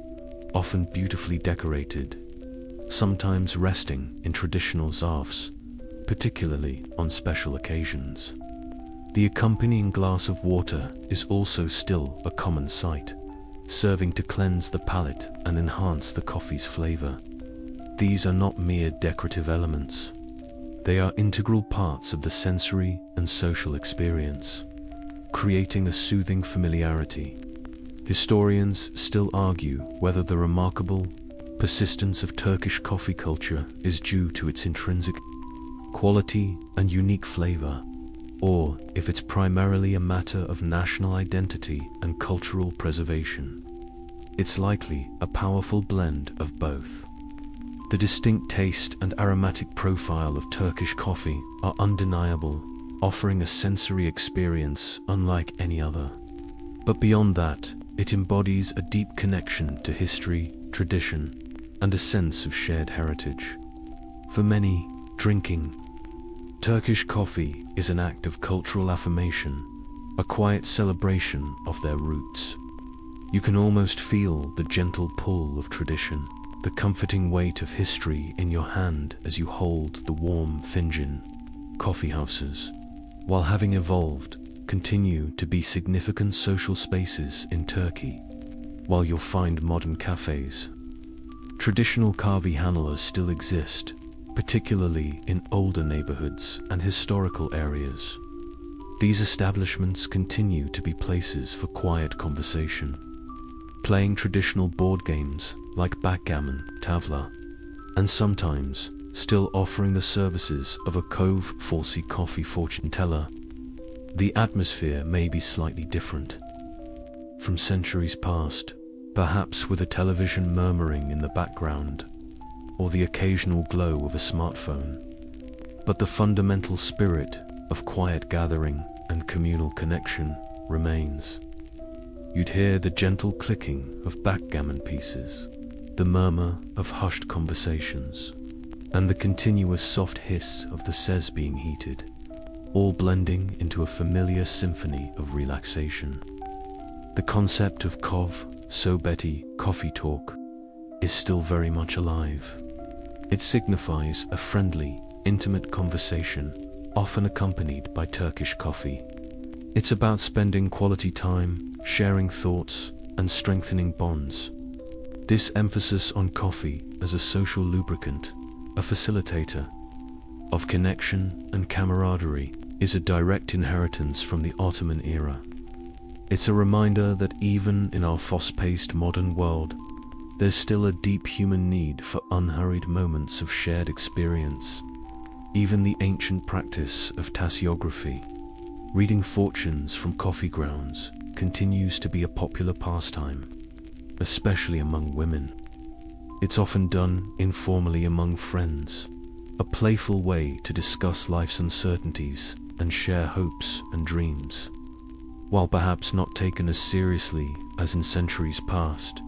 often beautifully decorated, sometimes resting in traditional cezves, particularly on special occasions. The accompanying glass of water is also still a common sight, serving to cleanse the palate and enhance the coffee's flavor. These are not mere decorative elements. They are integral parts of the sensory and social experience, creating a soothing familiarity. Historians still argue whether the remarkable persistence of Turkish coffee culture is due to its intrinsic quality and unique flavor, or if it's primarily a matter of national identity and cultural preservation. It's likely a powerful blend of both. The distinct taste and aromatic profile of Turkish coffee are undeniable, offering a sensory experience unlike any other. But beyond that, it embodies a deep connection to history, tradition, and a sense of shared heritage. For many, drinking Turkish coffee is an act of cultural affirmation, a quiet celebration of their roots. You can almost feel the gentle pull of tradition, the comforting weight of history in your hand as you hold the warm finjan. Coffeehouses, while having evolved, continue to be significant social spaces in Turkey. While you'll find modern cafes, traditional kahvehaneler still exist, particularly in older neighborhoods and historical areas. These establishments continue to be places for quiet conversation, playing traditional board games like backgammon, tavla, and sometimes still offering the services of a falsi coffee fortune teller. The atmosphere may be slightly different from centuries past, perhaps with a television murmuring in the background, or the occasional glow of a smartphone. But the fundamental spirit of quiet gathering and communal connection remains. You'd hear the gentle clicking of backgammon pieces, the murmur of hushed conversations, and the continuous soft hiss of the cezves being heated, all blending into a familiar symphony of relaxation. The concept of coffee talk is still very much alive. It signifies a friendly, intimate conversation, often accompanied by Turkish coffee. It's about spending quality time, sharing thoughts, and strengthening bonds. This emphasis on coffee as a social lubricant, a facilitator of connection and camaraderie, is a direct inheritance from the Ottoman era. It's a reminder that even in our fast-paced modern world, there's still a deep human need for unhurried moments of shared experience. Even the ancient practice of tasseography, reading fortunes from coffee grounds, continues to be a popular pastime, especially among women. It's often done informally among friends, a playful way to discuss life's uncertainties and share hopes and dreams. While perhaps not taken as seriously as in centuries past,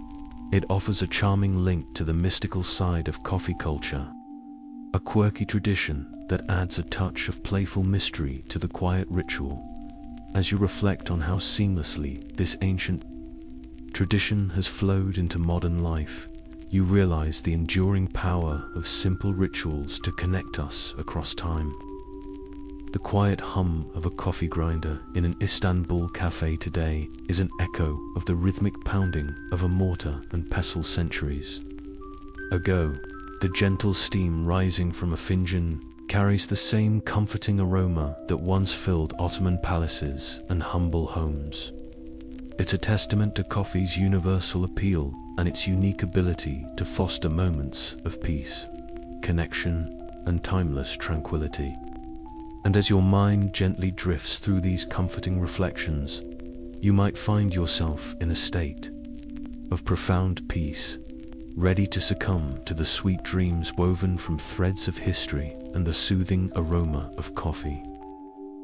it offers a charming link to the mystical side of coffee culture, a quirky tradition that adds a touch of playful mystery to the quiet ritual. As you reflect on how seamlessly this ancient tradition has flowed into modern life, you realize the enduring power of simple rituals to connect us across time. The quiet hum of a coffee grinder in an Istanbul cafe today is an echo of the rhythmic pounding of a mortar and pestle centuries ago. The gentle steam rising from a finjan carries the same comforting aroma that once filled Ottoman palaces and humble homes. It's a testament to coffee's universal appeal and its unique ability to foster moments of peace, connection, and timeless tranquility. And as your mind gently drifts through these comforting reflections, you might find yourself in a state of profound peace, ready to succumb to the sweet dreams woven from threads of history and the soothing aroma of coffee.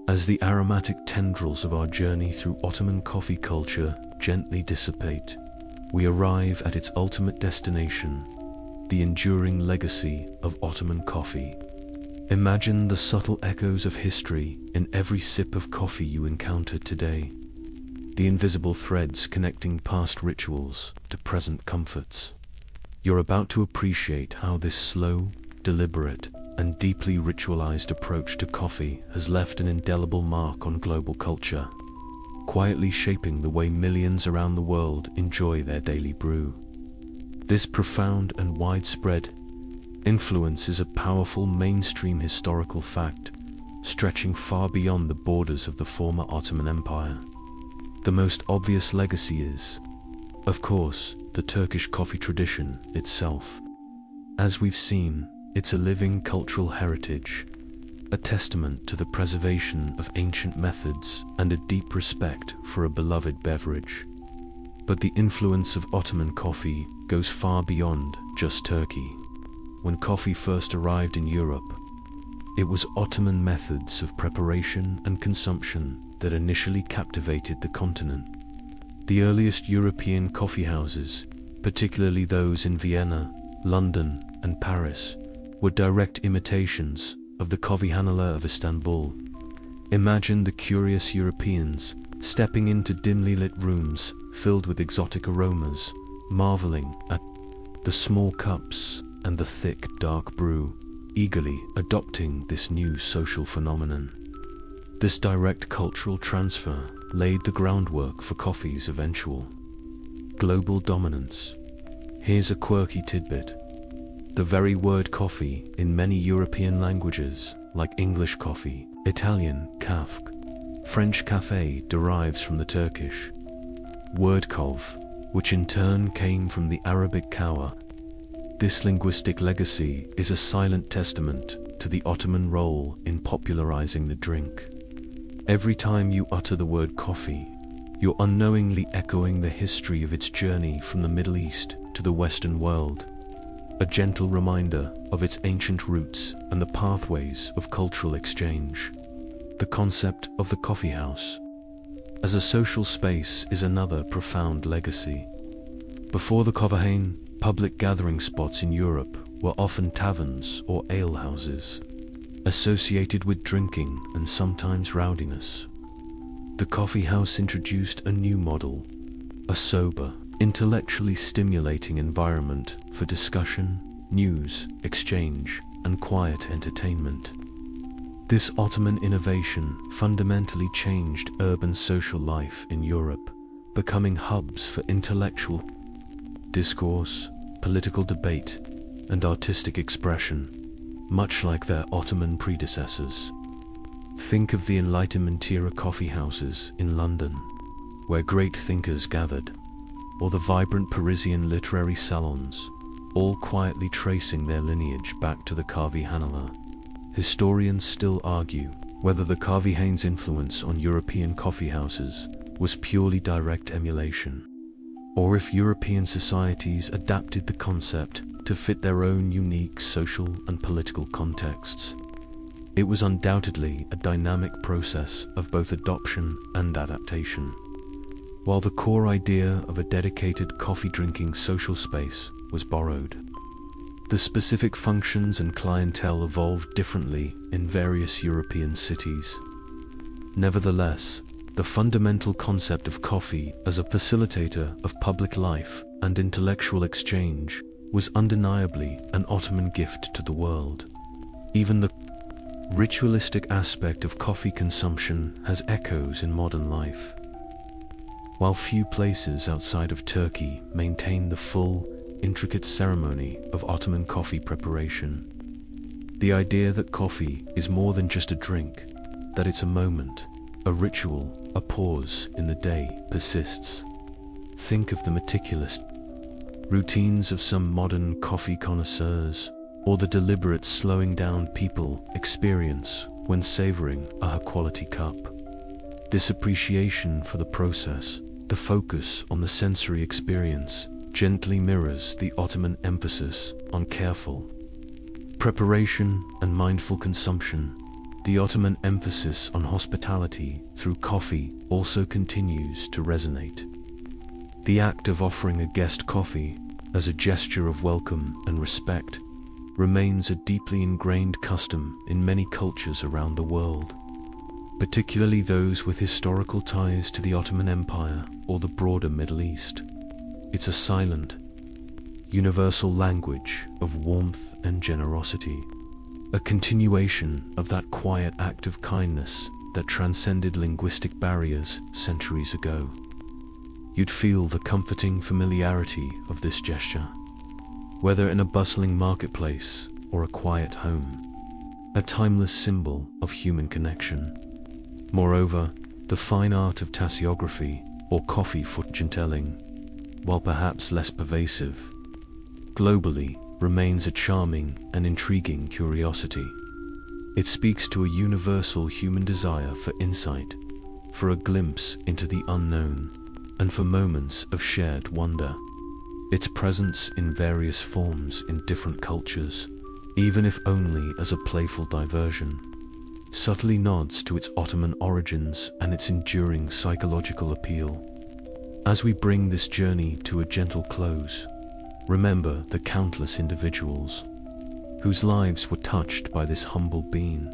As the aromatic tendrils of our journey through Ottoman coffee culture gently dissipate, we arrive at its ultimate destination, the enduring legacy of Ottoman coffee. Imagine the subtle echoes of history in every sip of coffee you encounter today, the invisible threads connecting past rituals to present comforts. You're about to appreciate how this slow, deliberate, and deeply ritualized approach to coffee has left an indelible mark on global culture, quietly shaping the way millions around the world enjoy their daily brew. This profound and widespread influence is a powerful mainstream historical fact, stretching far beyond the borders of the former Ottoman Empire. The most obvious legacy is, of course, the Turkish coffee tradition itself. As we've seen, it's a living cultural heritage, a testament to the preservation of ancient methods and a deep respect for a beloved beverage. But the influence of Ottoman coffee goes far beyond just Turkey. When coffee first arrived in Europe, it was Ottoman methods of preparation and consumption that initially captivated the continent. The earliest European coffeehouses, particularly those in Vienna, London, and Paris, were direct imitations of the coffeehouses of Istanbul. Imagine the curious Europeans stepping into dimly lit rooms filled with exotic aromas, marveling at the small cups and the thick, dark brew, eagerly adopting this new social phenomenon. This direct cultural transfer laid the groundwork for coffee's eventual global dominance. Here's a quirky tidbit. The very word coffee in many European languages, like English coffee, Italian kafk, French café, derives from the Turkish word kov, which in turn came from the Arabic kawa. This linguistic legacy is a silent testament to the Ottoman role in popularizing the drink. Every time you utter the word coffee, you're unknowingly echoing the history of its journey from the Middle East to the Western world, a gentle reminder of its ancient roots and the pathways of cultural exchange. The concept of the coffeehouse as a social space is another profound legacy. Before the coffeehane, public gathering spots in Europe were often taverns or alehouses, associated with drinking and sometimes rowdiness. The coffeehouse introduced a new model, a sober, intellectually stimulating environment for discussion, news, exchange, and quiet entertainment. This Ottoman innovation fundamentally changed urban social life in Europe, becoming hubs for intellectual discourse, political debate, and artistic expression, much like their Ottoman predecessors. Think of the Enlightenment-era coffeehouses in London, where great thinkers gathered, or the vibrant Parisian literary salons, all quietly tracing their lineage back to the coffeehane. Historians still argue whether the coffeehane's influence on European coffeehouses was purely direct emulation, or if European societies adapted the concept to fit their own unique social and political contexts. It was undoubtedly a dynamic process of both adoption and adaptation. While the core idea of a dedicated coffee-drinking social space was borrowed, the specific functions and clientele evolved differently in various European cities. Nevertheless, the fundamental concept of coffee as a facilitator of public life and intellectual exchange was undeniably an Ottoman gift to the world. Even the ritualistic aspect of coffee consumption has echoes in modern life. While few places outside of Turkey maintain the full, intricate ceremony of Ottoman coffee preparation, the idea that coffee is more than just a drink, that it's a moment, a ritual, a pause in the day, persists. Think of the meticulous routines of some modern coffee connoisseurs, or the deliberate slowing down people experience when savoring a high-quality cup. This appreciation for the process, the focus on the sensory experience, gently mirrors the Ottoman emphasis on careful preparation and mindful consumption. The Ottoman emphasis on hospitality through coffee also continues to resonate. The act of offering a guest coffee as a gesture of welcome and respect remains a deeply ingrained custom in many cultures around the world, particularly those with historical ties to the Ottoman Empire or the broader Middle East. It's a silent, universal language of warmth and generosity, a continuation of that quiet act of kindness that transcended linguistic barriers centuries ago. You'd feel the comforting familiarity of this gesture, whether in a bustling marketplace or a quiet home, a timeless symbol of human connection. Moreover, the fine art of tasseography or coffee fortune telling, while perhaps less pervasive, globally remains a charming and intriguing curiosity. It speaks to a universal human desire for insight, for a glimpse into the unknown, and for moments of shared wonder. Its presence in various forms in different cultures, even if only as a playful diversion, subtly nods to its Ottoman origins and its enduring psychological appeal. As we bring this journey to a gentle close, remember the countless individuals whose lives were touched by this humble bean: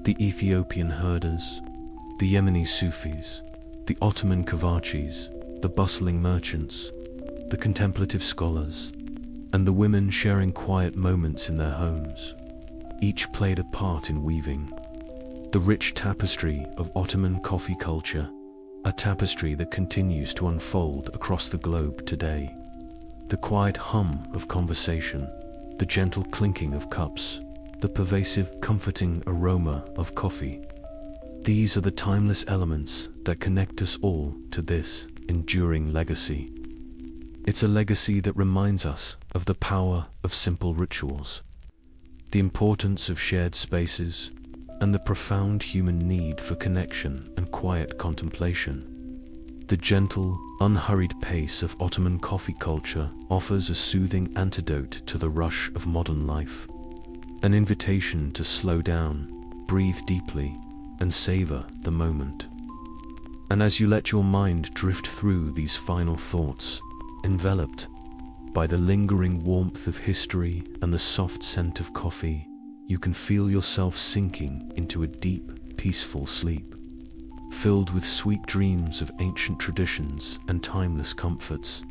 the Ethiopian herders, the Yemeni Sufis, the Ottoman kavachis, the bustling merchants, the contemplative scholars, and the women sharing quiet moments in their homes. Each played a part in weaving the rich tapestry of Ottoman coffee culture, a tapestry that continues to unfold across the globe today. The quiet hum of conversation, the gentle clinking of cups, the pervasive, comforting aroma of coffee. These are the timeless elements that connect us all to this enduring legacy. It's a legacy that reminds us of the power of simple rituals, the importance of shared spaces, and the profound human need for connection and quiet contemplation. The gentle, unhurried pace of Ottoman coffee culture offers a soothing antidote to the rush of modern life, an invitation to slow down, breathe deeply, and savor the moment. And as you let your mind drift through these final thoughts, enveloped by the lingering warmth of history and the soft scent of coffee, you can feel yourself sinking into a deep, peaceful sleep, filled with sweet dreams of ancient traditions and timeless comforts.